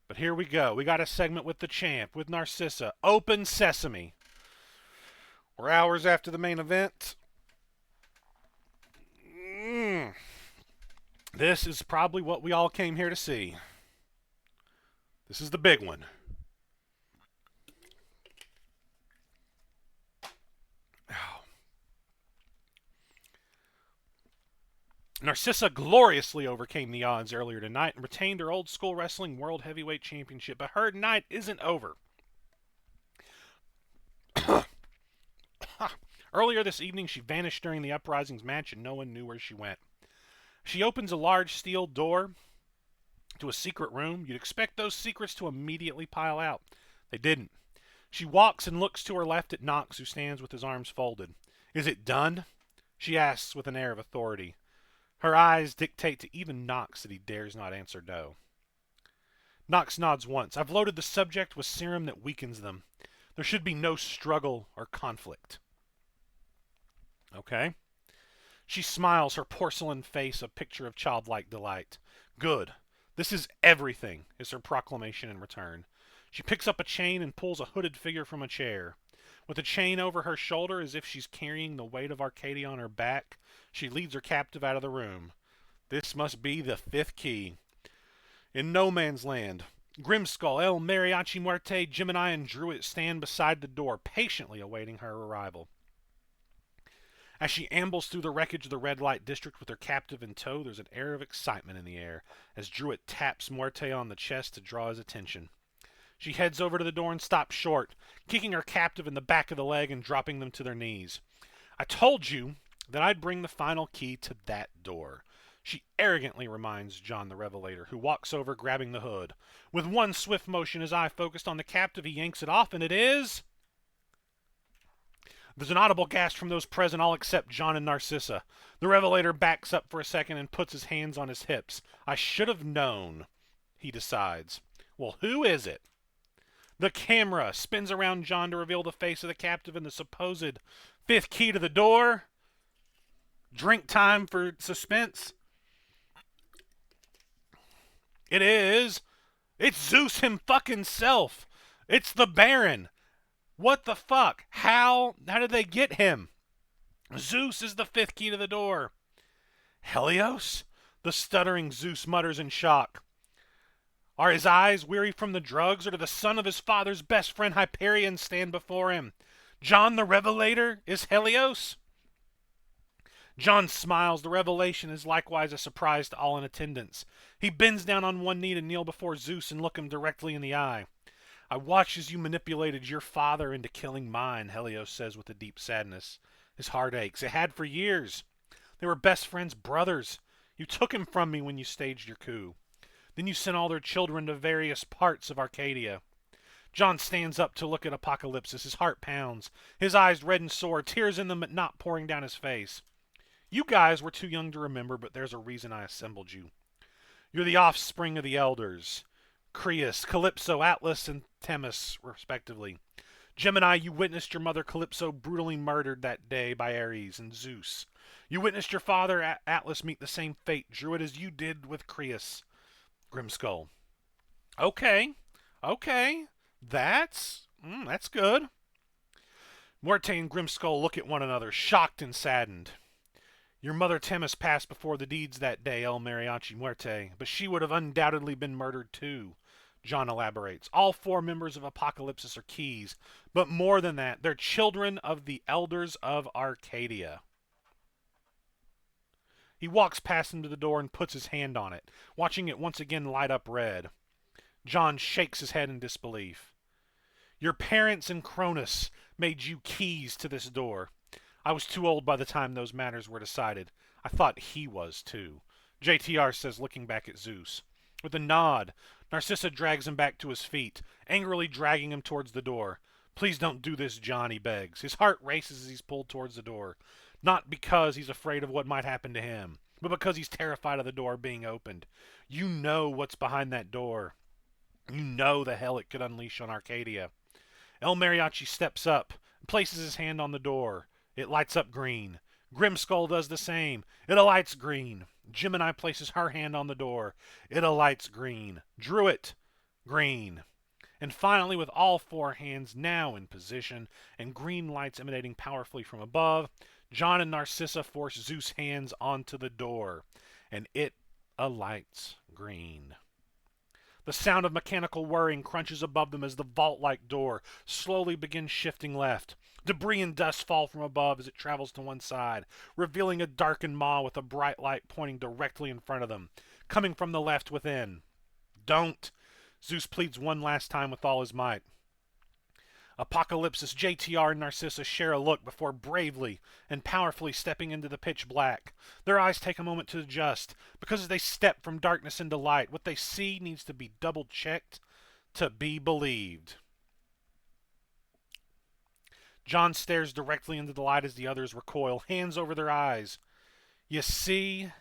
But here we go. We got a segment with the champ, with Narcissa. Open sesame. We're hours after the main event. This is probably what we all came here to see. This is the big one. Narcissa gloriously overcame the odds earlier tonight and retained her old school wrestling world heavyweight championship, but her night isn't over. Earlier this evening, she vanished during the Uprising's match and no one knew where she went. She opens a large steel door to a secret room. You'd expect those secrets to immediately pile out. They didn't. She walks and looks to her left at Knox, who stands with his arms folded. Is it done? She asks with an air of authority. Her eyes dictate to even Knox that he dares not answer no. Knox nods once. I've loaded the subject with serum that weakens them. There should be no struggle or conflict. Okay. She smiles, her porcelain face a picture of childlike delight. Good. This is everything, is her proclamation in return. She picks up a chain and pulls a hooded figure from a chair. With a chain over her shoulder as if she's carrying the weight of Arcadia on her back, she leads her captive out of the room. This must be the fifth key. In no man's land, Grimskull, El Mariachi Muerte, Gemini, and Druid stand beside the door, patiently awaiting her arrival. As she ambles through the wreckage of the red light district with her captive in tow, there's an air of excitement in the air as Druid taps Muerte on the chest to draw his attention. She heads over to the door and stops short, kicking her captive in the back of the leg and dropping them to their knees. I told you that I'd bring the final key to that door. She arrogantly reminds John the Revelator, who walks over, grabbing the hood. With one swift motion, his eye focused on the captive, he yanks it off, and it is... There's an audible gasp from those present, all except John and Narcissa. The Revelator backs up for a second and puts his hands on his hips. I should have known, he decides. Well, who is it? The camera spins around John to reveal the face of the captive and the supposed fifth key to the door. Drink time for suspense. It is. It's Zeus him fucking self. It's the Baron. What the fuck? How did they get him? Zeus is the fifth key to the door. Helios? The stuttering Zeus mutters in shock. Are his eyes weary from the drugs, or did the son of his father's best friend Hyperion stand before him? John the Revelator is Helios? John smiles. The revelation is likewise a surprise to all in attendance. He bends down on one knee to kneel before Zeus and look him directly in the eye. I watched as you manipulated your father into killing mine, Helios says with a deep sadness. His heart aches. It had for years. They were best friends, brothers. You took him from me when you staged your coup. Then you sent all their children to various parts of Arcadia. John stands up to look at Apocalypsis. His heart pounds. His eyes red and sore, tears in them but not pouring down his face. You guys were too young to remember, but there's a reason I assembled you. You're the offspring of the elders. Creus, Calypso, Atlas, and Themis, respectively. Gemini, you witnessed your mother Calypso brutally murdered that day by Ares and Zeus. You witnessed your father Atlas meet the same fate, Druid, as you did with Creus. Grimskull. Okay. That's good. Muerte and Grimskull look at one another, shocked and saddened. Your mother Themis passed before the deeds that day, El Mariachi Muerte, but she would have undoubtedly been murdered too, John elaborates. All 4 members of Apocalypsis are keys, but more than that, they're children of the elders of Arcadia. He walks past him to the door and puts his hand on it, watching it once again light up red. John shakes his head in disbelief. Your parents and Cronus made you keys to this door. I was too old by the time those matters were decided. I thought he was, too. JTR says, looking back at Zeus. With a nod, Narcissa drags him back to his feet, angrily dragging him towards the door. Please don't do this, John, he begs. His heart races as he's pulled towards the door. Not because he's afraid of what might happen to him, but because he's terrified of the door being opened. You know what's behind that door. You know the hell it could unleash on Arcadia. El Mariachi steps up and places his hand on the door. It lights up green. Grimskull does the same. It alights green. Gemini places her hand on the door. It alights green. Druid, green. And finally, with all 4 hands now in position and green lights emanating powerfully from above, John and Narcissa force Zeus' hands onto the door, and it alights green. The sound of mechanical whirring crunches above them as the vault-like door slowly begins shifting left. Debris and dust fall from above as it travels to one side, revealing a darkened maw with a bright light pointing directly in front of them, coming from the left within. Don't! Zeus pleads one last time with all his might. Apocalypsis, JTR, and Narcissa share a look before bravely and powerfully stepping into the pitch black. Their eyes take a moment to adjust, because as they step from darkness into light, what they see needs to be double-checked to be believed. John stares directly into the light as the others recoil, hands over their eyes. You see,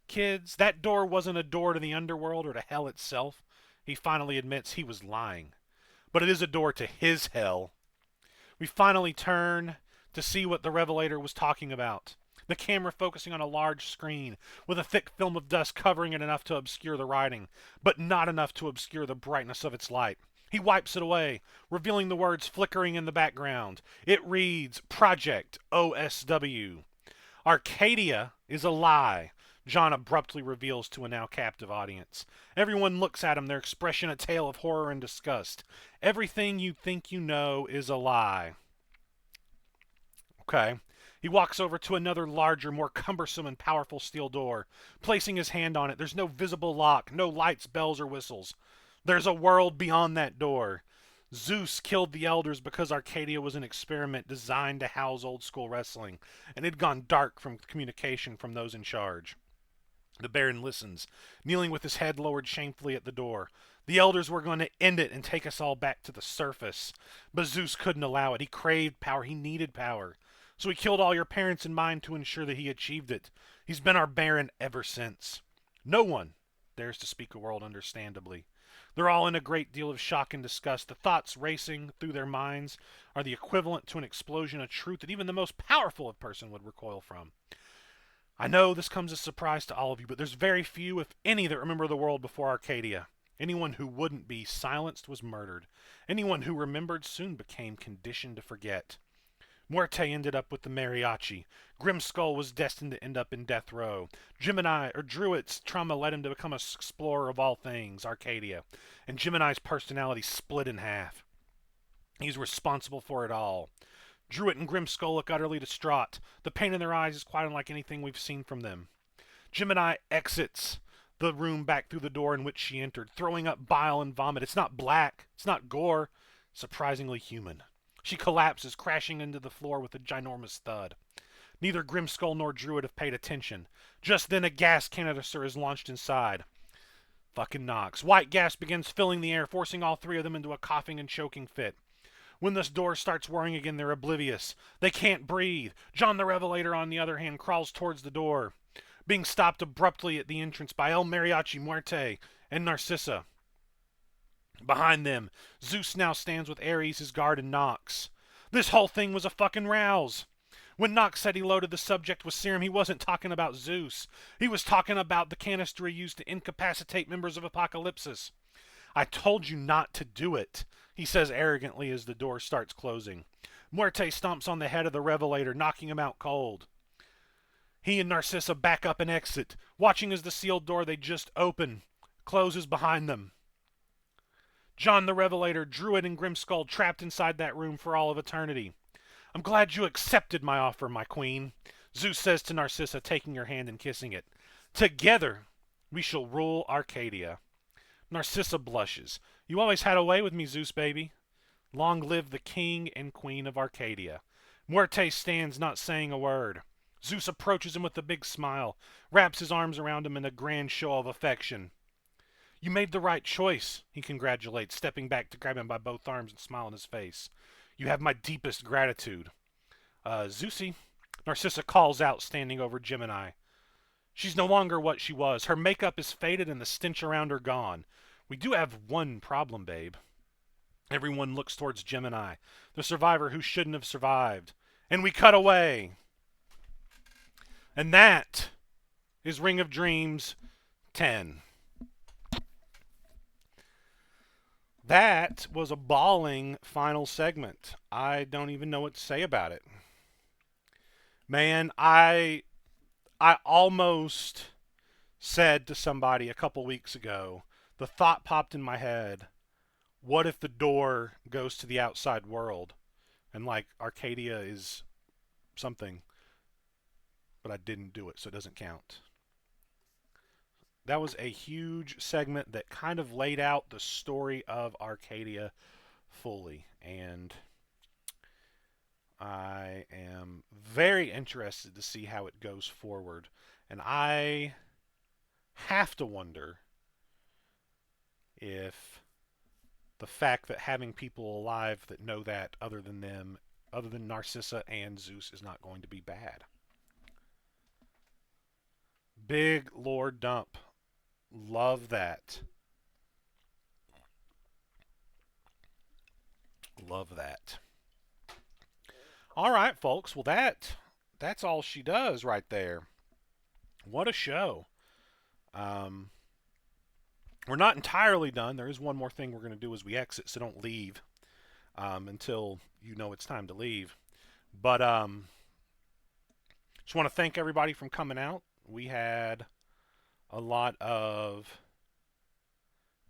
kids, that door wasn't a door to the underworld or to hell itself. He finally admits he was lying. But it is a door to his hell. We finally turn to see what the Revelator was talking about. The camera focusing on a large screen, with a thick film of dust covering it enough to obscure the writing, but not enough to obscure the brightness of its light. He wipes it away, revealing the words flickering in the background. It reads, Project OSW. Arcadia is a lie, John abruptly reveals to a now captive audience. Everyone looks at him, their expression a tale of horror and disgust. Everything you think you know is a lie. Okay. He walks over to another larger, more cumbersome and powerful steel door. Placing his hand on it, there's no visible lock, no lights, bells, or whistles. There's a world beyond that door. Zeus killed the elders because Arcadia was an experiment designed to house old school wrestling, and it had gone dark from communication from those in charge. The Baron listens, kneeling with his head lowered shamefully at the door. The elders were going to end it and take us all back to the surface. But Zeus couldn't allow it. He craved power. He needed power. So he killed all your parents and mine to ensure that he achieved it. He's been our Baron ever since. No one dares to speak a word understandably. They're all in a great deal of shock and disgust. The thoughts racing through their minds are the equivalent to an explosion of truth that even the most powerful of person would recoil from. I know this comes as a surprise to all of you, but there's very few, if any, that remember the world before Arcadia. Anyone who wouldn't be silenced was murdered. Anyone who remembered soon became conditioned to forget. Muerte ended up with the mariachi. Grimskull was destined to end up in death row. Gemini, or Druid's trauma led him to become an explorer of all things, Arcadia. And Gemini's personality split in half. He's responsible for it all. Druid and Grimskull look utterly distraught. The pain in their eyes is quite unlike anything we've seen from them. Gemini exits the room back through the door in which she entered, throwing up bile and vomit. It's not black. It's not gore. Surprisingly human. She collapses, crashing into the floor with a ginormous thud. Neither Grimskull nor Druid have paid attention. Just then a gas canister is launched inside. Fucking Knox. White gas begins filling the air, forcing all three of them into a coughing and choking fit. When this door starts whirring again, they're oblivious. They can't breathe. John the Revelator, on the other hand, crawls towards the door, being stopped abruptly at the entrance by El Mariachi, Muerte, and Narcissa. Behind them, Zeus now stands with Ares, his guard, and Nox. This whole thing was a fucking rouse. When Nox said he loaded the subject with serum, he wasn't talking about Zeus. He was talking about the canister he used to incapacitate members of Apocalypsis. I told you not to do it, he says arrogantly as the door starts closing. Muerte stomps on the head of the Revelator, knocking him out cold. He and Narcissa back up and exit, watching as the sealed door they just opened closes behind them. John the Revelator, Druid, and Grimskull trapped inside that room for all of eternity. I'm glad you accepted my offer, my queen, Zeus says to Narcissa, taking her hand and kissing it. Together we shall rule Arcadia. Narcissa blushes. You always had a way with me, Zeus, baby. Long live the king and queen of Arcadia. Muerte stands, not saying a word. Zeus approaches him with a big smile, wraps his arms around him in a grand show of affection. You made the right choice, he congratulates, stepping back to grab him by both arms and smile on his face. You have my deepest gratitude. Zeusy, Narcissa calls out, standing over Gemini. She's no longer what she was. Her makeup is faded and the stench around her gone. We do have one problem, babe. Everyone looks towards Gemini, the survivor who shouldn't have survived. And we cut away. And that is Ring of Dreams 10. That was a balling final segment. I don't even know what to say about it. Man, I almost said to somebody a couple weeks ago, the thought popped in my head, what if the door goes to the outside world? And like Arcadia is something, but I didn't do it, so it doesn't count. That was a huge segment that kind of laid out the story of Arcadia fully. And I am very interested to see how it goes forward. And I have to wonder if the fact that having people alive that know that other than them, other than Narcissa and Zeus, is not going to be bad. Big Lord Dump. Love that. Love that. All right, folks. Well, that's all she does right there. What a show. We're not entirely done. There is one more thing we're going to do as we exit, so don't leave until you know it's time to leave. But just want to thank everybody from coming out. We had a lot of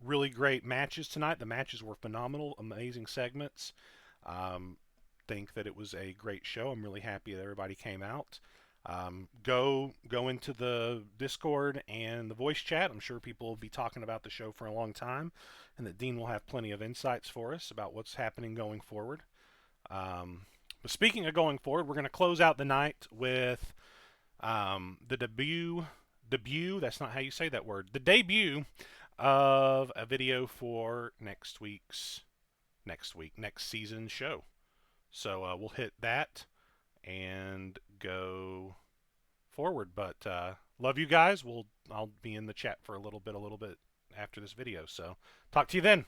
really great matches tonight. The matches were phenomenal, amazing segments. Think that it was a great show. I'm really happy that everybody came out. Go into the Discord and the voice chat. I'm sure people will be talking about the show for a long time, and that Dean will have plenty of insights for us about what's happening going forward. But speaking of going forward, we're going to close out the night with the debut debut. That's not how you say that word. The debut of a video for next season show. So we'll hit that and go forward. But love you guys. I'll be in the chat for a little bit after this video. So talk to you then.